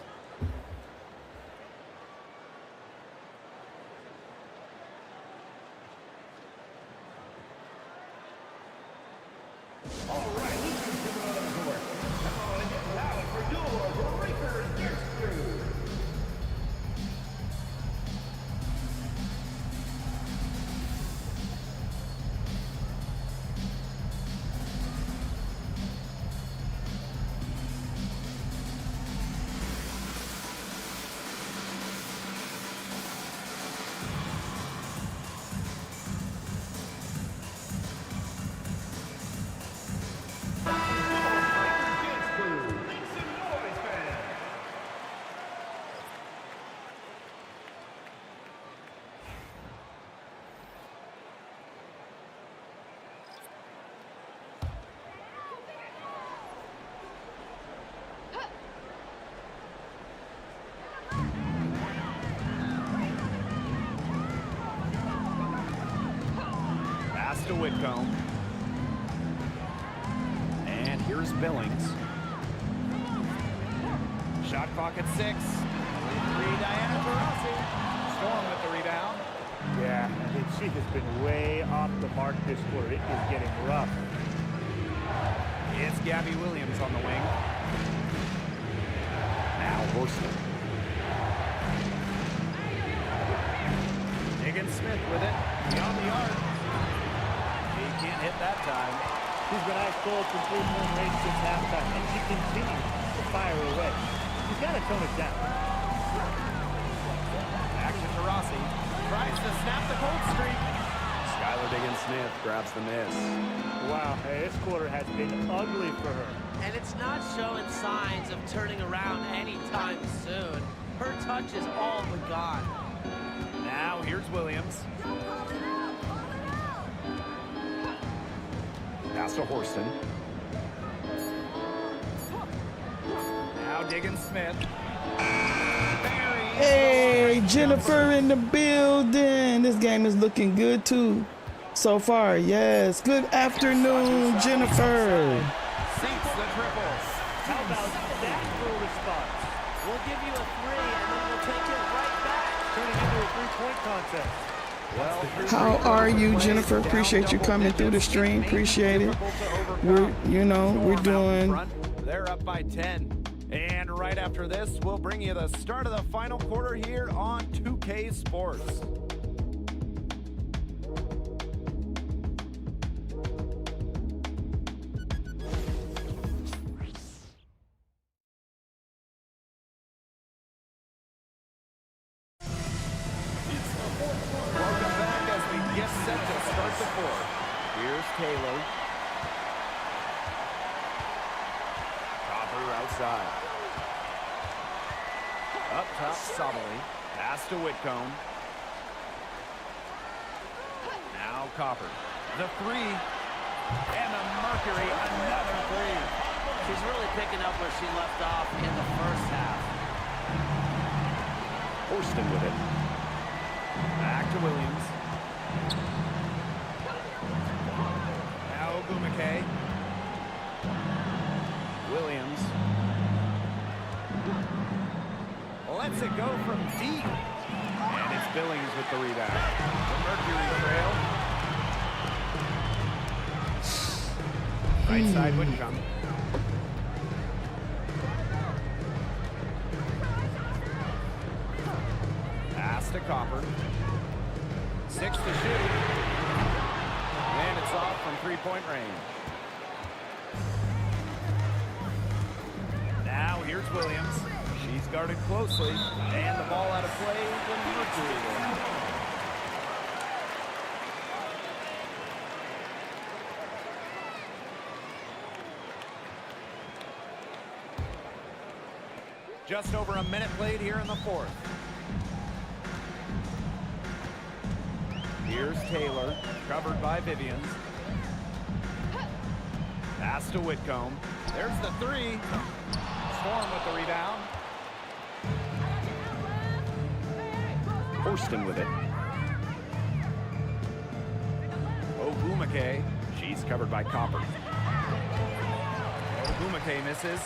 To Whitcomb. And here's Billings. Shot clock at 6. 3, Diana Taurasi. Storm with the rebound. Yeah, I mean, she has been way off the mark this quarter. It is getting rough. It's Gabby Williams on the wing. Now Horston. Diggins Smith with it. Beyond the arc. He can't hit that time. She's been ice cold from 3-point range since halftime, and she continues to fire away. She's got to tone it down. Back to Taurasi. Tries to snap the cold streak. Skylar Diggins Smith grabs the miss. Wow, hey, this quarter has been ugly for her. And it's not showing signs of turning around anytime soon. Her touch is all but gone. Now here's Williams. Pass to Horston. Now Diggins Smith. Hey, Jennifer in the building. This game is looking good too. So far, yes. Good afternoon, Jennifer. Sinks the triple. How about that for a response? We'll give you a 3 and then we'll take it right back. Turning into a three-point contest. Well, How are you, Jennifer? Appreciate you coming through the stream. Appreciate it. We're doing. They're up by 10. And right after this, we'll bring you the start of the final quarter here on 2K Sports. Welcome back as we get set to start the fourth. Here's Taylor. Copper outside. Up top, Soboli. Pass to Whitcomb. Now Copper. The three. And the Mercury, another three. She's really picking up where she left off in the first half. Horston with it. Back to Williams. Now Ogumake. Williams. Lets it go from deep. And it's Billings with the rebound. The Mercury trail. Right side would come. Pass to Copper. 6 to shoot. And it's off from three-point range. Now here's Williams. She's guarded closely. And the ball out of play when Mercury will have it. Just over a minute played here in the fourth. Here's Taylor, covered by Vivians. Pass to Whitcomb. There's the three. Storm with the rebound. Horston with it. Ogumake. She's covered by Copper. Ogumake misses.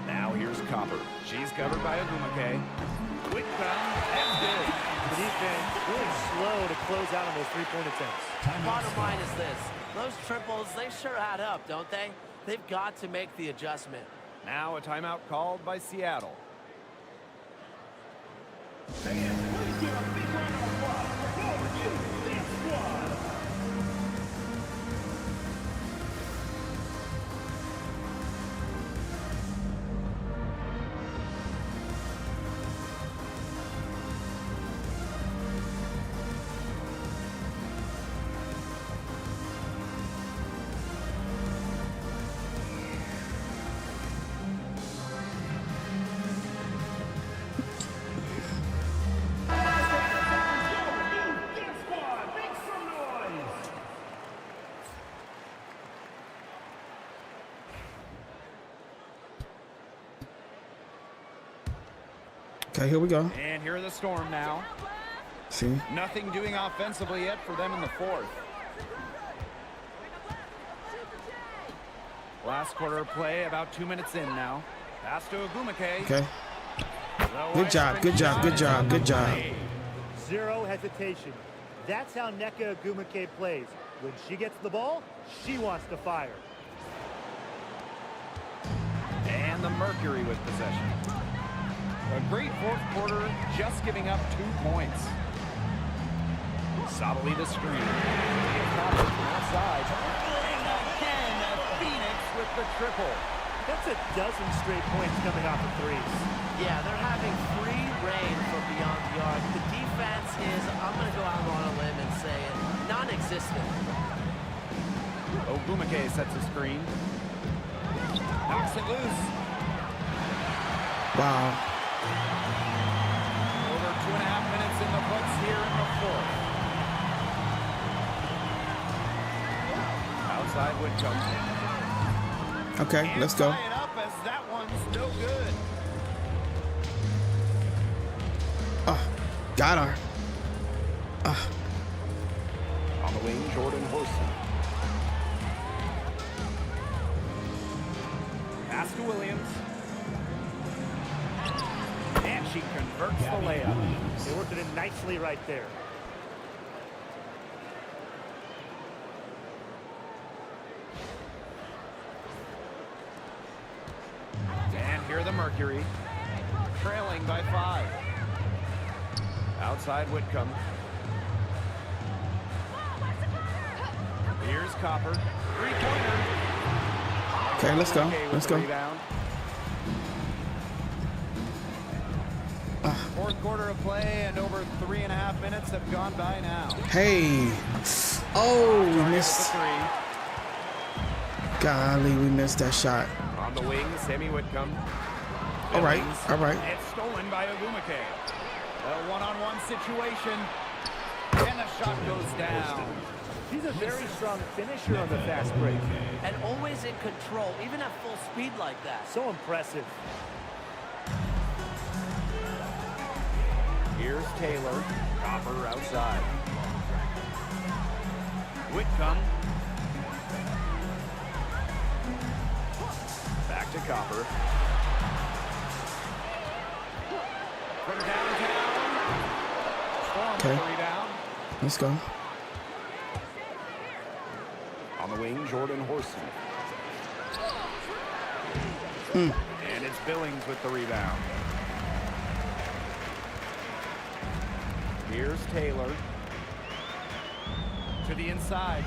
Now here's Copper. She's covered by Ogumake. Whitcomb and good. The defense really slow to close out on those three-point attempts. Bottom line is this. Those triples, they sure add up, don't they? They've got to make the adjustment. Now a timeout called by Seattle. Okay, here we go. And here are the Storm now. See? Nothing doing offensively yet for them in the fourth. Last quarter of play, about 2 minutes in now. Pass to Ogumake. Okay. Good job, good job, good job, good job. Zero hesitation. That's how Nneka Ogumake plays. When she gets the ball, she wants to fire. And the Mercury with possession. A great fourth quarter, just giving up 2 points. Solidly the screen. Copper from outside. And again, Phoenix with the triple. That's a dozen straight points coming off of threes. Yeah, they're having free reign from beyond the arc. The defense is, I'm going to go out on a limb and say it, non-existent. Ogumake sets a screen. Knocks it loose. Wow. Over 2.5 minutes in the books here in the fourth. Outside Whitcomb. Okay, And let's go. tie it up as that one's no good. Oh, got her. On the wing, Jordan Horston. Pass to Williams. And she converts the layup. They worked it in nicely right there. And here the Mercury. Trailing by 5. Outside Whitcomb. Here's Copper. Three-pointer. Okay, let's go. Okay, Let's with go. the rebound. Fourth quarter of play and over 3.5 minutes have gone by now. Hey. Oh, we Target missed. with the 3. Golly, we missed that shot. On the wing, Sammy Whitcomb. All right, Billings. all right. It's stolen by Ogumake. A one-on-one situation. And the shot goes down. She's a very strong finisher on the fast break. And always in control, even at full speed like that. So impressive. Here's Taylor. Copper outside. Whitcomb. Back to Copper. From downtown. Storm with Okay. the rebound. Let's go. the wing, Jordan Horsey. And it's Billings with the rebound. Here's Taylor. To the inside.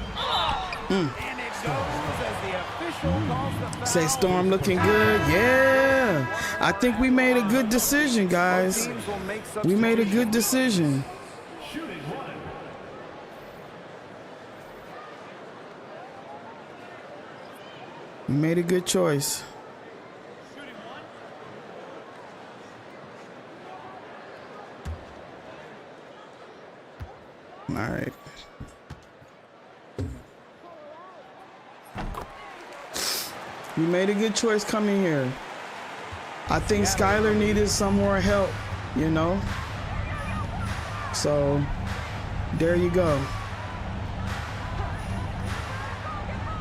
And it goes as the official calls the foul. Say Storm looking good. Yeah. I think we made a good decision, guys. We made a good decision. We made a good choice. All right. We made a good choice coming here. I think Skylar needed some more help, you know? So, there you go.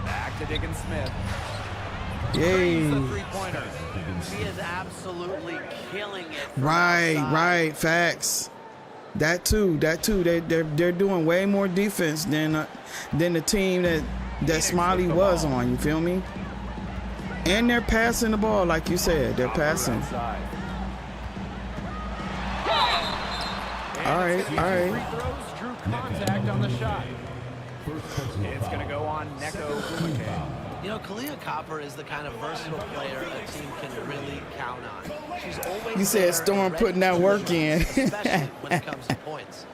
Back to Diggins Smith. Yay. He is absolutely killing it. Right. Facts. That too. They're doing way more defense than the team that Smiley was on. You feel me? And they're passing the ball, like you said. They're passing. All right. Free throws drew contact on the shot. It's going to go on Neko Umake. You know, Kalia Copper is the kind of versatile player a team can really count on. She's always You said Storm putting that work in. especially when it comes to points.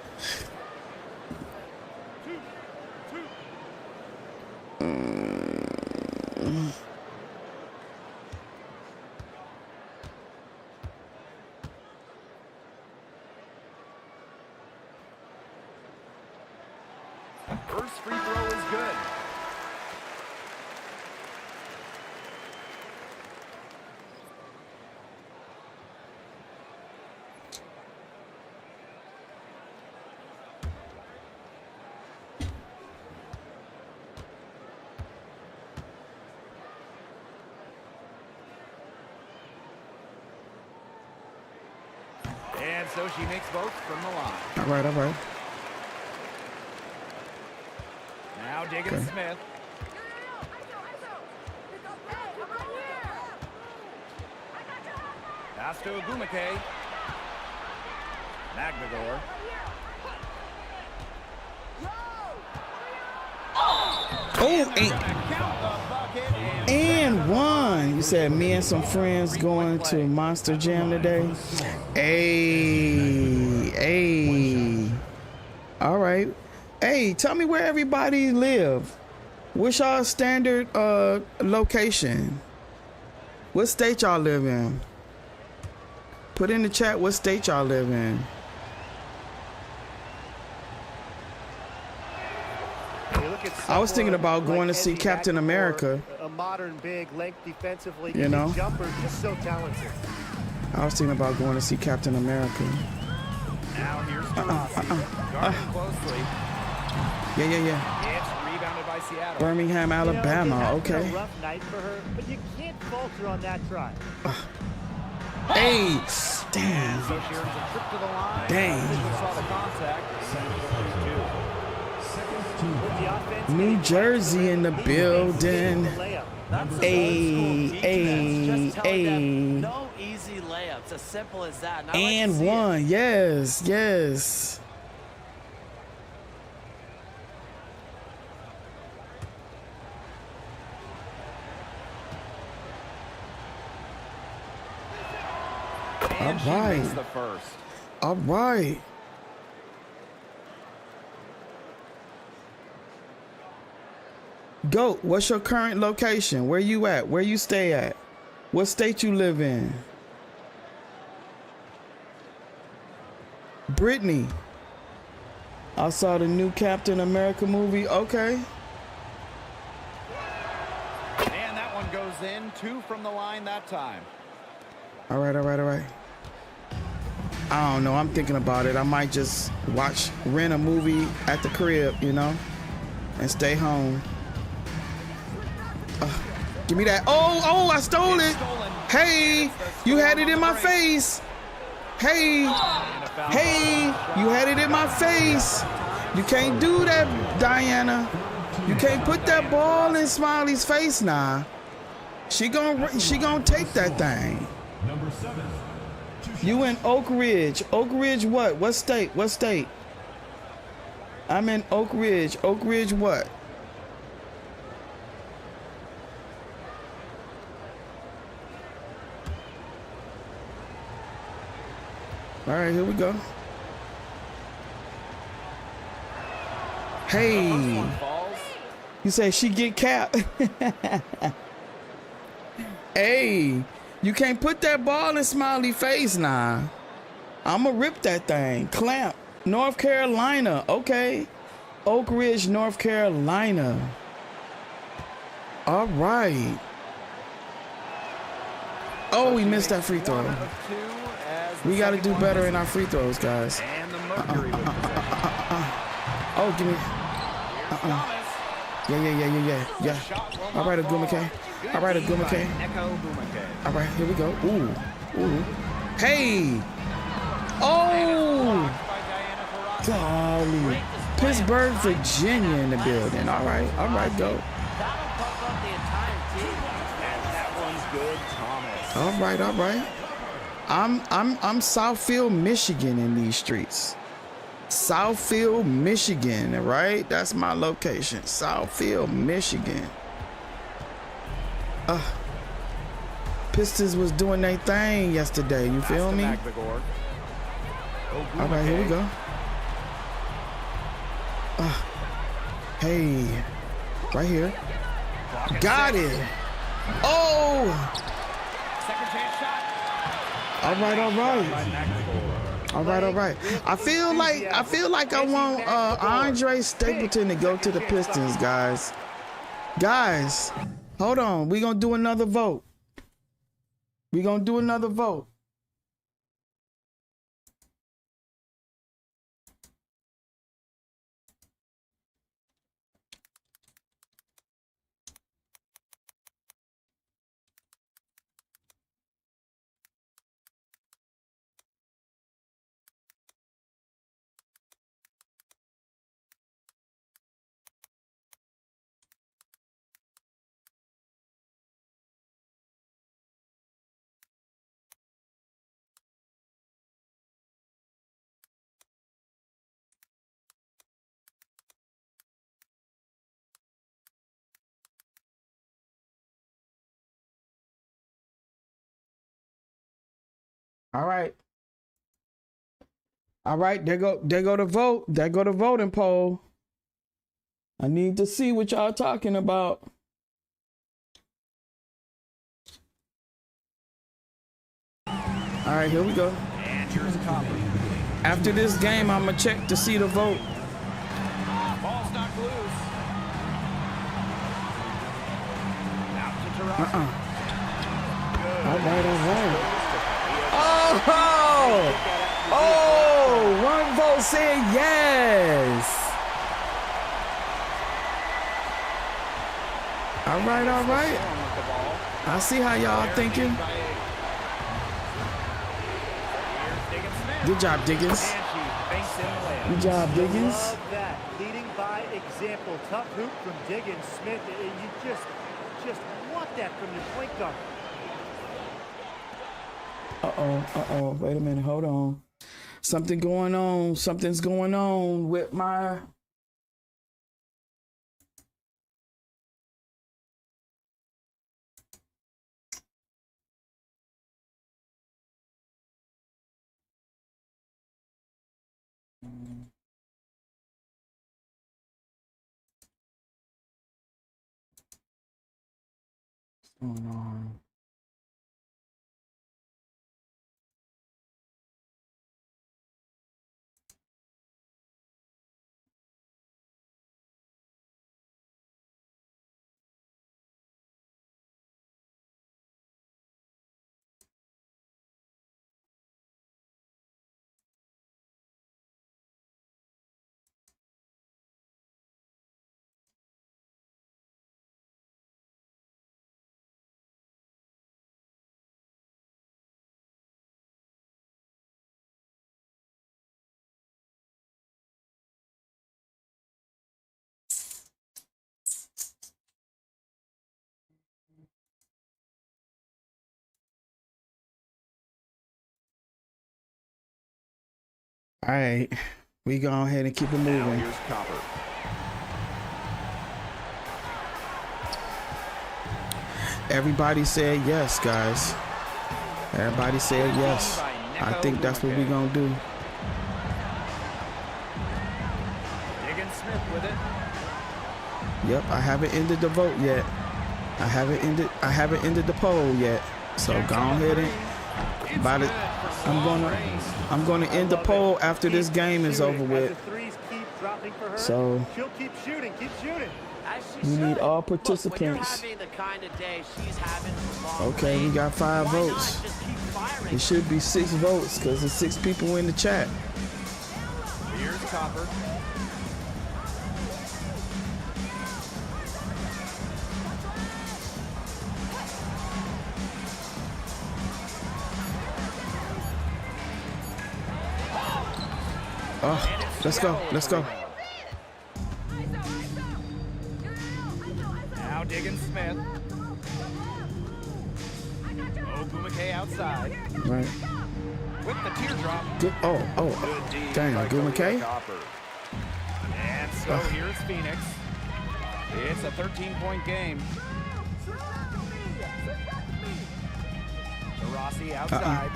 First free throw is good. And so she makes both from the line. All right. Now Diggins Smith. Pass to Agumake. Magdagor. And one. You said me and some friends going to Monster Jam today. Hey. All right. Hey, tell me where everybody live. What's y'all standard location? What state y'all live in? Put in the chat what state y'all live in. I was thinking about going to see Captain America. A modern big, length defensively, you know, jumper, just so talented. I was thinking about going to see Captain America. Now here's guarding closely. Yeah. It's rebounded by Seattle. Birmingham, Alabama. You know, Okay. a rough night for her, but you can't falter on that try. Hey, damn. So she earns a trip to the line. Dang. Officials saw the contact. New Jersey in the building. Hey. No easy layups. As simple as that. And one. Yes. And she makes the first. All right. Goat, what's your current location? Where you at? Where you stay at? What state you live in? Brittany. I saw the new Captain America movie. Okay. And that one goes in. 2 from the line that time. All right. I don't know. I'm thinking about it. I might just rent a movie at the crib, you know, and stay home. Give me that. Oh, I stole it. Hey, you had it in my face. Hey, you had it in my face. You can't do that, Diana. You can't put that ball in Smiley's face now. She gonna take that thing. Number 7. You in Oak Ridge. Oak Ridge what? What state? What state? I'm in Oak Ridge. Oak Ridge what? All right, here we go. Hey. You say she get capped. Hey, you can't put that ball in Smiley face now. I'ma rip that thing. Clamp. North Carolina. Okay. Oak Ridge, North Carolina. All right. Oh, we missed that free throw. We got to do better in our free throws, guys. Oh, give me. Yeah. All right, a good McKay. All right, a good McKay. All right, here we go. Ooh. Hey. Oh. Golly. Pittsburgh, Virginia in the building. All right, go. All right. I'm Southfield, Michigan in these streets. Southfield, Michigan, right? That's my location. Southfield, Michigan. Pistons was doing their thing yesterday. You feel me? All right, here we go. Hey, right here. Got it. Oh. Second chance shot. All right. I feel like I want Andre Stapleton to go to the Pistons, guys. Guys, hold on. We're gonna do another vote. All right, there go the vote. There go the voting poll. I need to see what y'all talking about. All right, here we go. After this game, I'm gonna check to see the vote. Ball's knocked loose. Out to Toronto. All right. Oh, one vote said yes. All right. I see how y'all thinking. Good job, Diggins. Good job, Diggins. Love that. Leading by example. Tough hoop from Diggins. Smith, you just want that from your point guard. Uh-oh. Wait a minute. Hold on. Something's going on with my... What's going on? All right, we go ahead and keep it Now moving. here's Copper. Everybody said yes, guys. Everybody said yes. I think that's what we're gonna do. Smith with it. Yep, I haven't ended the vote yet. I haven't ended the poll yet. So go ahead and I'm gonna end the poll after this game is over with. So she'll keep shooting, we need all participants. Okay, we got 5 votes. It should be 6 votes because there's 6 people in the chat. Here's Copper. Oh, let's go. Now digging Smith. Ogumake outside. Right. With the teardrop. Good. Oh. Dang, Goo McKay. And so here's Phoenix. It's a 13-point game. Rossi outside.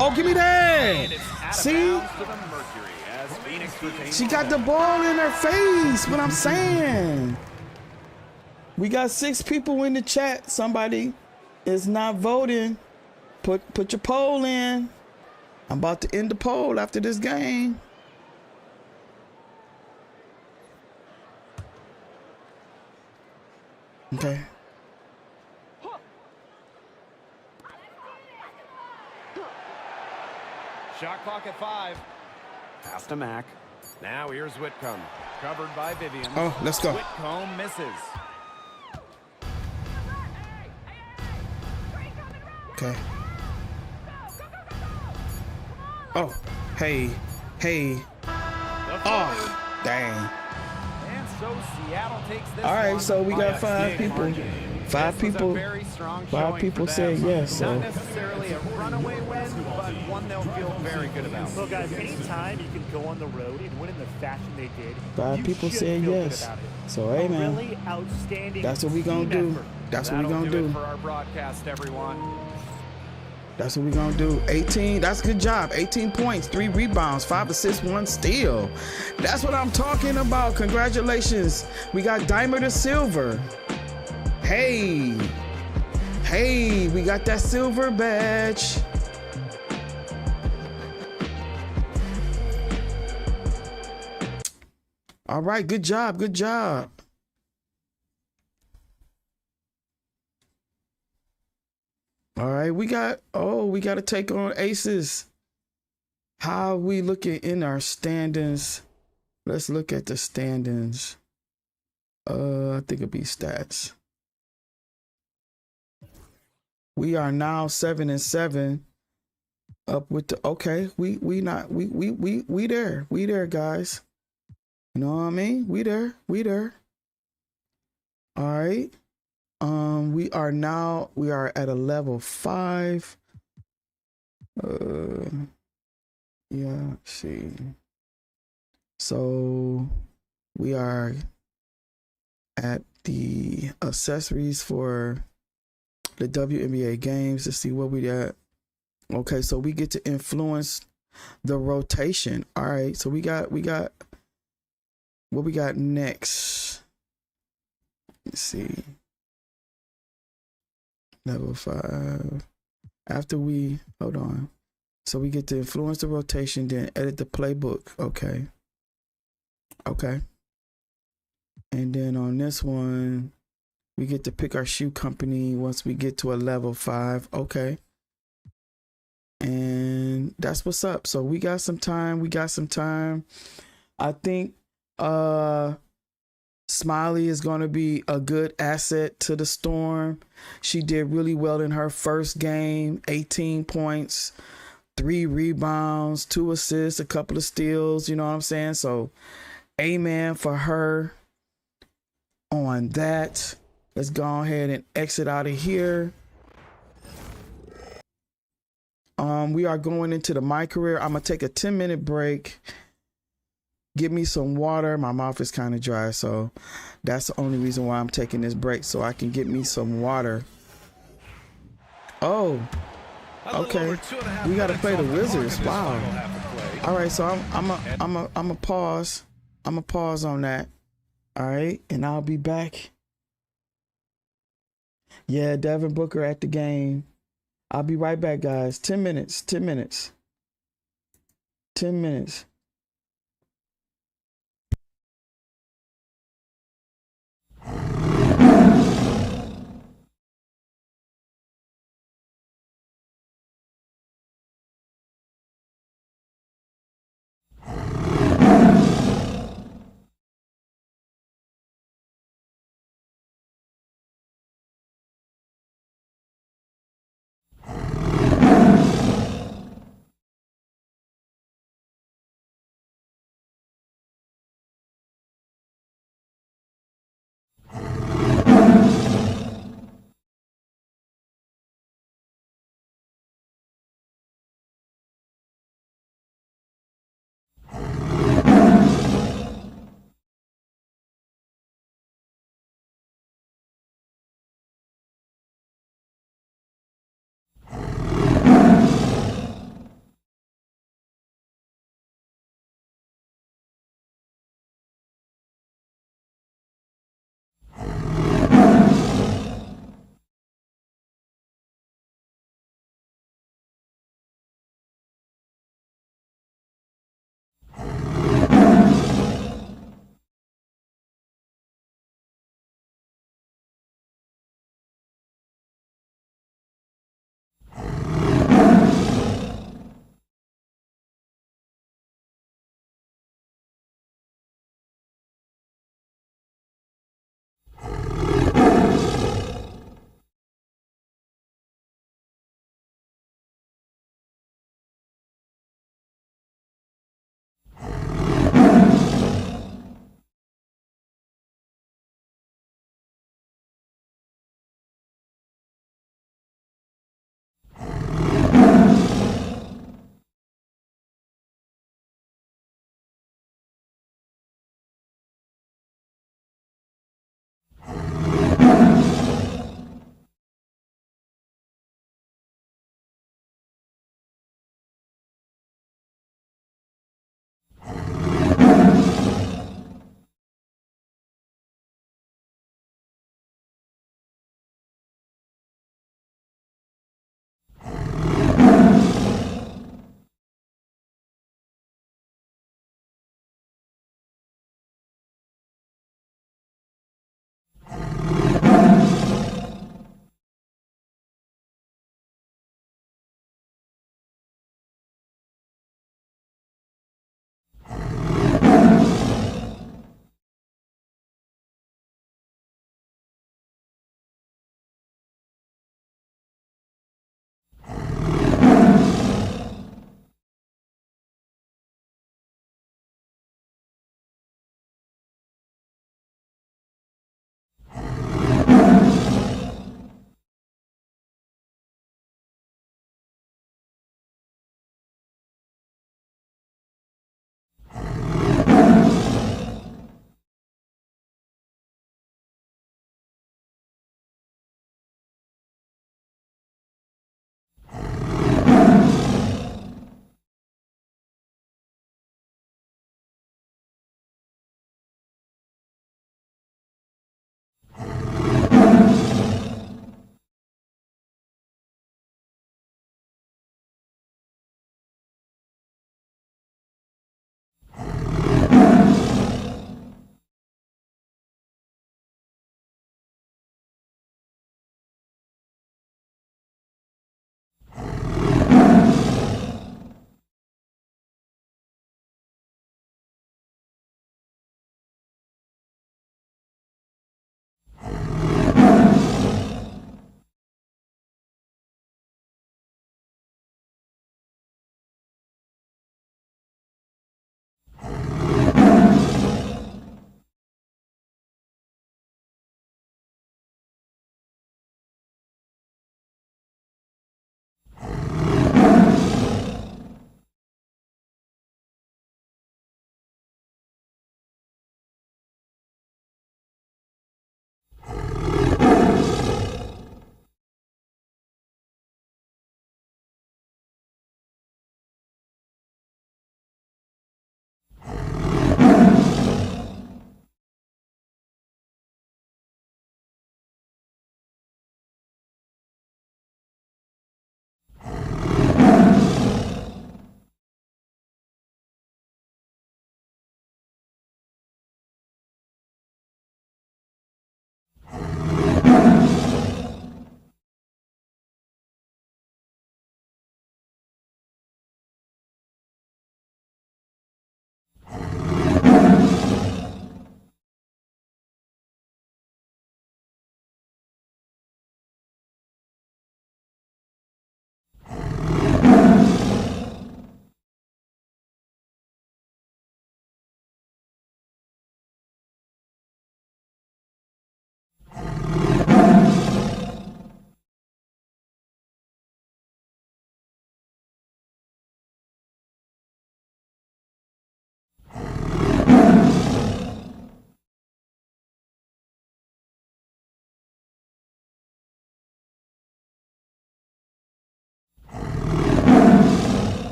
Oh, give me that! See? She got the ball in her face. What I'm saying. We got 6 people in the chat. Somebody is not voting. Put your poll in. I'm about to end the poll after this game. Okay. Shot clock at 5. Pass to Mack. Now here's Whitcomb. Covered by Vivian. Oh, let's go. Whitcomb misses. Okay. Oh, hey. Oh, dang. And so Seattle takes this. All right, one so we by got a 5 big people. margin. 5 This was a people. very strong 5 showing people for said them. yes. So Not necessarily a runaway win, but one they'll feel very good about. Well, guys, anytime you can go on the road and win in the fashion they did, 5 you people should said feel good yes. about it. So hey, man. Really outstanding. That's what we gonna team do. effort. That's what we That'll gonna do do. it for our broadcast, everyone. That's what we gonna do. 18. That's a good job. 18 points, 3 rebounds, 5 assists, 1 steal. That's what I'm talking about. Congratulations. We got diamond to silver. Hey, we got that silver badge. All right, good job. All right, we got to take on Aces. How are we looking in our standings? Let's look at the standings. I think it'll be stats. We are now 7-7. Up with the we there, guys. You know what I mean? We there. All right. We are at a level 5. Yeah, let's see. So we are at the accessories for the WNBA games to see what we got. Okay, so we get to influence the rotation. All right, so we got what we got next. Let's see. Level 5. After we hold on. So we get to influence the rotation, then edit the playbook. Okay. And then on this one, we get to pick our shoe company once we get to a level 5. Okay. And that's what's up. So we got some time. I think Smiley is going to be a good asset to the Storm. She did really well in her first game. 18 points, 3 rebounds, 2 assists, a couple of steals. You know what I'm saying? So amen for her on that. Let's go ahead and exit out of here. We are going into the MyCareer. I'm gonna take a 10-minute break. Get me some water. My mouth is kind of dry, so that's the only reason why I'm taking this break, so I can get me some water. Oh, okay. We gotta play the Wizards. Wow. All right, so I'm a pause. I'm a pause on that. All right, and I'll be back. Yeah, Devin Booker at the game. I'll be right back, guys. 10 minutes. 10 minutes. 10 minutes.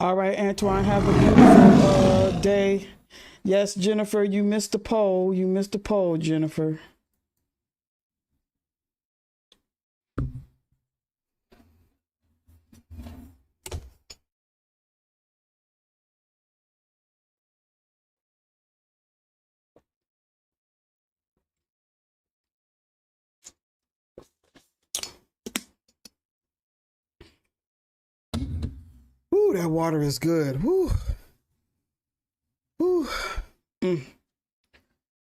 All right, Antoine, have a beautiful day. Yes, Jennifer, you missed the poll. You missed the poll, Jennifer. Ooh, that water is good. Woo. Woo.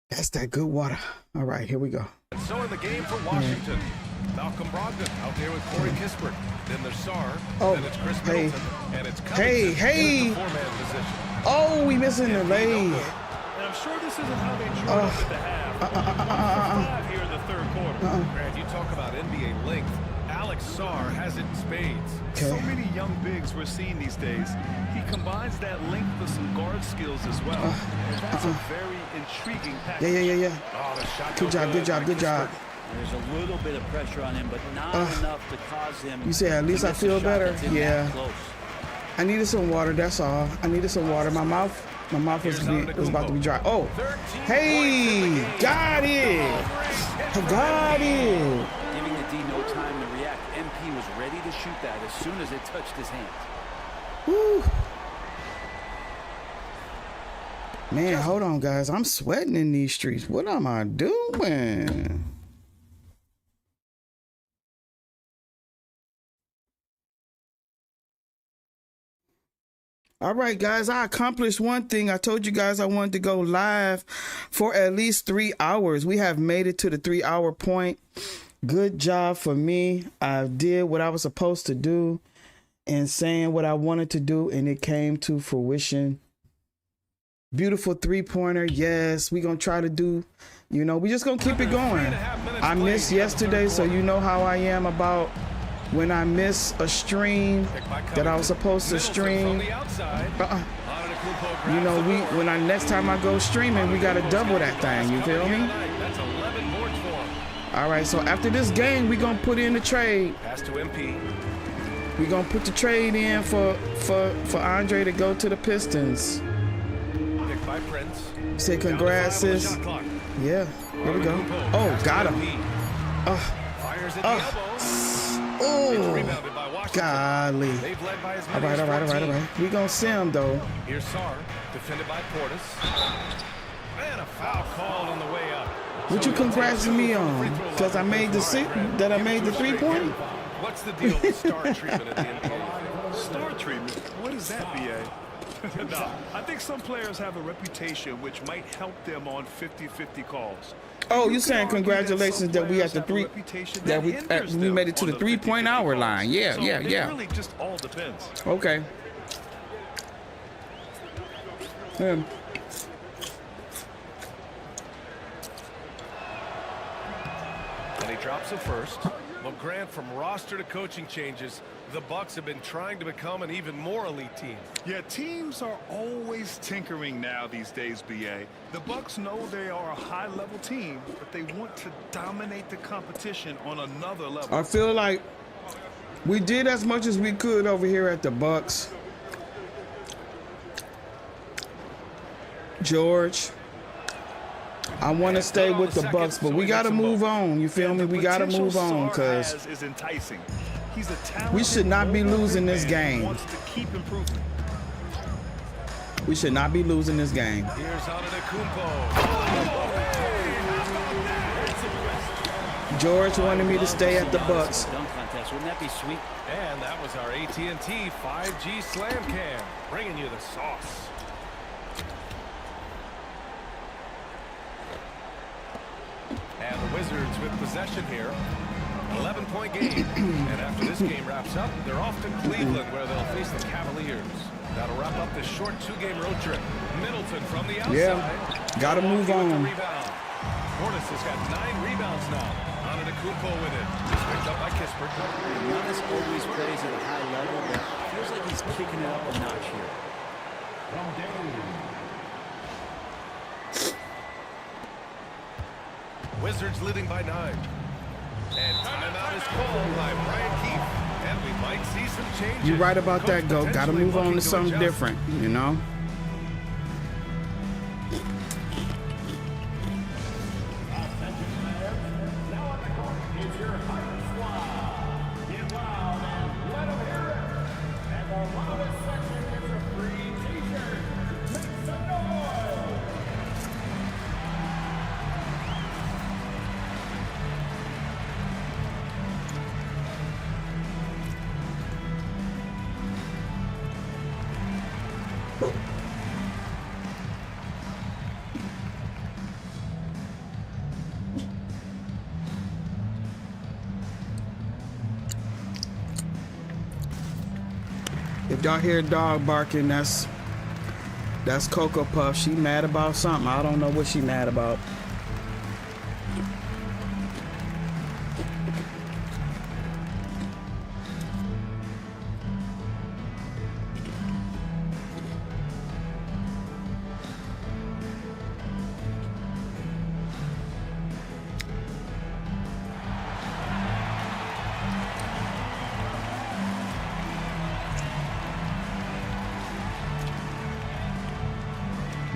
That's that good water. All right, here we go. And so in the game for Washington, Malcolm Brogdon out there with Corey Kispert. Then there's Sarr. Oh, then it's Chris hey. Middleton. And it's Covington Hey. in the four-man position. Oh, we missing the lead. And I'm sure this isn't how they drew up at the half. 1 for 5 here in the third quarter. Brad, you talk about NBA length. Alex Sarr has it in spades. So many young bigs we're seeing these days. He combines that length with some guard skills as well. And that's a very intriguing package. Yeah. Oh, the shot Good job. There's a little bit of pressure on him, but not enough to cause him. You say at least I feel better. Yeah. I needed some water. That's all. I needed some water. My mouth was about to be dry. Oh, hey, got it. Giving the D no time to react. MP was ready to shoot that as soon as it touched his hands. Woo. Man, hold on, guys. I'm sweating in these streets. What am I doing? All right, guys, I accomplished one thing. I told you guys I wanted to go live for at least 3 hours. We have made it to the 3-hour point. Good job for me. I did what I was supposed to do and saying what I wanted to do, and it came to fruition. Beautiful 3-pointer. Yes, we're going to try to do, we just going to keep it going. I missed yesterday, so you know how I am about when I miss a stream that I was supposed to stream. Next time I go streaming, we got to double that thing. You feel me? All right, so after this game, we're going to put in the trade. Pass to MP. We're going to put the trade in for Andre to go to the Pistons. Pick by Prince. Say congrats, sis. Yeah, here we go. Oh, got him. Fires at the elbow. Oh, golly. All right. We gonna see him though. Here's Sarr, defended by Portis. And a foul called on the way up. What you congrats me on? Because I made the 3-point? What's the deal with star treatment at the NBA? Star treatment? What is that, BA? No, I think some players have a reputation which might help them on 50-50 calls. Oh, you saying congratulations that we at the we made it to the 3-point hour line. Yeah. It really just all depends. Okay. And he drops the first. Well, Grant, from roster to coaching changes, the Bucks have been trying to become an even more elite team. Yeah, teams are always tinkering now these days, BA. The Bucks know they are a high-level team, but they want to dominate the competition on another level. I feel like we did as much as we could over here at the Bucks. George, I want to stay with the Bucks, but we got to move on. You feel me? We got to move on because we should not be losing this game. We should not be losing this game. Here's Antetokounmpo. George wanted me to stay at the Bucks. Wouldn't that be sweet? And that was our AT&T 5G Slam Cam, bringing you the sauce. And the Wizards with possession here. 11-point game. And after this game wraps up, they're off to Cleveland, where they'll face the Cavaliers. That'll wrap up this short 2-game road trip. Middleton from the outside. Yeah, gotta move on. Portis has got 9 rebounds now. Antetokounmpo with it. Just picked up by Kispert. Giannis always plays at a high level, but feels like he's kicking it up a notch here. Wizards leading by 9. And timeout is called by Brian Keefe. And we might see some changes. You're right about that, Go. Got to move on to something adjust. different, you know? If y'all hear a dog barking, that's Cocoa Puff. She mad about something. I don't know what she mad about.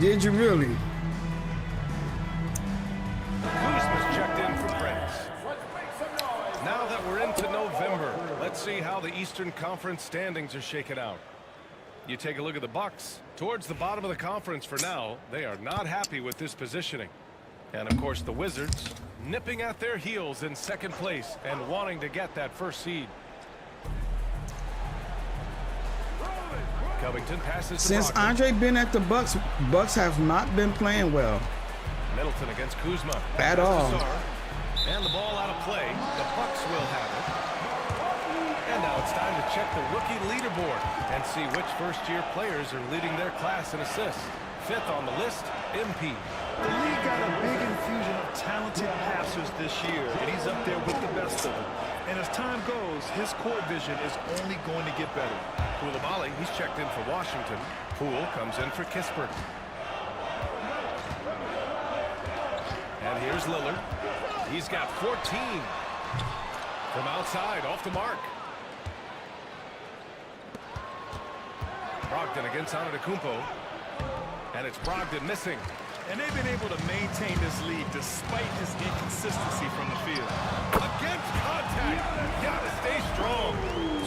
Did you really? Kuzma's checked in for France. Now that we're into November, let's see how the Eastern Conference standings are shaken out. You take a look at the Bucks. Towards the bottom of the conference for now, they are not happy with this positioning. And of course the Wizards nipping at their heels in second place and wanting to get that first seed. Covington passes to Since Brogdon. Andre been at the Bucks have not been playing well. Middleton against Kuzma. At all. And the ball out of play. The Bucks will have it. And now it's time to check the rookie leaderboard and see which first-year players are leading their class in assists. Fifth on the list, MP. The league got a big infusion of talented passers this year, and he's up there with the best of them. And as time goes, his court vision is only going to get better. Koulibaly, he's checked in for Washington. Poole comes in for Kispert. And here's Lillard. He's got 14. From outside, off the mark. Brogdon against Antetokounmpo. And it's Brogdon missing. And they've been able to maintain this lead despite his inconsistency from the field. Against contact. Gotta stay strong.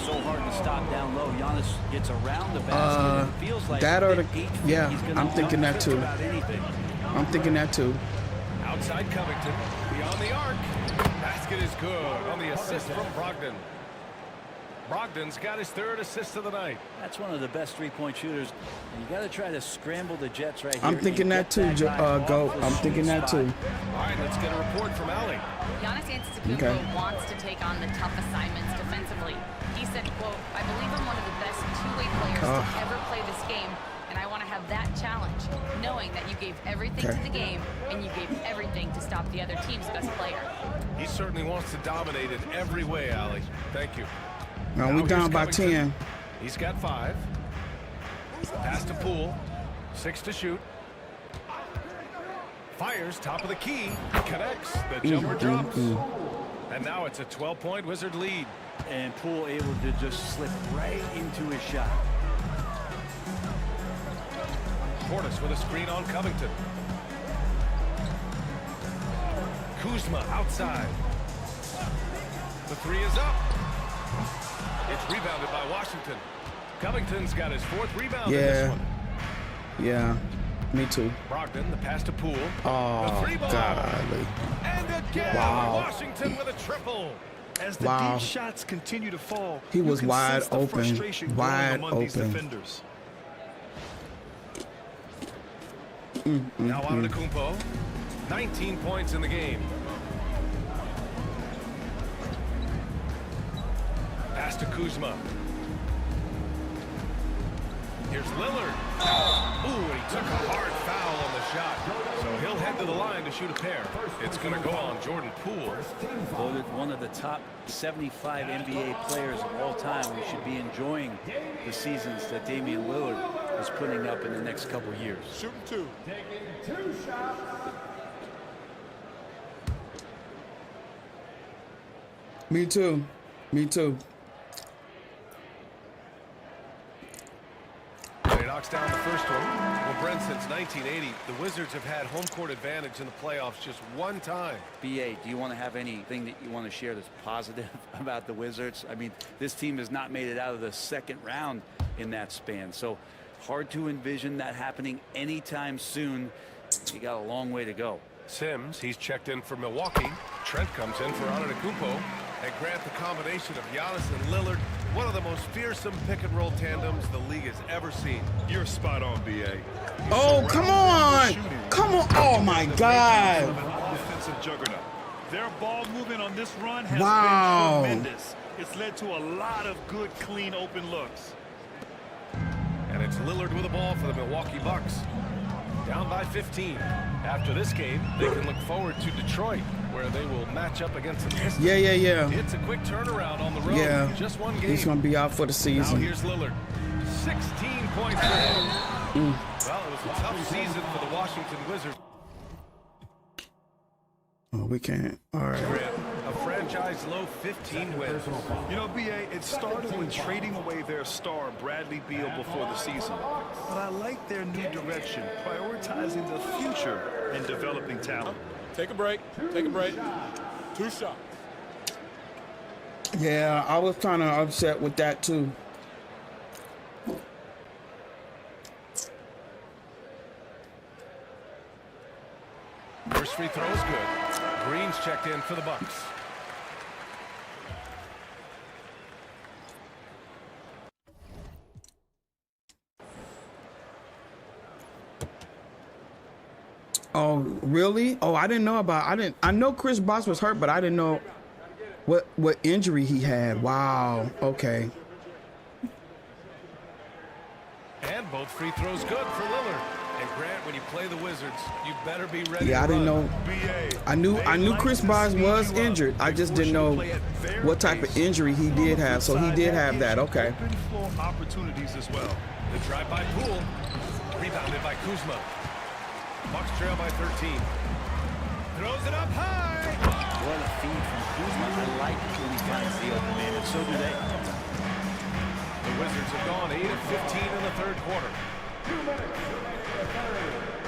So hard to stop down low. Giannis gets around the basket. And feels like that or the, 8 feet, yeah, he's gonna I'm thinking that dunk too. about anything. I'm thinking that too. Outside Covington. Beyond the arc. Basket is good on the assist from Brogdon. Brogdon's got his third assist of the night. That's one of the best three-point shooters. And you got to try to scramble the Jets right here. I'm thinking that too, Go. I'm thinking that too. All right, let's get a report from Allie. Giannis Antetokounmpo wants to take on the tough assignments defensively. He said, quote, "I believe I'm one of the best two-way players to ever play this game, and I want to have that challenge, knowing that you gave everything to the game and you gave everything to stop the other team's best player." He certainly wants to dominate in every way, Allie. Thank you. No, we down by 10. He's got 5. Pass to Poole. 6 to shoot. Fires top of the key. Connects. The jumper drops. And now it's a 12-point Wizard lead. And Poole able to just slip right into his shot. Portis with a screen on Covington. Kuzma outside. The three is up. It's rebounded by Washington. Covington's got his 4th rebound in this one. Yeah, me too. Brogdon, the pass to Poole. Oh, the 3 ball. golly. And again, Washington with a triple. As the deep shots continue to fall, He was wide open. Wide open. Defenders. Now Antetokounmpo, 19 points in the game. Pass to Kuzma. Here's Lillard. Ooh, and he took a hard foul on the shot. So he'll head to the line to shoot a pair. It's going to go on Jordan Poole. Voted one of the top 75 NBA players of all time. We should be enjoying the seasons that Damian Lillard is putting up in the next couple years. Shooting 2. Taking 2 shots. Me too. Me too. knocks down the first one. Well, Brent, since 1980, the Wizards have had home court advantage in the playoffs just one time. BA, do you want to have anything that you want to share that's positive about the Wizards? I mean, this team has not made it out of the second round in that span, so hard to envision that happening anytime soon. You got a long way to go. Sims, he's checked in for Milwaukee. Trent comes in for Antetokounmpo. And Grant, the combination of Giannis and Lillard, one of the most fearsome pick-and-roll tandems the league has ever seen. You're spot on, B.A. Oh, come on. Come on. Oh, my God. Offensive juggernaut. Their ball movement on this run has Wow. been tremendous. It's led to a lot of good, clean, open looks. And it's Lillard with the ball for the Milwaukee Bucks. Down by 15. After this game, they can look forward to Detroit, where they will match up against the Pistons. Yeah. It's a quick turnaround on the road. Yeah. Just one game. He's going to be out for the Now season. here's Lillard. 16 points for him. Well, it was a tough season for the Washington Wizards. Oh, we can't. All right. A franchise low 15 wins. You know, B.A., it started with trading away their star, Bradley Beal, before the season. But I like their new direction, prioritizing the future and developing talent. Take a break. Take a break. 2 shots. Yeah, I was kind of upset with that, too. First free throw is good. Green's checked in for the Bucks. Oh, really? Oh, I didn't know about. I know Chris Bosh was hurt, but I didn't know what injury he had. Wow. Okay. And both free throws good for Lillard. And Grant, when you play the Wizards, you better be ready. Yeah, I to didn't run. know. I knew Chris Bosh was injured. I just didn't know what type of injury he did have. So he did have that. Okay. Open floor opportunities as well. The drive by Poole, rebounded by Kuzma. Bucks trail by 13. Throws it up high. What a feed from Kuzma. I like when he finds the open man, and so do they. The Wizards have gone 8 of 15 in the third quarter.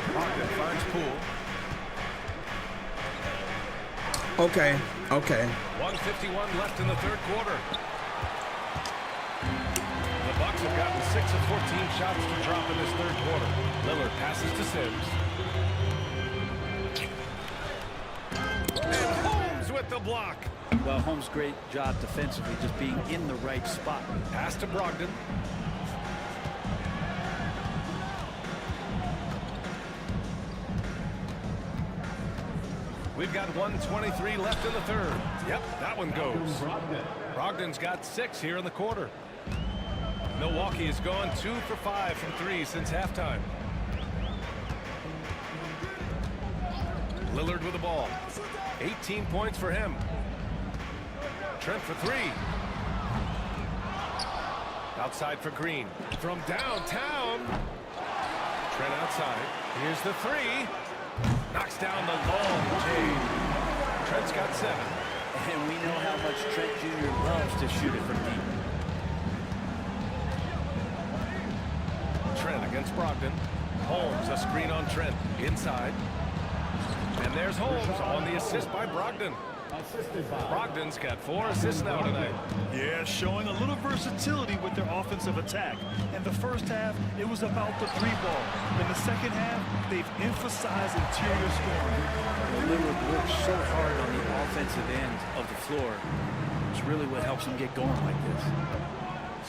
Brogdon finds Poole. Okay. 1:51 left in the third quarter. The Bucks have gotten 6 of 14 shots to drop in this third quarter. Lillard passes to Sims. And Holmes with the block. Well, Holmes' great job defensively, just being in the right spot. Pass to Brogdon. We've got 1:23 left in the third. Yep, that one goes. Brogdon's got 6 here in the quarter. Milwaukee has gone 2 for 5 from 3 since halftime. Lillard with the ball. 18 points for him. Trent for 3. Outside for Green. From downtown. Trent outside. Here's the 3. Knocks down the long Jade. Trent's got 7. And we know how much Trent Jr. loves to shoot it from deep. Trent against Brogdon. Holmes, a screen on Trent. Inside. And there's Holmes on the assist by Brogdon. Brogdon's got 4 assists now tonight. Yeah, showing a little versatility with their offensive attack. In the first half, it was about the 3-ball. In the second half, they've emphasized interior scoring. Lillard works so hard on the offensive end of the floor. It's really what helps him get going like this.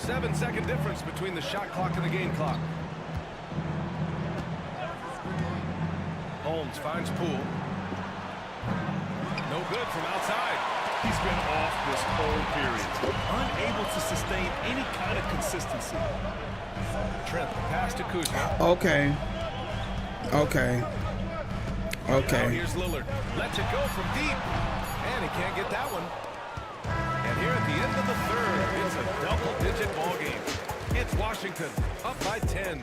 7-second difference between the shot clock and the game clock. Holmes finds Poole. No good from outside. He's been off this whole period, unable to sustain any kind of consistency. Trent, pass to Kuzma. Okay. Now here's Lillard. Lets it go from deep. And he can't get that one. And here at the end of the third, it's a double-digit ball game. It's Washington up by 10.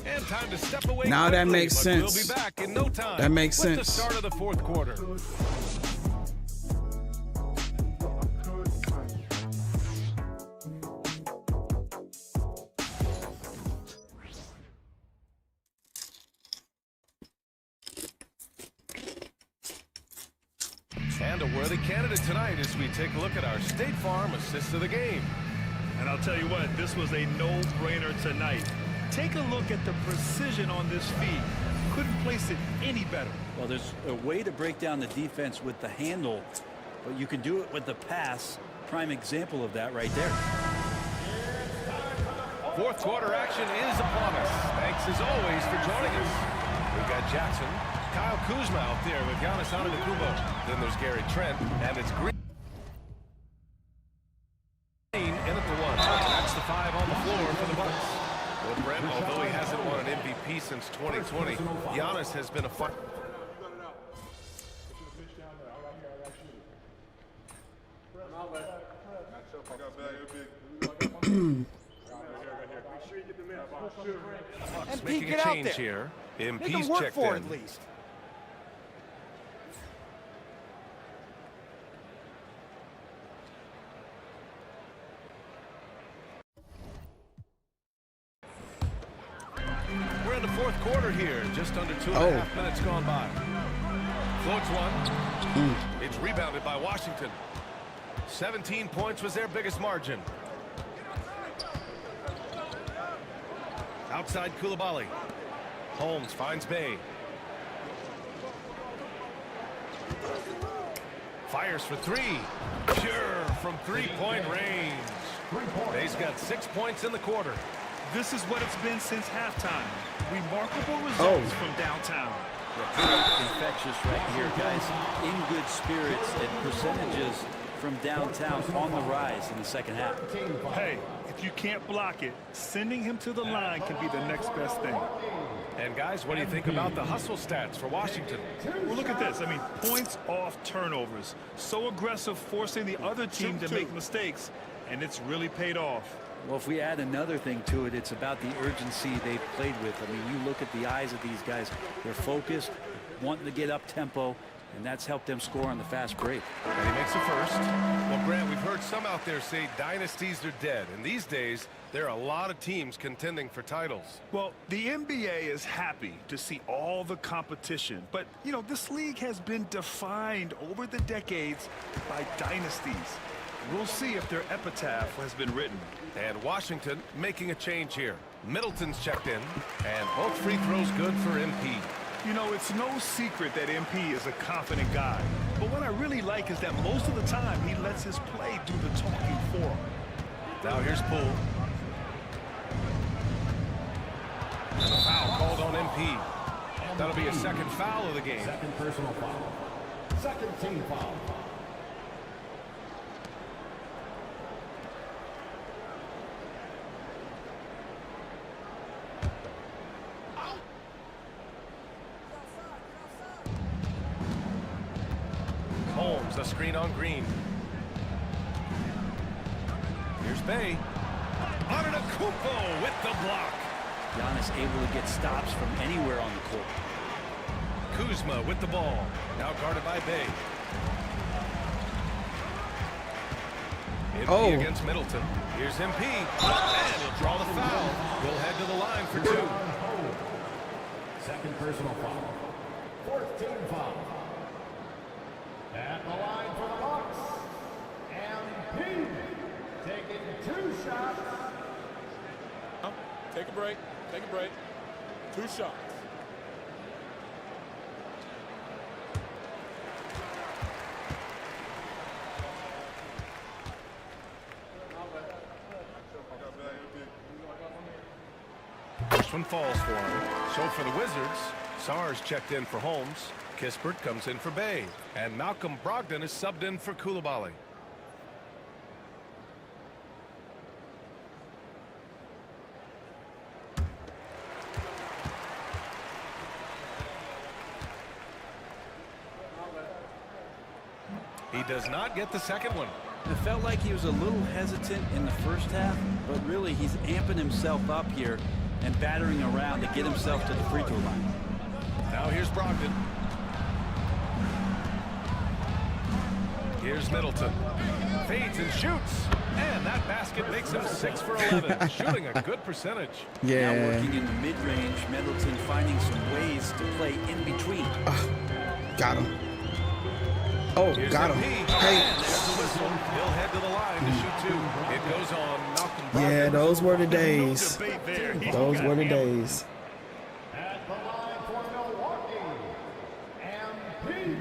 And time to step away. Now that quickly, makes but sense. We'll be back in no time. That makes with sense. the start of the fourth quarter. And a worthy candidate tonight as we take a look at our State Farm assist of the game. And I'll tell you what, this was a no-brainer tonight. Take a look at the precision on this feed. Couldn't place it any better. Well, there's a way to break down the defense with the handle, but you can do it with the pass. Prime example of that right there. Fourth quarter action is upon us. Thanks as always for joining us. We've got Jackson, Kyle Kuzma out there with Giannis Antetokounmpo. Then there's Gary Trent, and it's Green in at the 1. That's the 5 on the floor for the Bucks. Well, Brent, although he hasn't won an MVP since 2020, Giannis has been a fun. And making get a out change there. here. Make MP's him work checked for in. it, at least. We're in the fourth quarter here. Just under 2.5 minutes gone by. Floats one. It's rebounded by Washington. 17 points was their biggest margin. Outside Koulibaly. Holmes finds Bay. Fires for three. Sure, from three-point range. Bay's got 6 points in the quarter. This is what it's been since halftime. Remarkable results from downtown. Infectious right here, guys. In good spirits and percentages from downtown on the rise in the second half. Hey, if you can't block it, sending him to the line can be the next best thing. And guys, what do you think about the hustle stats for Washington? Well, look at this. I mean, points off turnovers. So aggressive, forcing the other team to make mistakes, and it's really paid off. Well, if we add another thing to it, it's about the urgency they've played with. I mean, you look at the eyes of these guys. They're focused, wanting to get up tempo, and that's helped them score on the fast break. And he makes a first. Well, Grant, we've heard some out there say dynasties are dead. And these days, there are a lot of teams contending for titles. Well, the NBA is happy to see all the competition. But, you know, this league has been defined over the decades by dynasties. We'll see if their epitaph has been written. And Washington making a change here. Middleton's checked in, and both free throws good for MP. You know, it's no secret that MP is a confident guy. But what I really like is that most of the time he lets his play do the talking for him. Now here's Poole. And a foul called on MP. That'll be a second foul of the game. Second personal foul. Second team foul. Holmes, a screen on Green. Here's Bay. Antetokounmpo with the block. Giannis able to get stops from anywhere on the court. Kuzma with the ball. Now guarded by Bay. MP against Middleton. Here's MP. And he'll draw the foul. We'll head to the line for two. Second personal foul. Fourth team foul. At the line for the Bucks. MP taking 2 shots. Take a break. Take a break. 2 shots. First one falls for him. So for the Wizards, Sarr's checked in for Holmes. Kispert comes in for Bay. And Malcolm Brogdon is subbed in for Koulibaly. He does not get the second one. It felt like he was a little hesitant in the first half, but really he's amping himself up here and battering around to get himself to the free throw line. Now here's Brogdon. Here's Middleton. Fades and shoots. And that basket makes him 6 for 11. Shooting a good percentage. Yeah. Now working in the mid-range, Middleton finding some ways to play in between. Got him. Oh, Here's got him. MP. Hey. There's the whistle. He'll head to the line to shoot two. It goes on Malcolm Brogdon. Yeah, those were the days. No debate there. He Those got were the hammered. days. At the line for Milwaukee, MP,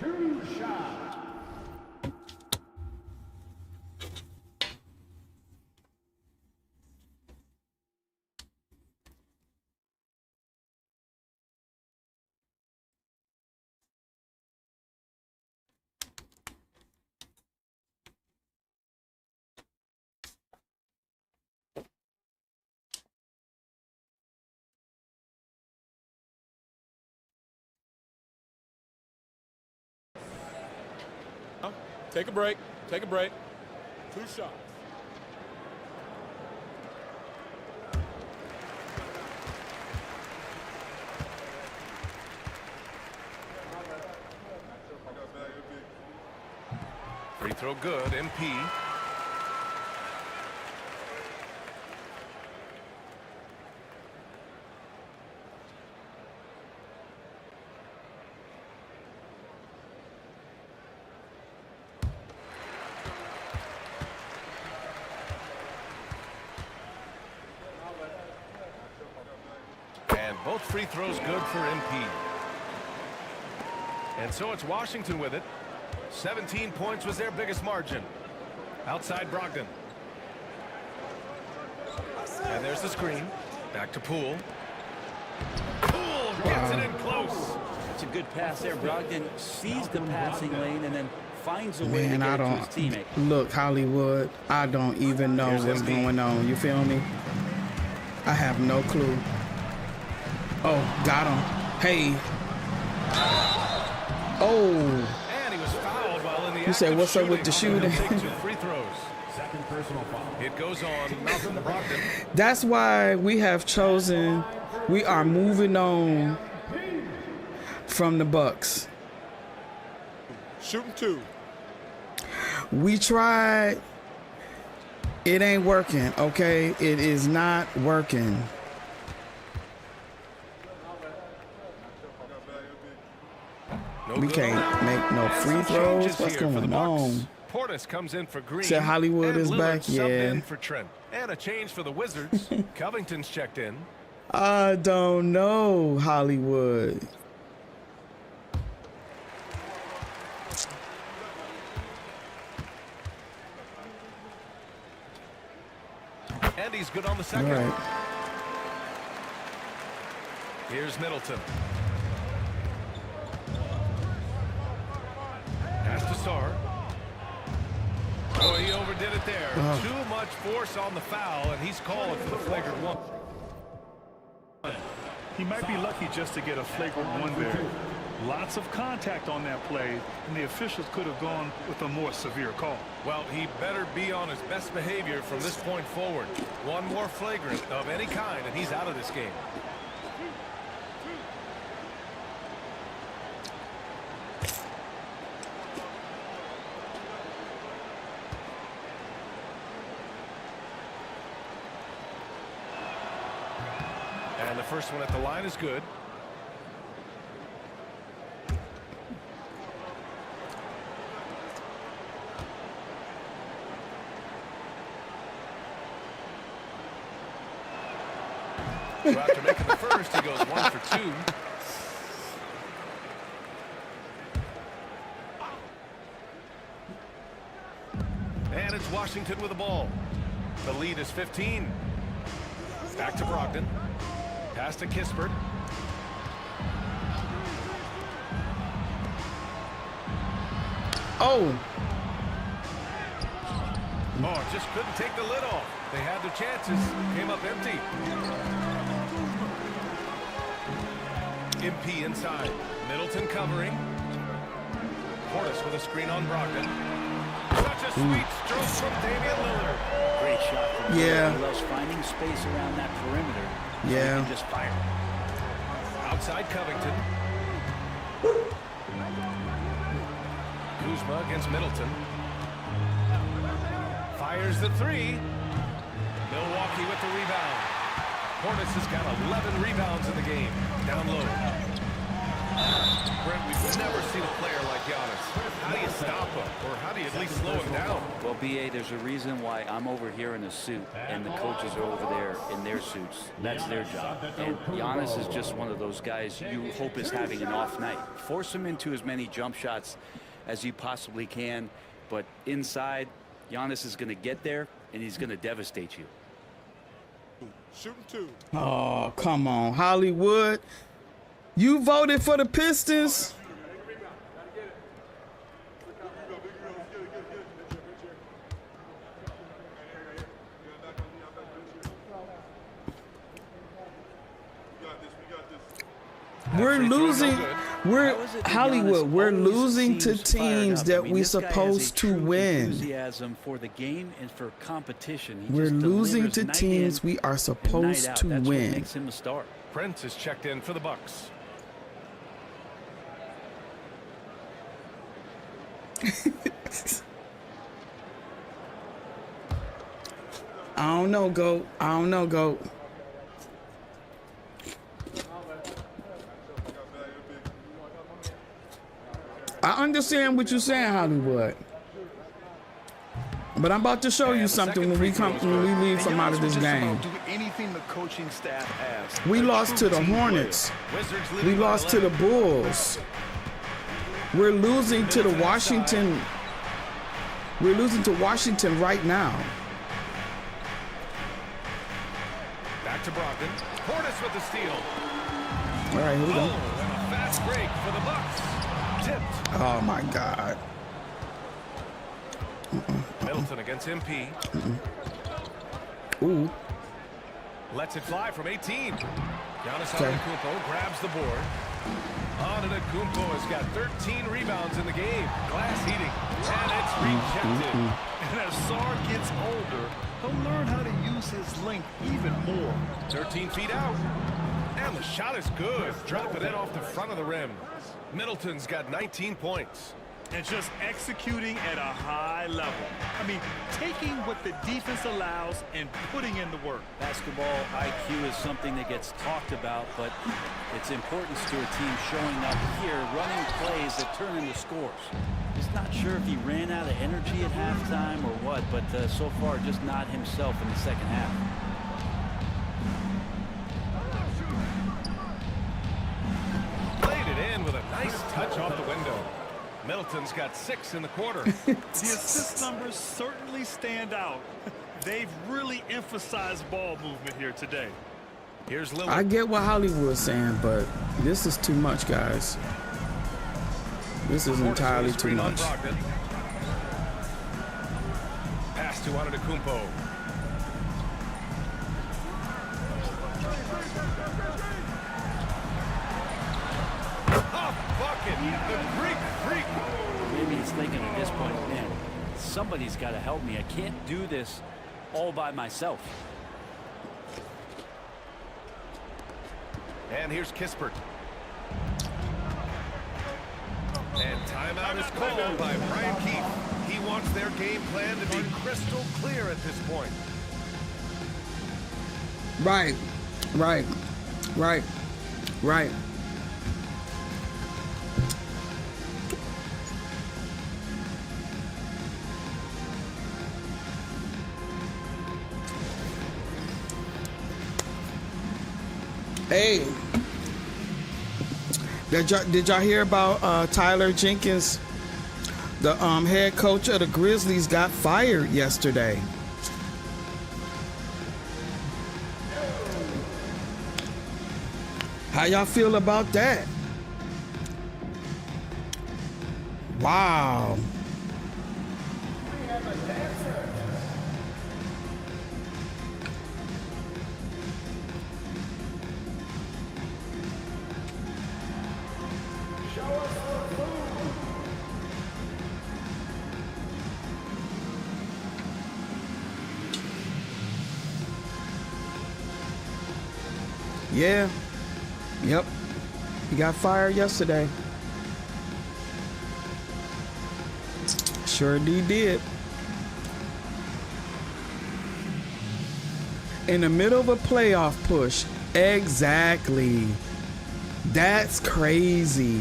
2 shot. Take a break. Take a break. 2 shots. Free throw good. MP. And both free throws good for MP. And so it's Washington with it. 17 points was their biggest margin. Outside Brogdon. And there's the screen. Back to Poole. Poole gets it in close. It's a good pass there. Brogdon sees the passing lane and then finds a way Man, to I get it to don't his teammate. look, Hollywood. I don't even know what's going on. You feel me? I have no clue. Oh, got him. Hey. Oh. And he was fouled while in the You said, what's up with the shooting? Take 2 free throws. Second personal foul. It goes on Malcolm Brogdon. That's why we have chosen, we are moving on from the Bucks. Shooting 2. We tried. It ain't working, okay? It is not working. We can't make no free throws. What's going on? Portis comes in for Green. Said Hollywood and is Lillard back, subbed yeah. in for Trent. And a change for the Wizards. Covington's checked in. I don't know, Hollywood. And he's good on the second. All right. Here's Middleton. Pass to Sarr. Boy, he overdid it there. Too much force on the foul, and he's calling for the flagrant one. He might be lucky just to get a flagrant one there. Lots of contact on that play, and the officials could have gone with a more severe call. Well, he better be on his best behavior from this point forward. One more flagrant of any kind, and he's out of this game. And the first one at the line is good. So after making the first, he goes 1 for 2. And it's Washington with the ball. The lead is 15. Back to Brogdon. Pass to Kispert. Oh. Oh, just couldn't take the lid off. They had their chances. Came up empty. MP inside. Middleton covering. Portis with a screen on Brogdon. Such a sweet stroke from Damian Lillard. Great shot from Yeah. He loves finding space around that perimeter. So Yeah. he can just fire. Outside Covington. Kuzma against Middleton. Fires the 3. Milwaukee with the rebound. Portis has got 11 rebounds in the game. Down low. Brent, we've never seen a player like Giannis. BA, there's a reason why I'm over here in a suit and the coaches are over there in their suits. That's their job. And Giannis is just one of those guys you hope is having an off night. Force him into as many jump shots as you possibly can. But inside, Giannis is going to get there and he's going to devastate you. Shooting 2. Oh, come on, Hollywood. You voted for the Pistons. We're losing. We're Hollywood. We're losing to teams that we're supposed to win. Enthusiasm for the game and for competition. We're losing to teams we are supposed to That's what win. makes him a star. Prince is checked in for the Bucks. I don't know, GOAT. I don't know, GOAT. I understand what you're saying, Hollywood. But I'm about to show you something when we leave from out of this game. Do anything the coaching staff asks. We lost to the Hornets. We lost to the Bulls. We're losing to the Washington. We're losing to Washington right now. Back to Brogdon. Portis with the steal. All right, here we go. And a fast break for the Bucks. Tipped. Oh my God. Middleton against MP. Ooh. Lets it fly from 18. Giannis Antetokounmpo grabs the board. Antetokounmpo has got 13 rebounds in the game. Glass heating. And it's rejected. And as Sar gets older, he'll learn how to use his length even more. 13 feet out. And the shot is good. Dropping it off the front of the rim. Middleton's got 19 points. And just executing at a high level. I mean, taking what the defense allows and putting in the work. Basketball IQ is something that gets talked about, but its importance to a team showing up here, running plays that turn into scores. Just not sure if he ran out of energy at halftime or what, but so far just not himself in the second half. Played it in with a nice touch off the window. Middleton's got 6 in the quarter. The assist numbers certainly stand out. They've really emphasized ball movement here today. Here's Lillard. I get what Hollywood's saying, but this is too much, guys. This is entirely too much. Pass to Antetokounmpo. The Greek freak. Maybe he's thinking at this point, man, somebody's got to help me. I can't do this all by myself. And here's Kispert. And timeout is called by Brian Keefe. He wants their game plan to be crystal clear at this point. Right. Hey, did y'all hear about Tyler Jenkins? The head coach of the Grizzlies got fired yesterday. How y'all feel about that? Wow. Yeah. Yep. He got fired yesterday. Sure indeed did. In the middle of a playoff push. Exactly. That's crazy.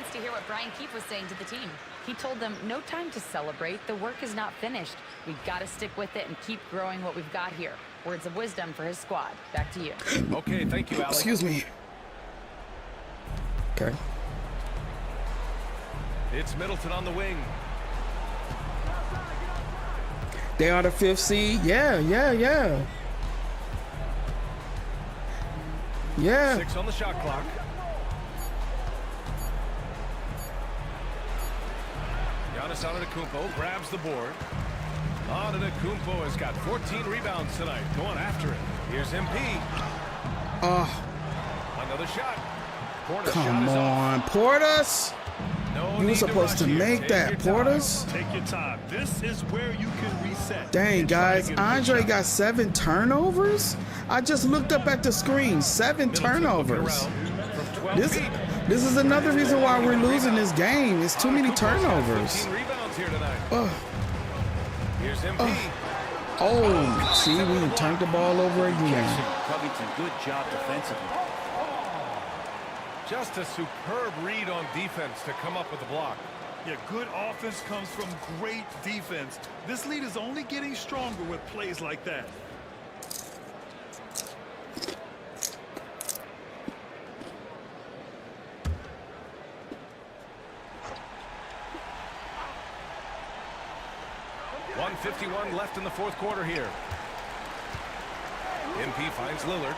chance to hear what Brian Keefe was saying to the team. He told them, no time to celebrate. The work is not finished. We've got to stick with it and keep growing what we've got here. Words of wisdom for his squad. Back to you. Okay, thank you, Alex. Excuse me. Okay. It's Middleton on the wing. They are the 5th seed. Yeah. Yeah. 6 on the shot clock. Giannis Antetokounmpo grabs the board. Antetokounmpo has got 14 rebounds tonight. Going after it. Here's MP. Another shot. Portis Come on, Portis. No You were supposed to make that, Portis. Take your time. This is where you can reset. Dang, and try to guys, get a good Andre shot. got 7 turnovers. I just looked up at the screen. 7 turnovers. This is another reason why we're losing this game. It's too many turnovers. Rebounds here tonight. Here's MP. Oh, see, we turned the ball over again. Covington, good job defensively. Just a superb read on defense to come up with the block. Yeah, good offense comes from great defense. This lead is only getting stronger with plays like that. .151 left in the 4th quarter here. MP finds Lillard.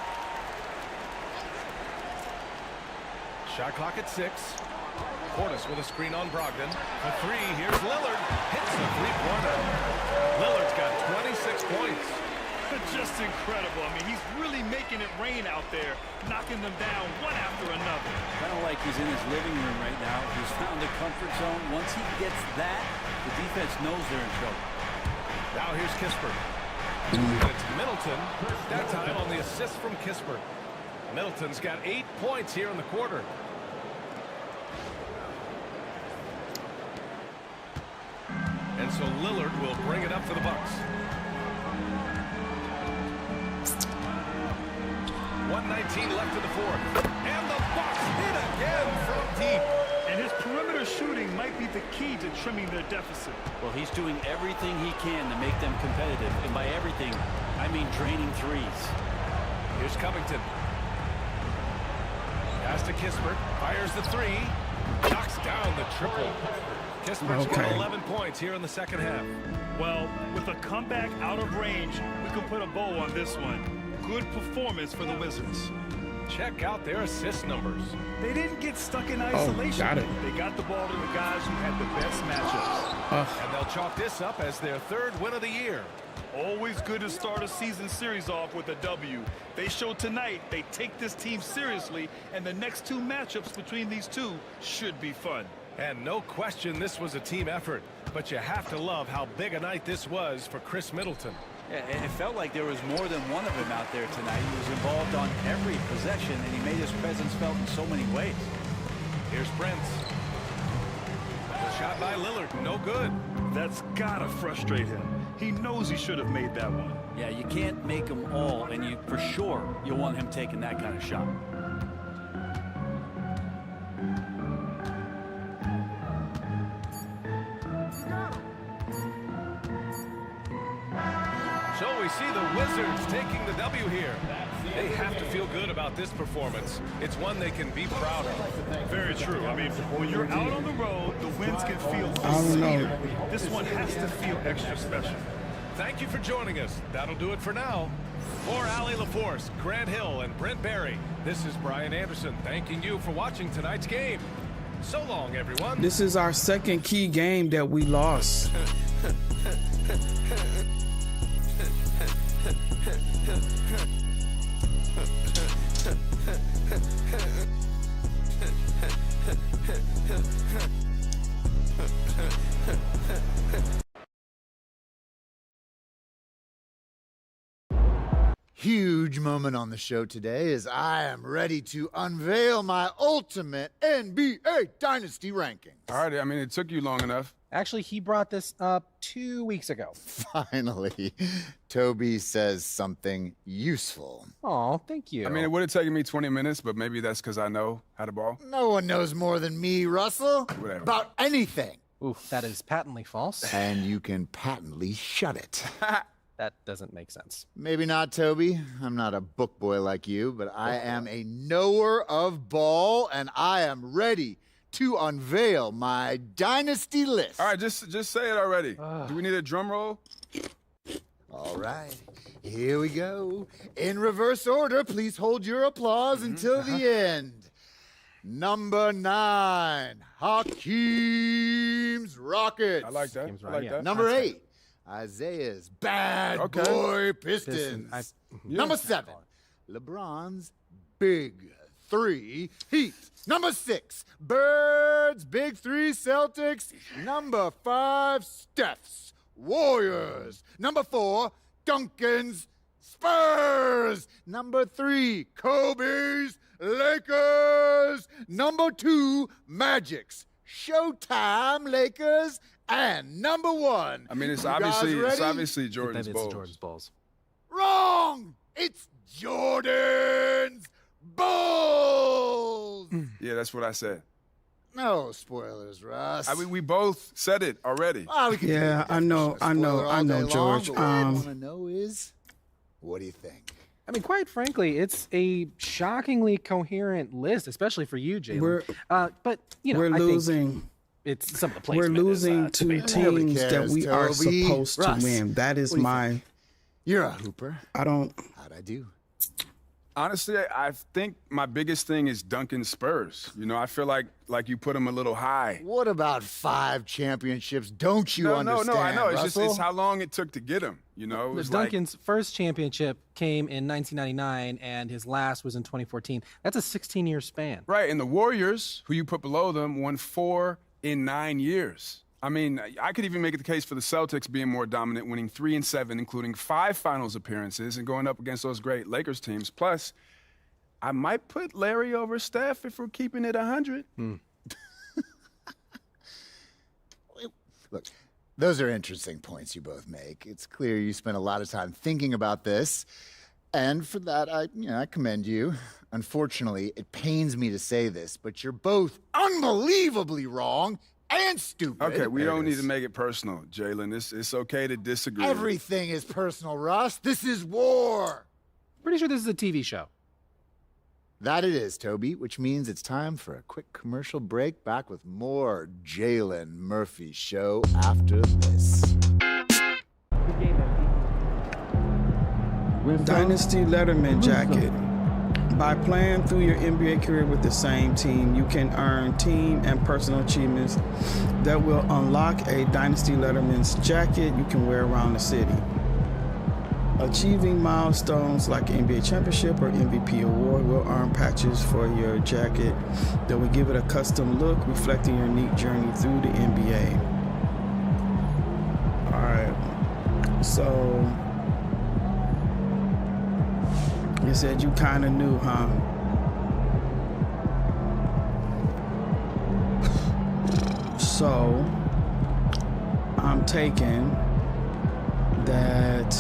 Shot clock at 6. Portis with a screen on Brogdon. A 3. Here's Lillard. Hits the 3-pointer. Lillard's got 26 points. Just incredible. I mean, he's really making it rain out there, knocking them down one after another. Kind of like he's in his living room right now. He's found a comfort zone. Once he gets that, the defense knows they're in trouble. Now here's Kispert. It's Middleton. That time on the assist from Kispert. Middleton's got 8 points here in the quarter. And so Lillard will bring it up for the Bucks. 1:19 left in the 4th. And the Bucks hit again from deep. And his perimeter shooting might be the key to trimming their deficit. Well, he's doing everything he can to make them competitive. And by everything, I mean draining threes. Here's Covington. Pass to Kispert. Fires the 3. Knocks down the triple. Kispert's got 11 points here in the 2nd half. Well, with a comeback out of range, we can put a bow on this one. Good performance for the Wizards. Check out their assist numbers. They didn't get stuck in isolation. Got it. They got the ball to the guys who had the best matchups. And they'll chalk this up as their 3rd win of the year. Always good to start a season series off with a W. They showed tonight they take this team seriously, and the next 2 matchups between these two should be fun. And no question this was a team effort, but you have to love how big a night this was for Chris Middleton. Yeah, and it felt like there was more than one of him out there tonight. He was involved on every possession, and he made his presence felt in so many ways. Here's Prince. The shot by Lillard, no good. That's gotta frustrate him. He knows he should have made that one. Yeah, you can't make them all, and you for sure you'll want him taking that kind of shot. So we see the Wizards taking the W here. They have to feel good about this performance. It's one they can be proud of. Very true. I mean, when you're out on the road, the wins can feel know. This one has to feel extra special. Thank you for joining us. That'll do it for now. For Allie LaForce, Grant Hill, and Brent Barry, this is Brian Anderson thanking you for watching tonight's game. So long, everyone. This is our 2nd key game that we lost. huge moment on the show today as I am ready to unveil my ultimate NBA Dynasty ranking. All right, I mean, it took you long enough. Actually, he brought this up 2 weeks ago. Finally, Toby says something useful. Oh, thank you. I mean, it would have taken me 20 minutes, but maybe that's because I know how to ball. No one knows more than me, Russell, Whatever. about anything. Oof, that is patently false. And you can patently shut it. That doesn't make sense. Maybe not, Toby. I'm not a book boy like you, but I am a knower of ball, and I am ready to unveil my dynasty list. All right, just say it already. Do we need a drum roll? All right, here we go. In reverse order, please hold your applause until the end. Number 9, Hakeem's Rockets. I like that. I like that. Number 8, Isaiah's Bad Boy Pistons. Number 7, LeBron's Big 3 Heat. Number 6, Birds Big 3 Celtics. Number 5, Steph's Warriors. Number 4, Duncan's Spurs. Number 3, Kobe's Lakers. Number 2, Magic's Showtime Lakers. And number 1. I mean, it's obviously Jordan's Bulls. Jordan's Bulls. Wrong! It's Jordan's Bulls! Yeah, that's what I said. No spoilers, Russ. I mean, we both said it already. Yeah, I know, George. What I want to know is, what do you think? I mean, quite frankly, it's a shockingly coherent list, especially for you, Jalen. But you know, we're I losing. Think it's some of the We're placement losing is, to debatable. teams that we are Toby. supposed to Russ, win. That is what do you my. think? You're a hooper. I don't. How'd I do? Honestly, I think my biggest thing is Duncan Spurs. You know, I feel like you put him a little high. What about 5 championships? Don't you understand? No, I know. It's Russell? just how long it took to get him. You know, it was Duncan's first championship came in 1999, and his last was in 2014. That's a 16-year span. Right, and the Warriors, who you put below them, won 4 in 9 years. I mean, I could even make the case for the Celtics being more dominant, winning 3 and 7, including 5 finals appearances and going up against those great Lakers teams. Plus, I might put Larry over Steph if we're keeping it 100. Look, those are interesting points you both make. It's clear you spent a lot of time thinking about this, and for that, I commend you. Unfortunately, it pains me to say this, but you're both unbelievably wrong and stupid. Okay, we don't need to make it personal, Jalen. It's okay to disagree. Everything is personal, Russ. This is war. Pretty sure this is a TV show. That it is, Toby, which means it's time for a quick commercial break. Back with more Jalen Murphy Show after this. Dynasty Letterman jacket. By playing through your NBA career with the same team, you can earn team and personal achievements that will unlock a Dynasty Letterman's jacket you can wear around the city. Achieving milestones like an NBA championship or MVP award will earn patches for your jacket that will give it a custom look reflecting your unique journey through the NBA. All right, so you said you kind of knew, huh? So I'm taking that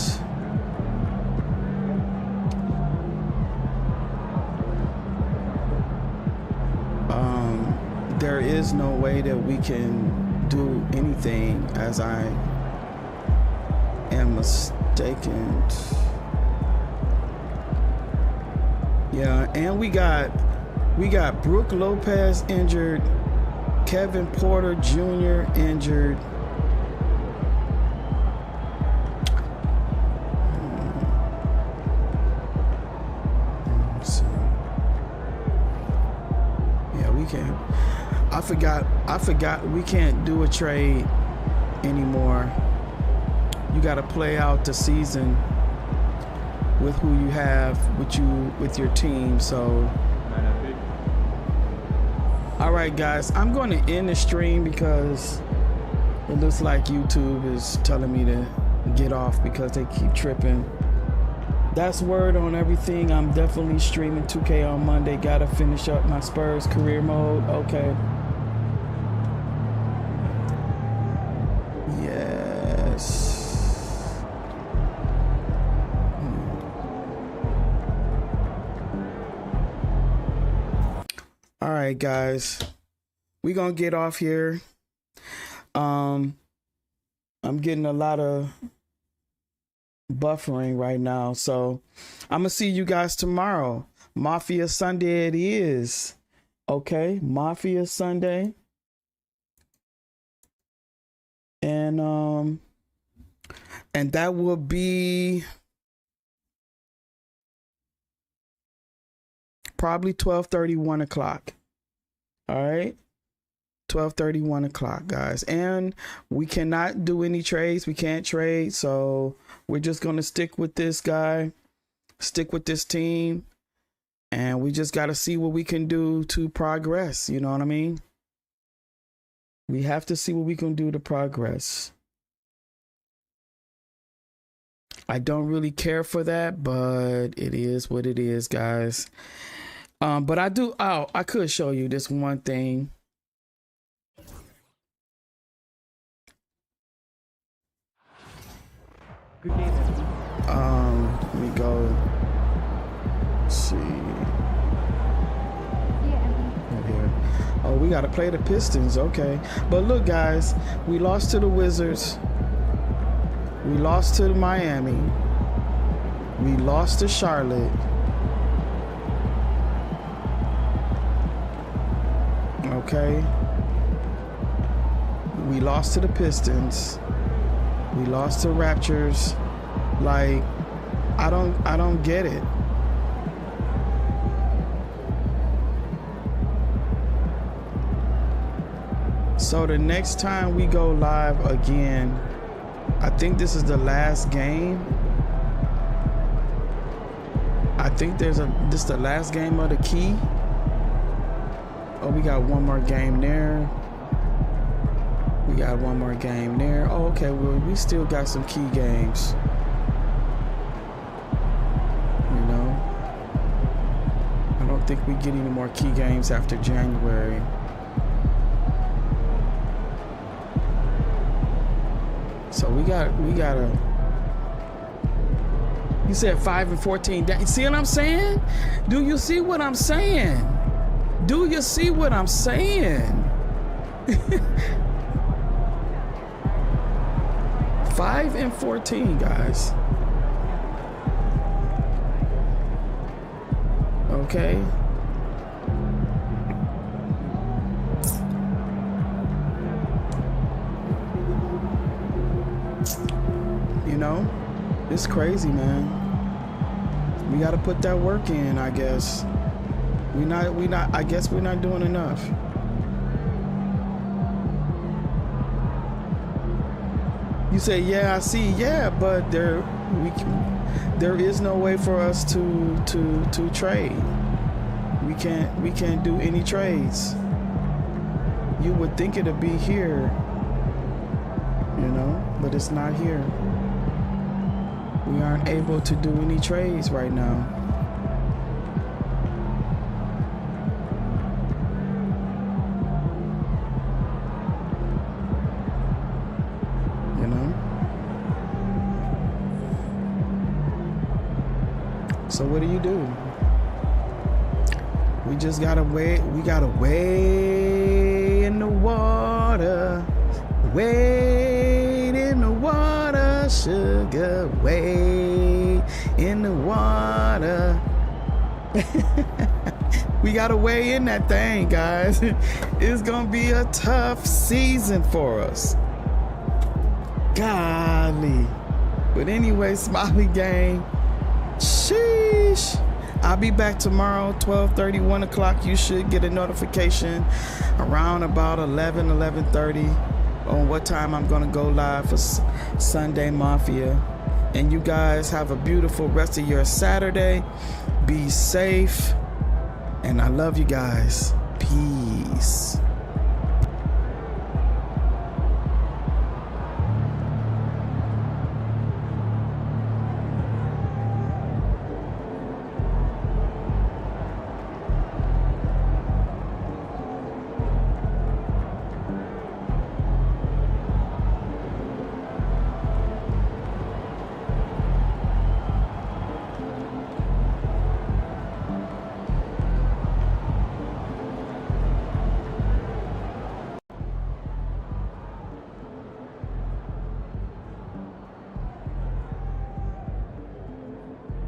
there is no way that we can do anything, as I am mistaken. Yeah, and we got Brook Lopez injured, Kevin Porter Jr. injured. Yeah, we can't. I forgot we can't do a trade anymore. You got to play out the season with who you have with your team. So all right, guys, I'm going to end the stream because it looks like YouTube is telling me to get off because they keep tripping. That's word on everything. I'm definitely streaming 2K on Monday. Gotta finish up my Spurs career mode. Okay. Yes. All right, guys. We're gonna get off here. I'm getting a lot of buffering right now, so I'm gonna see you guys tomorrow. Mafia Sunday it is. Okay, Mafia Sunday. And that will be probably 12:30, 1 o'clock. All right, 12:30, 1 o'clock, guys. And we cannot do any trades. We can't trade, so we're just gonna stick with this guy, stick with this team, and we just got to see what we can do to progress. You know what I mean? We have to see what we can do to progress. I don't really care for that, but it is what it is, guys. But I do. Oh, I could show you this one thing. Good game. Let me go. Let's see. Here. Oh, we got to play the Pistons. Okay. But look, guys, we lost to the Wizards. We lost to Miami. We lost to Charlotte. Okay. We lost to the Pistons. We lost to Raptors. Like, I don't get it. So the next time we go live again, I think this is the last game. I think this is the last game of the key. Oh, we got one more game there. We got one more game there. Oh, okay. Well, we still got some key games. You know, I don't think we get any more key games after January. So we gotta. You said 5 and 14. You see what I'm saying? Do you see what I'm saying? Do you see what I'm saying? 5 and 14, guys. Okay. You know, it's crazy, man. We got to put that work in, I guess. I guess we're not doing enough. You say, yeah, I see, yeah, but there is no way for us to trade. We can't do any trades. You would think it'd be here, you know, but it's not here. We aren't able to do any trades right now. So what do? We just gotta wait. We gotta wait in the water. Wait in the water, sugar. Wait in the water. We gotta weigh in that thing, guys. It's gonna be a tough season for us. Golly. But anyway, Smiley Gang. Sheesh. I'll be back tomorrow, 12:30, 1 o'clock. You should get a notification around about 11:30 on what time I'm going to go live for Sunday Mafia. And you guys have a beautiful rest of your Saturday. Be safe. And I love you guys. Peace.